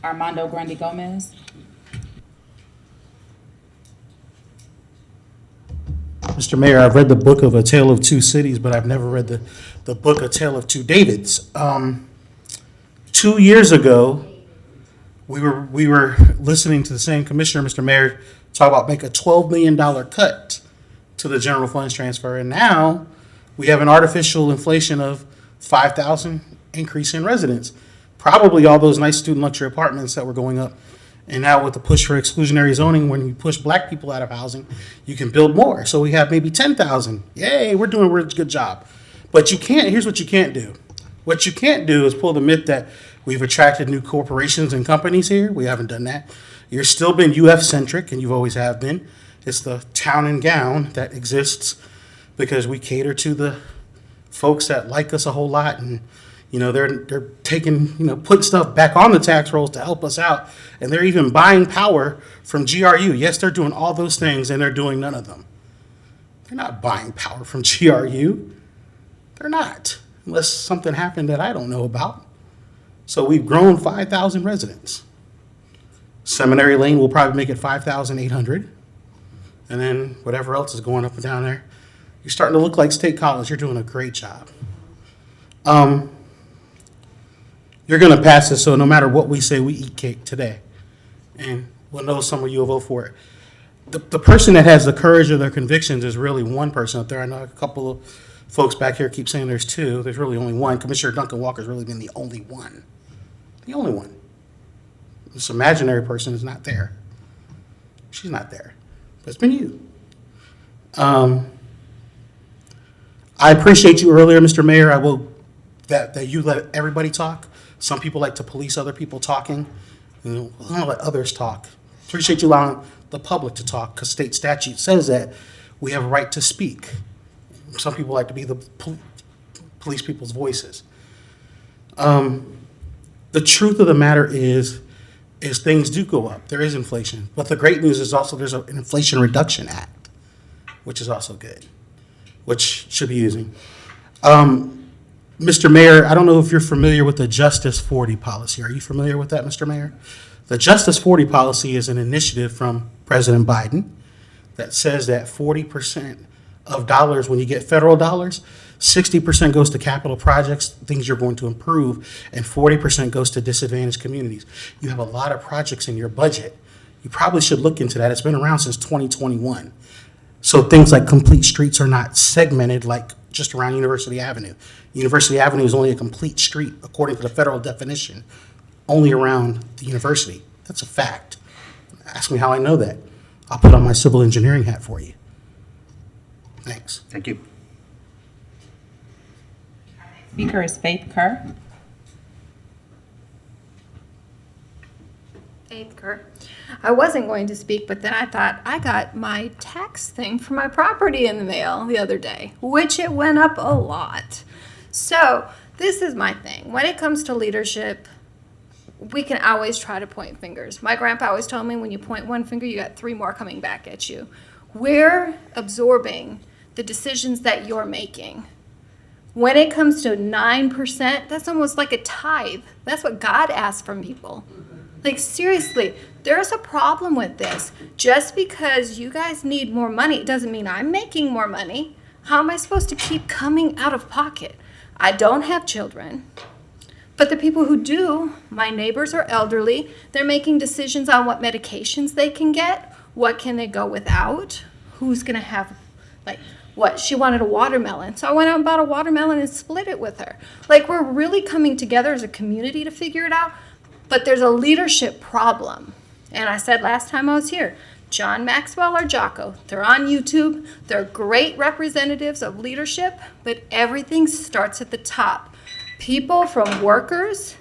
Armando Grande Gomez? Mr. Mayor, I've read the book of A Tale of Two Cities, but I've never read the book A Tale of Two Davids. 2 years ago, we were listening to the same commissioner, Mr. Mayor, talk about make a $12 million cut to the general funds transfer, and now we have an artificial inflation of 5,000 increase in residents. Probably all those nice student luxury apartments that were going up. And now with the push for exclusionary zoning, when you push black people out of housing, you can build more. So we have maybe 10,000. Yay, we're doing a good job. But you can't, here's what you can't do. What you can't do is pull the myth that we've attracted new corporations and companies here. We haven't done that. You're still been UF-centric, and you always have been. It's the town and gown that exists because we cater to the folks that like us a whole lot, and they're taking, putting stuff back on the tax rolls to help us out. And they're even buying power from GRU. Yes, they're doing all those things, and they're doing none of them. They're not buying power from GRU. They're not, unless something happened that I don't know about. So we've grown 5,000 residents. Seminary Lane will probably make it 5,800. And then whatever else is going up and down there. You're starting to look like State College. You're doing a great job. You're going to pass this, so no matter what we say, we eat cake today. And we'll know some of you will vote for it. The person that has the courage of their convictions is really one person up there. I know a couple of folks back here keep saying there's 2. There's really only 1. Commissioner Duncan Walker's really been the only one. The only one. This imaginary person is not there. She's not there. But it's been you. I appreciate you earlier, Mr. Mayor. I will that you let everybody talk. Some people like to police other people talking. I'm going to let others talk. Appreciate you allowing the public to talk, because state statute says that we have a right to speak. Some people like to be the police people's voices. The truth of the matter is things do go up. There is inflation. But the great news is also there's an Inflation Reduction Act, which is also good, which should be using. Mr. Mayor, I don't know if you're familiar with the Justice 40 policy. Are you familiar with that, Mr. Mayor? The Justice 40 policy is an initiative from President Biden that says that 40% of dollars, when you get federal dollars, 60% goes to capital projects, things you're going to improve, and 40% goes to disadvantaged communities. You have a lot of projects in your budget. You probably should look into that. It's been around since 2021. So things like complete streets are not segmented like just around University Avenue. University Avenue is only a complete street, according to the federal definition, only around the university. That's a fact. Ask me how I know that. I'll put on my civil engineering hat for you. Thanks. Thank you. Speaker is Faith Kerr. Faith Kerr. I wasn't going to speak, but then I thought I got my tax thing for my property in the mail the other day, which it went up a lot. So this is my thing. When it comes to leadership, we can always try to point fingers. My grandpa always told me when you point one finger, you got 3 more coming back at you. We're absorbing the decisions that you're making. When it comes to 9%, that's almost like a tithe. That's what God asks from people. Like, seriously, there's a problem with this. Just because you guys need more money doesn't mean I'm making more money. How am I supposed to keep coming out of pocket? I don't have children. But the people who do, my neighbors are elderly. They're making decisions on what medications they can get, what can they go without, who's going to have, like, what? She wanted a watermelon. So I went out and bought a watermelon and split it with her. Like, we're really coming together as a community to figure it out. But there's a leadership problem. And I said last time I was here, John Maxwell or Jocko, they're on YouTube. They're great representatives of leadership, but everything starts at the top. People from workers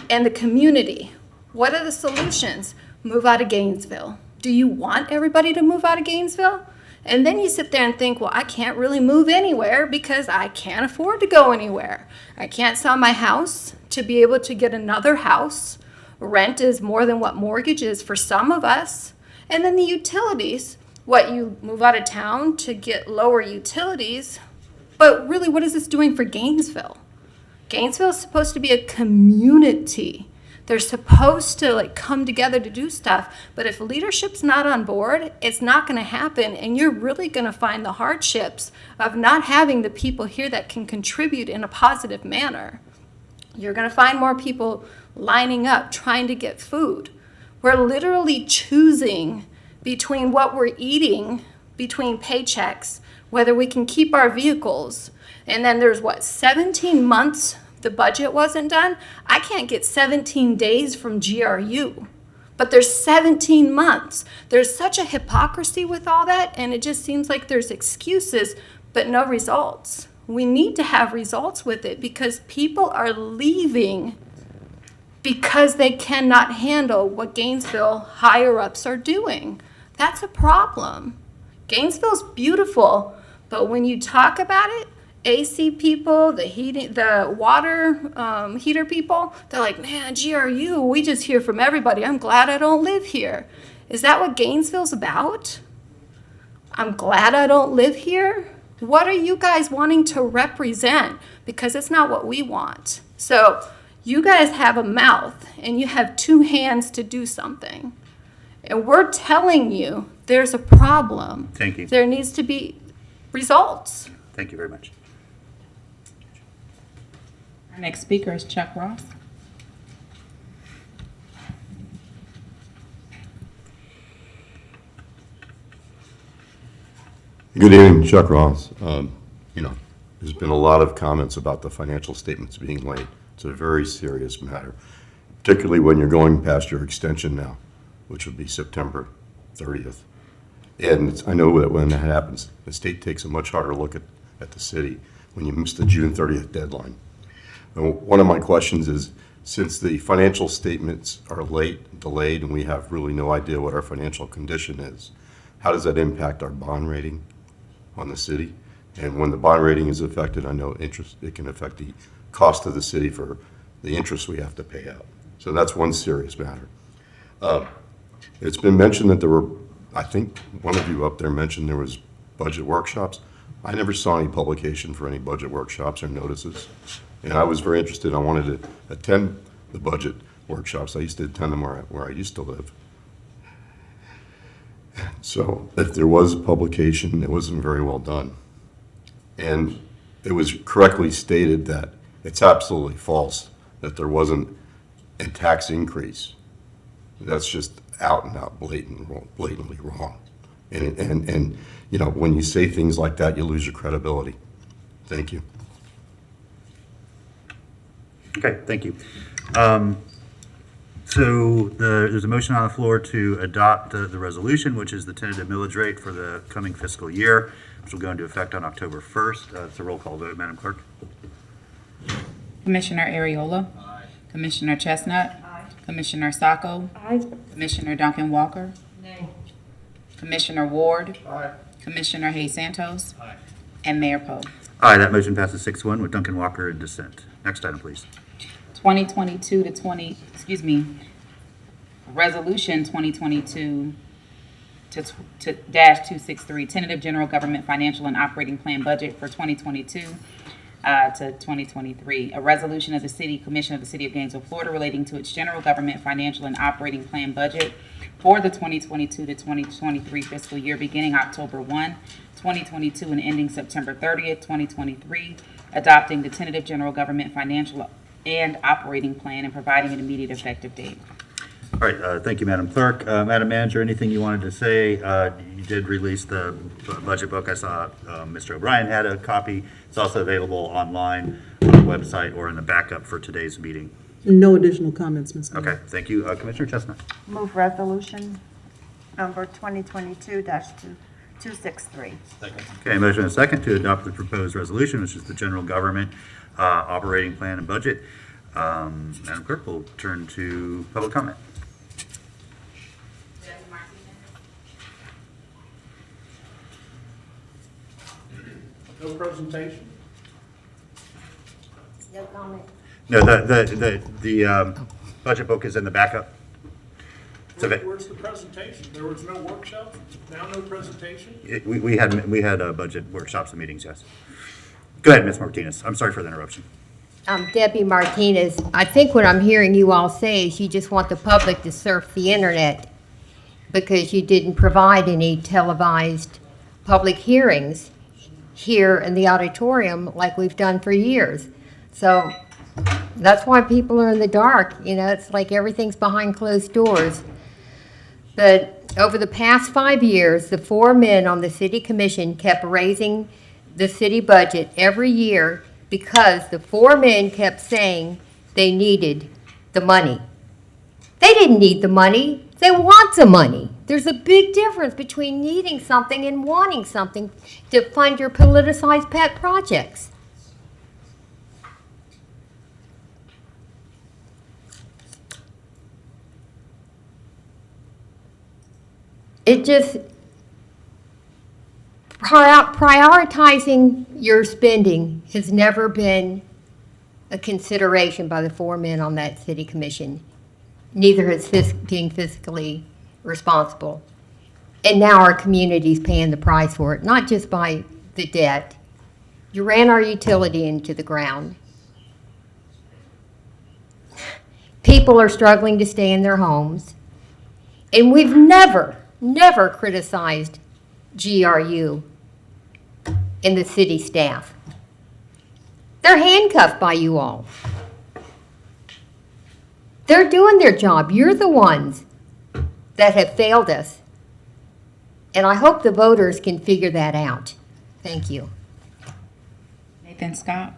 and the community. What are the solutions? Move out of Gainesville. Do you want everybody to move out of Gainesville? And then you sit there and think, well, I can't really move anywhere because I can't afford to go anywhere. I can't sell my house to be able to get another house. Rent is more than what mortgage is for some of us. And then the utilities, what, you move out of town to get lower utilities. But really, what is this doing for Gainesville? Gainesville is supposed to be a community. They're supposed to like come together to do stuff. But if leadership's not on board, it's not going to happen. And you're really going to find the hardships of not having the people here that can contribute in a positive manner. You're going to find more people lining up, trying to get food. We're literally choosing between what we're eating, between paychecks, whether we can keep our vehicles. And then there's what, 17 months the budget wasn't done? I can't get 17 days from GRU, but there's 17 months. There's such a hypocrisy with all that, and it just seems like there's excuses, but no results. We need to have results with it because people are leaving because they cannot handle what Gainesville higher-ups are doing. That's a problem. Gainesville's beautiful, but when you talk about it, AC people, the water heater people, they're like, man, GRU, we just hear from everybody. I'm glad I don't live here. Is that what Gainesville's about? I'm glad I don't live here? What are you guys wanting to represent? Because it's not what we want. So you guys have a mouth and you have 2 hands to do something. And we're telling you there's a problem. Thank you. There needs to be results. Thank you very much. Our next speaker is Chuck Ross. Good evening, Chuck Ross. There's been a lot of comments about the financial statements being late. It's a very serious matter, particularly when you're going past your extension now, which would be September 30th. And I know that when that happens, the state takes a much harder look at the city when you miss the June 30th deadline. And one of my questions is, since the financial statements are late, delayed, and we have really no idea what our financial condition is, how does that impact our bond rating on the city? And when the bond rating is affected, I know it can affect the cost of the city for the interest we have to pay out. So that's one serious matter. It's been mentioned that there were, I think one of you up there mentioned there was budget workshops. I never saw any publication for any budget workshops or notices. And I was very interested. I wanted to attend the budget workshops. I used to attend them where I used to live. So if there was a publication, it wasn't very well done. And it was correctly stated that it's absolutely false that there wasn't a tax increase. That's just out and out blatantly wrong. And when you say things like that, you lose your credibility. Thank you. Okay, thank you. So there's a motion on the floor to adopt the resolution, which is the tentative millage rate for the coming fiscal year, which will go into effect on October 1st. It's a roll call vote, Madam Clerk. Commissioner Ariola. Commissioner Chestnut. Commissioner Sacco. Commissioner Duncan Walker. Commissioner Ward. Commissioner Hayes Santos. And Mayor Poe. Aye, that motion passes 6-1 with Duncan Walker in dissent. Next item, please. 2022 to 20, excuse me, Resolution 2022 to -263, tentative general government financial and operating plan budget for 2022 to 2023. A resolution of the City Commission of the City of Gainesville, Florida, relating to its general government financial and operating plan budget for the 2022 to 2023 fiscal year, beginning October 1, 2022 and ending September 30th, 2023, adopting the tentative general government financial and operating plan and providing an immediate effective date. All right, thank you, Madam Clerk. Madam Manager, anything you wanted to say? You did release the budget book. I saw Mr. O'Brien had a copy. It's also available online on the website or in the backup for today's meeting. No additional comments, Ms. Mayor. Okay, thank you. Commissioner Chestnut. Move resolution number 2022-263. Okay, motion and a second to adopt the proposed resolution, which is the general government operating plan and budget. Madam Clerk, we'll turn to public comment. No presentation? No comment. No, the budget book is in the backup. Where's the presentation? There was no workshop, now no presentation? We had budget workshops and meetings, yes. Go ahead, Ms. Martinez. I'm sorry for the interruption. Debbie Martinez, I think what I'm hearing you all say is you just want the public to surf the internet because you didn't provide any televised public hearings here in the auditorium like we've done for years. So that's why people are in the dark. You know, it's like everything's behind closed doors. But over the past 5 years, the 4 men on the city commission kept raising the city budget every year because the 4 men kept saying they needed the money. They didn't need the money. They want the money. There's a big difference between needing something and wanting something to fund your politicized pet projects. It just, prioritizing your spending has never been a consideration by the 4 men on that city commission. Neither has being fiscally responsible. And now our community's paying the price for it, not just by the debt. You ran our utility into the ground. People are struggling to stay in their homes. And we've never criticized GRU and the city staff. They're handcuffed by you all. They're doing their job. You're the ones that have failed us. And I hope the voters can figure that out. Thank you. Nathan Scott.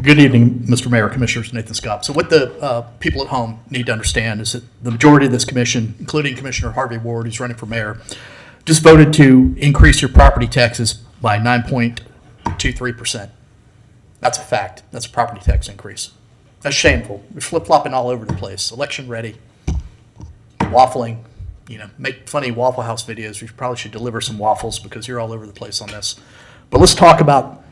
Good evening, Mr. Mayor, Commissioners, Nathan Scott. So what the people at home need to understand is that the majority of this commission, including Commissioner Harvey Ward, who's running for mayor, just voted to increase your property taxes by 9.23%. That's a fact. That's a property tax increase. That's shameful. We're flip-flopping all over the place. Election ready, waffling, make funny Waffle House videos. We probably should deliver some waffles because you're all over the place on this. But let's talk about,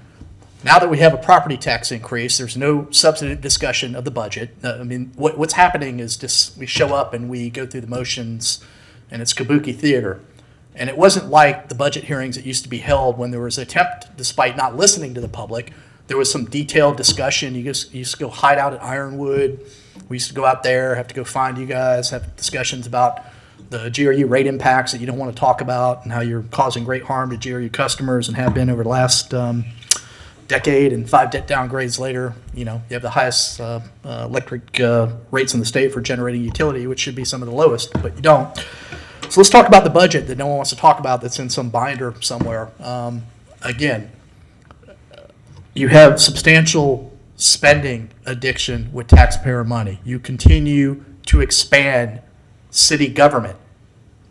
now that we have a property tax increase, there's no substantive discussion of the budget. What's happening is just we show up and we go through the motions and it's kabuki theater. And it wasn't like the budget hearings that used to be held when there was an attempt, despite not listening to the public, there was some detailed discussion. You used to go hide out at Ironwood. We used to go out there, have to go find you guys, have discussions about the GRU rate impacts that you don't want to talk about and how you're causing great harm to GRU customers and have been over the last decade, and 5 debt downgrades later, you have the highest electric rates in the state for generating utility, which should be some of the lowest, but you don't. So let's talk about the budget that no one wants to talk about that's in some binder somewhere. Again, you have substantial spending addiction with taxpayer money. You continue to expand city government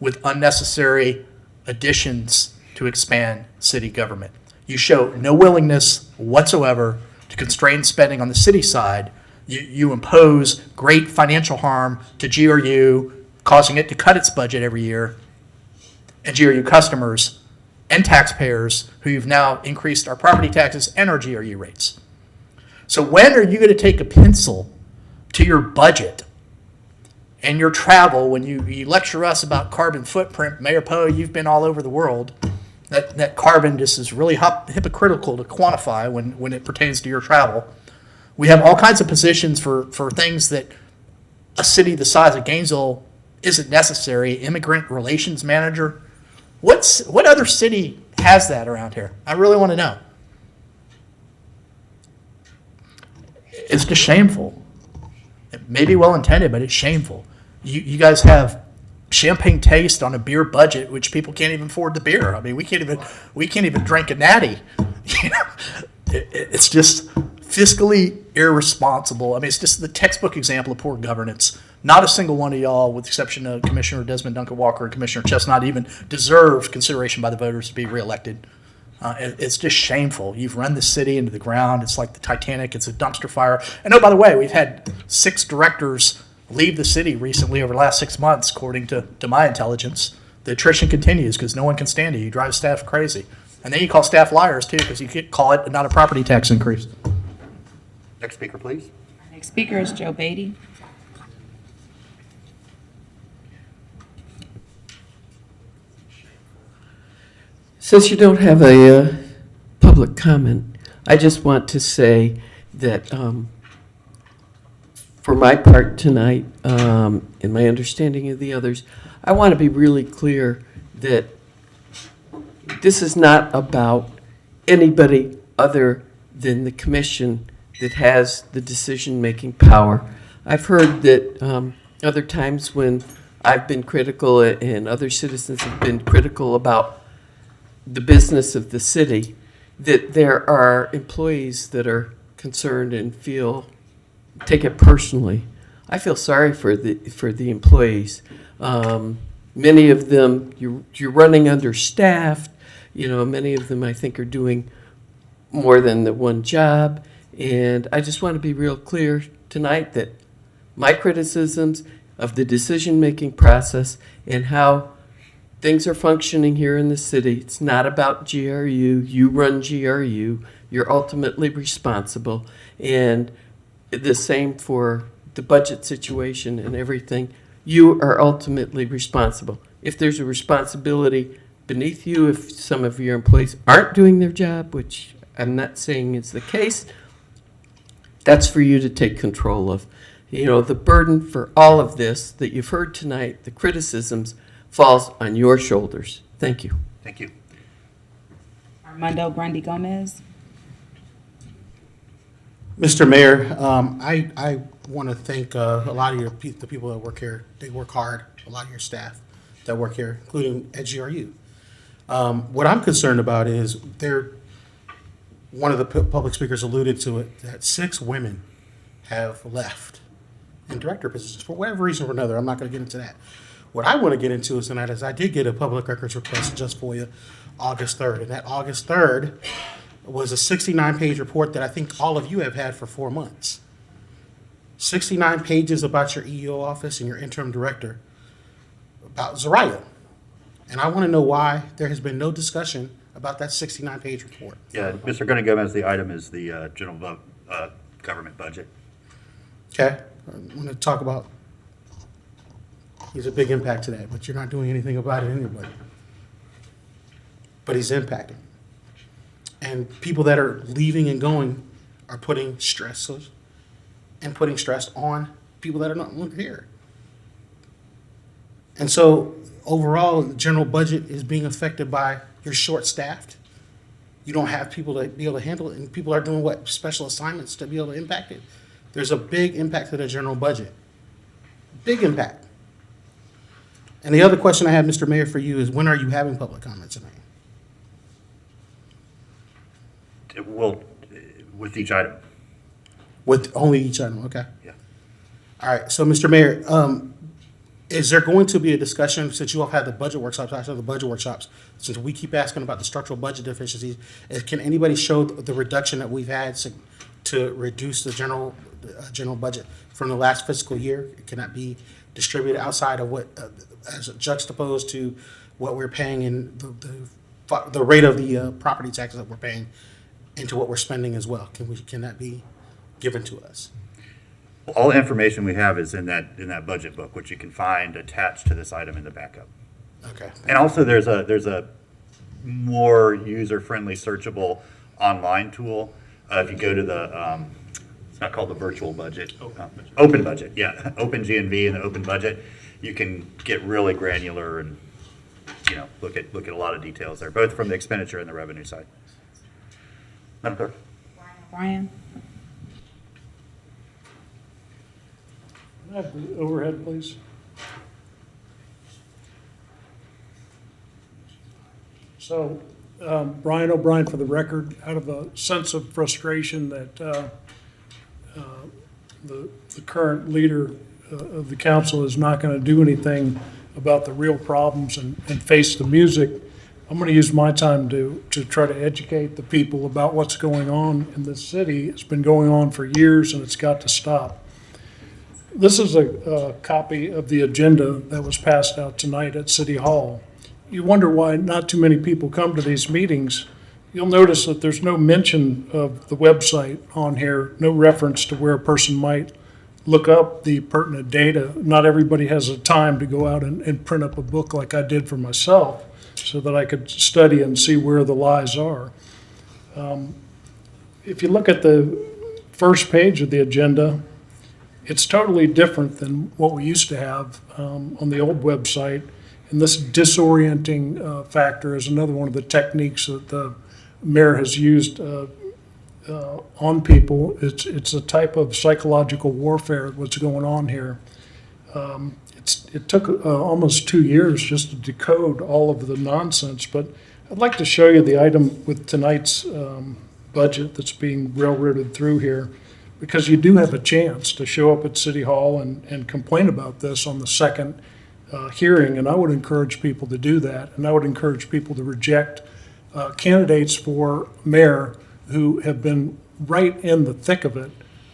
with unnecessary additions to expand city government. You show no willingness whatsoever to constrain spending on the city side. You impose great financial harm to GRU, causing it to cut its budget every year, and GRU customers and taxpayers who you've now increased our property taxes and our GRU rates. So when are you going to take a pencil to your budget and your travel when you lecture us about carbon footprint? Mayor Poe, you've been all over the world. That carbon just is really hypocritical to quantify when it pertains to your travel. We have all kinds of positions for things that a city the size of Gainesville isn't necessary. Immigrant relations manager. What other city has that around here? I really want to know. It's just shameful. It may be well intended, but it's shameful. You guys have champagne taste on a beer budget, which people can't even afford the beer. I mean, we can't even drink a natty. You know, it's just fiscally irresponsible. I mean, it's just the textbook example of poor governance. Not a single one of y'all, with the exception of Commissioner Desmond Duncan Walker and Commissioner Chestnut, even deserved consideration by the voters to be reelected. It's just shameful. You've run the city into the ground. It's like the Titanic. It's a dumpster fire. And oh, by the way, we've had 6 directors leave the city recently over the last 6 months, according to my intelligence. The attrition continues because no one can stand it. You drive staff crazy. And then you call staff liars, too, because you could call it not a property tax increase. Next speaker, please. Next speaker is Joe Beatty. Since you don't have a public comment, I just want to say that for my part tonight, in my understanding of the others, I want to be really clear that this is not about anybody other than the commission that has the decision-making power. I've heard that other times when I've been critical and other citizens have been critical about the business of the city, that there are employees that are concerned and take it personally. I feel sorry for the employees. Many of them, you're running understaffed. You know, many of them I think are doing more than the one job. And I just want to be real clear tonight that my criticisms of the decision-making process and how things are functioning here in the city, it's not about GRU. You run GRU. You're ultimately responsible. And the same for the budget situation and everything. You are ultimately responsible. If there's a responsibility beneath you, if some of your employees aren't doing their job, which I'm not saying is the case, that's for you to take control of. You know, the burden for all of this that you've heard tonight, the criticisms, falls on your shoulders. Thank you. Thank you. Armando Grandi Gomez. Mr. Mayor, I want to thank a lot of the people that work here. They work hard. A lot of your staff that work here, including at GRU. What I'm concerned about is one of the public speakers alluded to it, that 6 women have left in director positions for whatever reason or another. I'm not going to get into that. What I want to get into is tonight is I did get a public records request just for you August 3rd. And that August 3rd was a 69-page report that I think all of you have had for 4 months. 69 pages about your EEO office and your interim director about Zariah. And I want to know why there has been no discussion about that 69-page report. Yeah, Mr. Gunning Gomez, the item is the general government budget. Okay, I want to talk about, he's a big impact to that, but you're not doing anything about it anyway. But he's impacting. And people that are leaving and going are putting stress on people that are not longer here. And so overall, the general budget is being affected by you're short-staffed. You don't have people to be able to handle it, and people are doing what? Special assignments to be able to impact it. There's a big impact to the general budget. Big impact. And the other question I have, Mr. Mayor, for you is when are you having public comment tonight? Well, with each item. With only each item, okay? Yeah. All right, so Mr. Mayor, is there going to be a discussion, since you all had the budget workshops, after the budget workshops, since we keep asking about the structural budget deficiencies, can anybody show the reduction that we've had to reduce the general budget from the last fiscal year? Can that be distributed outside of what, as juxtaposed to what we're paying in the rate of the property taxes that we're paying into what we're spending as well? Can that be given to us? All the information we have is in that budget book, which you can find attached to this item in the backup. Okay. And also there's a more user-friendly searchable online tool. If you go to the, it's not called the virtual budget. Open budget, yeah. Open GNV and the open budget. You can get really granular and, look at a lot of details there, both from the expenditure and the revenue side. Madam Clerk. Brian? Can I have the overhead, please? So, Brian O'Brien, for the record, out of a sense of frustration that the current leader of the council is not going to do anything about the real problems and face the music, I'm going to use my time to try to educate the people about what's going on in this city. It's been going on for years, and it's got to stop. This is a copy of the agenda that was passed out tonight at City Hall. You wonder why not too many people come to these meetings. You'll notice that there's no mention of the website on here, no reference to where a person might look up the pertinent data. Not everybody has the time to go out and print up a book like I did for myself so that I could study and see where the lies are. If you look at the first page of the agenda, it's totally different than what we used to have on the old website. And this disorienting factor is another one of the techniques that the mayor has used on people. It's a type of psychological warfare, what's going on here. It took almost 2 years just to decode all of the nonsense, but I'd like to show you the item with tonight's budget that's being railroaded through here, because you do have a chance to show up at City Hall and complain about this on the second hearing, and I would encourage people to do that, and I would encourage people to reject candidates for mayor who have been right in the thick of it,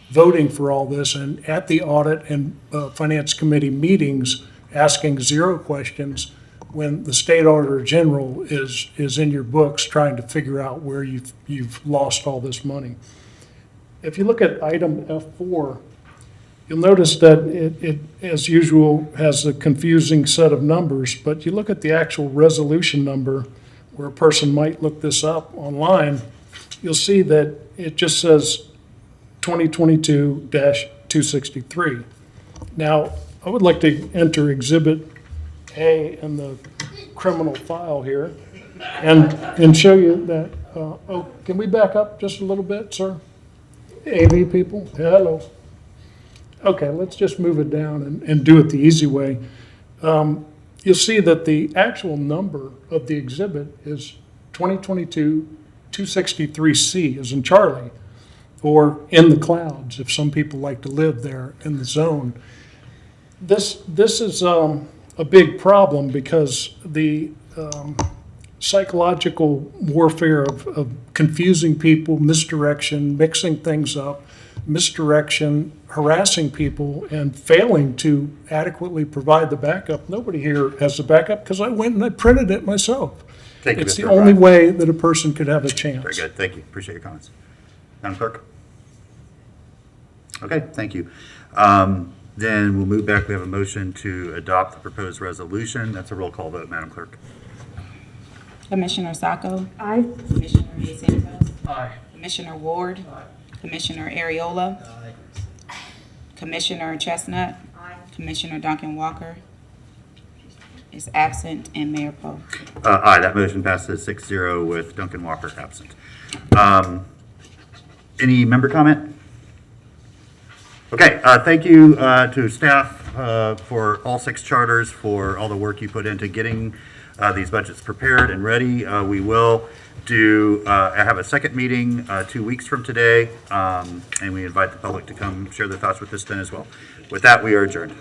voting for all this, and at the audit and finance committee meetings, asking 0 questions when the state auditor general is in your books trying to figure out where you've lost all this money. If you look at item F4, you'll notice that it, as usual, has a confusing set of numbers, but you look at the actual resolution number where a person might look this up online, you'll see that it just says 2022-263. Now, I would like to enter Exhibit A in the criminal file here and show you that, can we back up just a little bit, sir? AV people, hello. Okay, let's just move it down and do it the easy way. You'll see that the actual number of the exhibit is 2022-263C, as in Charlie, or in the clouds, if some people like to live there in the zone. This is a big problem because the psychological warfare of confusing people, misdirection, mixing things up, misdirection, harassing people, and failing to adequately provide the backup. Nobody here has the backup because I went and I printed it myself. Thank you, It's Mr. the only O'Brien. way that a person could have a chance. Very good, thank you, appreciate your comments. Madam Clerk? Okay, thank you. Then we'll move back, we have a motion to adopt the proposed resolution. That's a roll call vote, Madam Clerk. Commissioner Sacco? Aye. Commissioner De Santos? Aye. Commissioner Ward? Commissioner Ariola? Commissioner Chestnut? Commissioner Duncan Walker is absent, and Mayor Poe. Aye, that motion passes 6-0 with Duncan Walker absent. Any member comment? Okay, thank you to staff for all 6 charters for all the work you put into getting these budgets prepared and ready. We will have a second meeting 2 weeks from today, and we invite the public to come share their thoughts with us then as well. With that, we are adjourned.